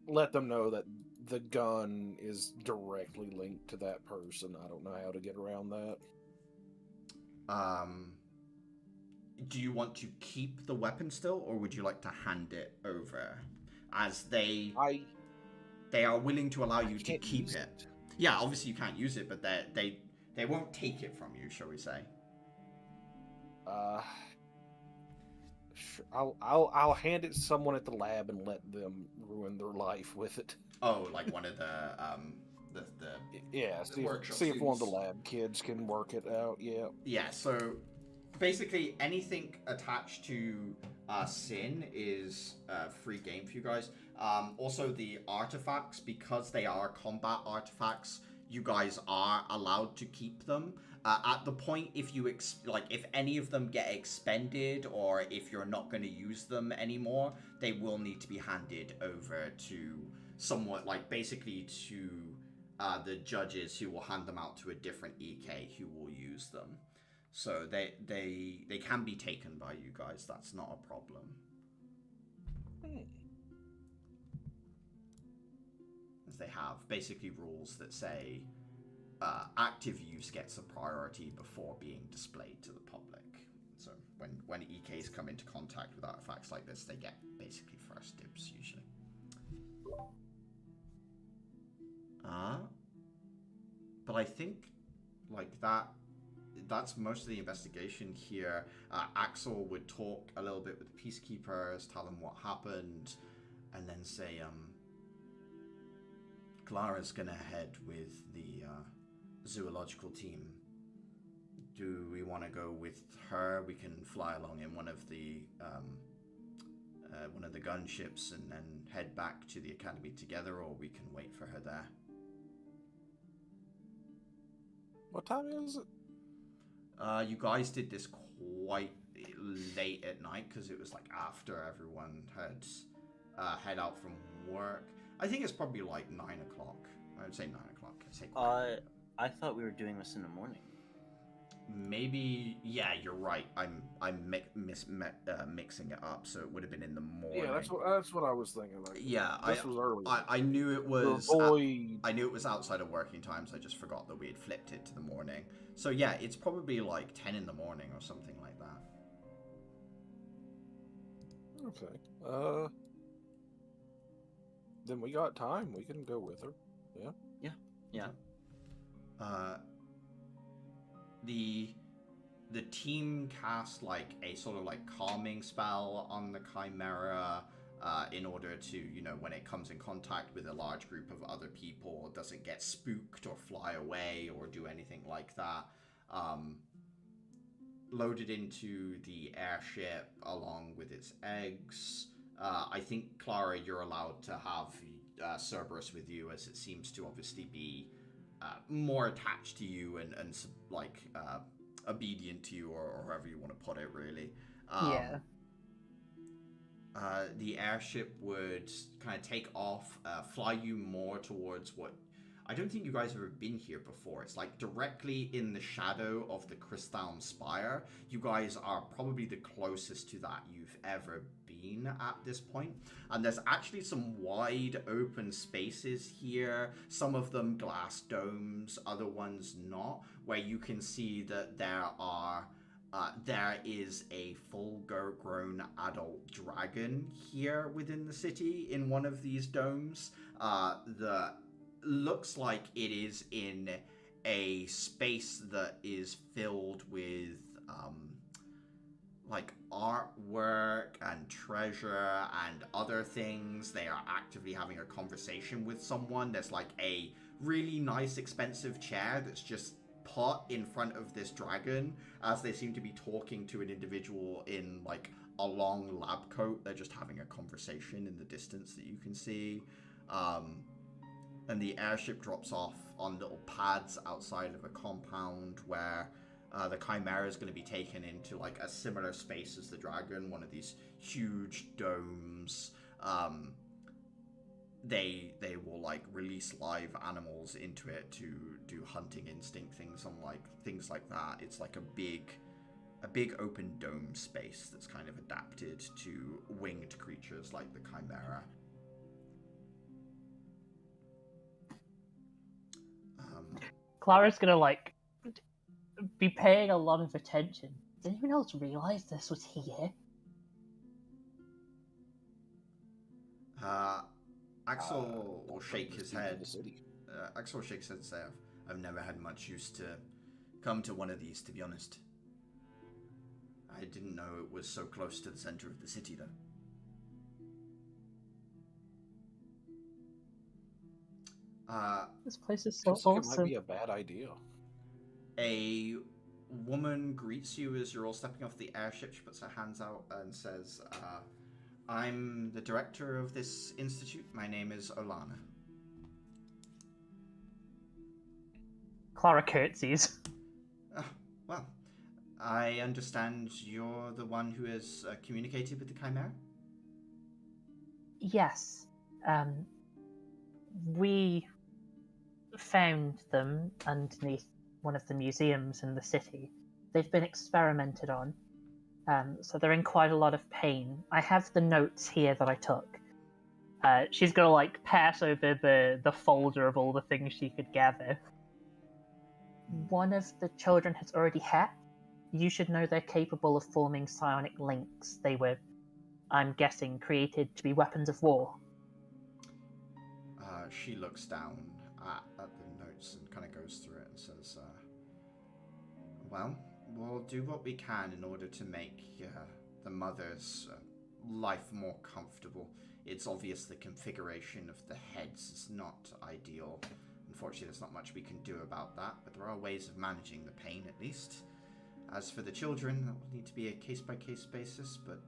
Let them know that the gun is directly linked to that person. I don't know how to get around that. Do you want to keep the weapon still, or would you like to hand it over? As they are willing to allow you to keep it. Yeah, obviously you can't use it, but they won't take it from you, shall we say? Sure. I'll hand it to someone at the lab and let them ruin their life with it. Oh, like one of the yeah. See if one of the lab kids can work it out. Yeah. Yeah. So basically, anything attached to Sin is free game for you guys. Also, the artifacts, because they are combat artifacts, you guys are allowed to keep them. At the point, if you if any of them get expended, or if you're not going to use them anymore, they will need to be handed over to someone, like basically to the judges, who will hand them out to a different EK who will use them. So they can be taken by you guys. That's not a problem. As they have basically rules that say active use gets a priority before being displayed to the public. So when EKs come into contact with artifacts like this, they get basically first dibs usually. But I think like that's most of the investigation here. Axel would talk a little bit with the peacekeepers, tell them what happened, and then say, Clara's gonna head with the zoological team. Do we want to go with her? We can fly along in one of the gunships and then head back to the academy together, or we can wait for her there. What time is it? You guys did this quite late at night because it was like after everyone had head out from work. I think it's probably like 9 o'clock. I would say 9 o'clock. I thought we were doing this in the morning. Maybe, yeah, you're right. I'm mixing it up, so it would have been in the morning. Yeah, that's what I was thinking. Like, yeah, this was early. I knew it was. I knew it was outside of working times. I just forgot that we had flipped it to the morning. So yeah, it's probably like 10 in the morning or something like that. Okay. Then we got time. We can go with her. Yeah. Yeah. The team cast like a sort of like calming spell on the Chimera in order to, when it comes in contact with a large group of other people, it doesn't get spooked or fly away or do anything like that. Loaded into the airship along with its eggs. I think, Clara, you're allowed to have Cerberus with you, as it seems to obviously be more attached to you and obedient to you, or however you want to put it, really. Yeah. The airship would kind of take off, fly you more towards what... I don't think you guys have ever been here before. It's like directly in the shadow of the Crystalline Spire. You guys are probably the closest to that you've ever been at this point. And there's actually some wide open spaces here. Some of them glass domes, other ones not, where you can see that there is a full-grown adult dragon here within the city in one of these domes. The looks like it is in a space that is filled with like artwork and treasure and other things. They are actively having a conversation with someone. There's like a really nice expensive chair that's just put in front of this dragon as they seem to be talking to an individual in like a long lab coat. They're just having a conversation in the distance that you can see. And the airship drops off on little pads outside of a compound where the Chimera is going to be taken into like a similar space as the dragon, one of these huge domes. They will like release live animals into it to do hunting instinct things like that. It's like a big open dome space that's kind of adapted to winged creatures like the Chimera. Clara's gonna like be paying a lot of attention. Did anyone else realize this was here? Axel will shake his head. Axel shakes his head and say, I've never had much use to come to one of these, to be honest. I didn't know it was so close to the center of the city, though. This place is so It awesome. might be a bad idea. A woman greets you as you're all stepping off the airship. She puts her hands out and says, I'm the director of this institute. My name is Olana. Clara curtsies. Well, I understand you're the one who has communicated with the Chimera? Yes. We found them underneath one of the museums in the city. They've been experimented on, so they're in quite a lot of pain. I have the notes here that I took. She's gonna like pass over the folder of all the things she could gather. one of the children has already hatched. You should know they're capable of forming psionic links. They were, I'm guessing, created to be weapons of war. She looks down at the notes and kind of goes through it and says, well, we'll do what we can in order to make the mother's life more comfortable. It's obvious the configuration of the heads is not ideal. Unfortunately, there's not much we can do about that, but there are ways of managing the pain at least. As for the children, that will need to be a case-by-case basis, but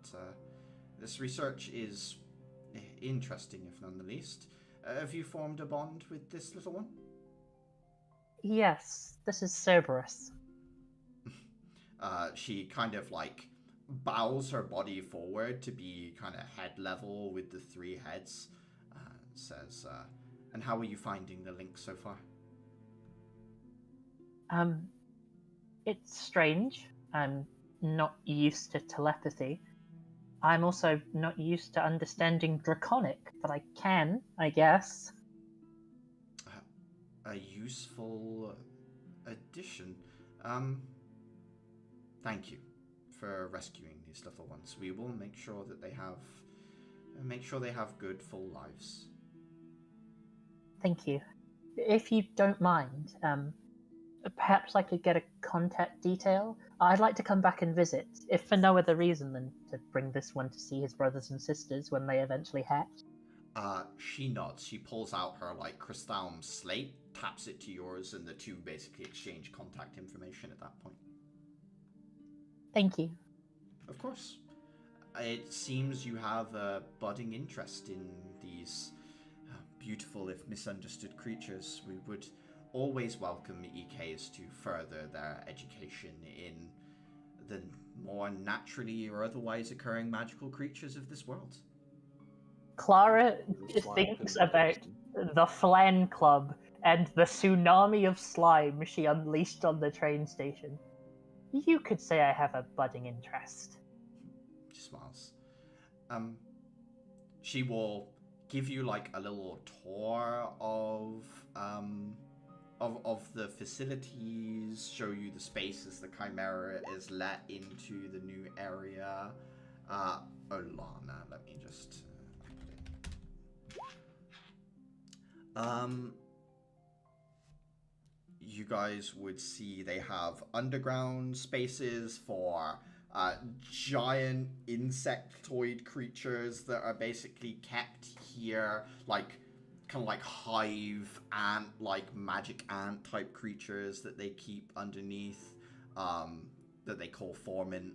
this research is interesting, if none the least. Have you formed a bond with this little one? Yes, this is Cerberus. She kind of like bows her body forward to be kind of head level with the three heads. Says, and how are you finding the link so far? It's strange. I'm not used to telepathy. I'm also not used to understanding Draconic, but I can, I guess. A useful addition. Thank you for rescuing these little ones. We will make sure that they have good, full lives. Thank you. If you don't mind, perhaps I could get a contact detail. I'd like to come back and visit, if for no other reason than to bring this one to see his brothers and sisters when they eventually hatch. She nods. She pulls out her like crystalline slate, taps it to yours, and the two basically exchange contact information at that point. Thank you. Of course. It seems you have a budding interest in these beautiful, if misunderstood creatures. We would always welcome EKs to further their education in the more naturally or otherwise occurring magical creatures of this world. Clara thinks about the Flan Club and the tsunami of slime she unleashed on the train station. You could say I have a budding interest. She smiles. She will give you like a little tour of the facilities, show you the spaces the Chimera is let into the new area. Olana, let me just you guys would see they have underground spaces for giant insectoid creatures that are basically kept here, like kind of like hive ant, like magic ant type creatures that they keep underneath, that they call formant.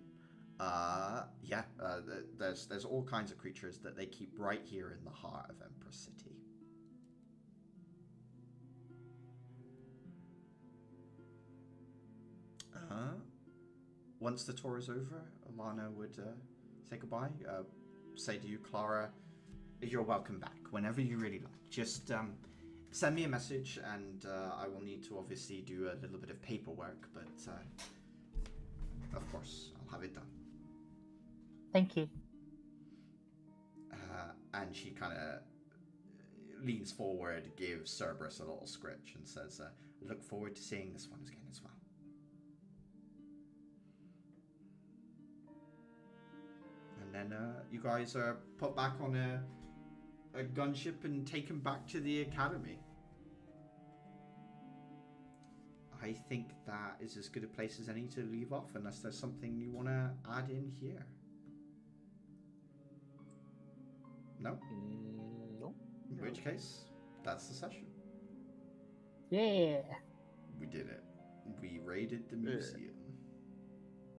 There's all kinds of creatures that they keep right here in the heart of Empress City. Once the tour is over, Alana would say goodbye, say to you, Clara, you're welcome back whenever you really like. Just send me a message, and I will need to obviously do a little bit of paperwork, but of course, I'll have it done. Thank you. And she kind of leans forward, gives Cerberus a little scritch, and says, look forward to seeing this one again as well. And then you guys are put back on a gunship and taken back to the academy. I think that is as good a place as any to leave off, unless there's something you want to add in here. No? No. In which case, that's the session. Yeah. We did it. We raided the museum.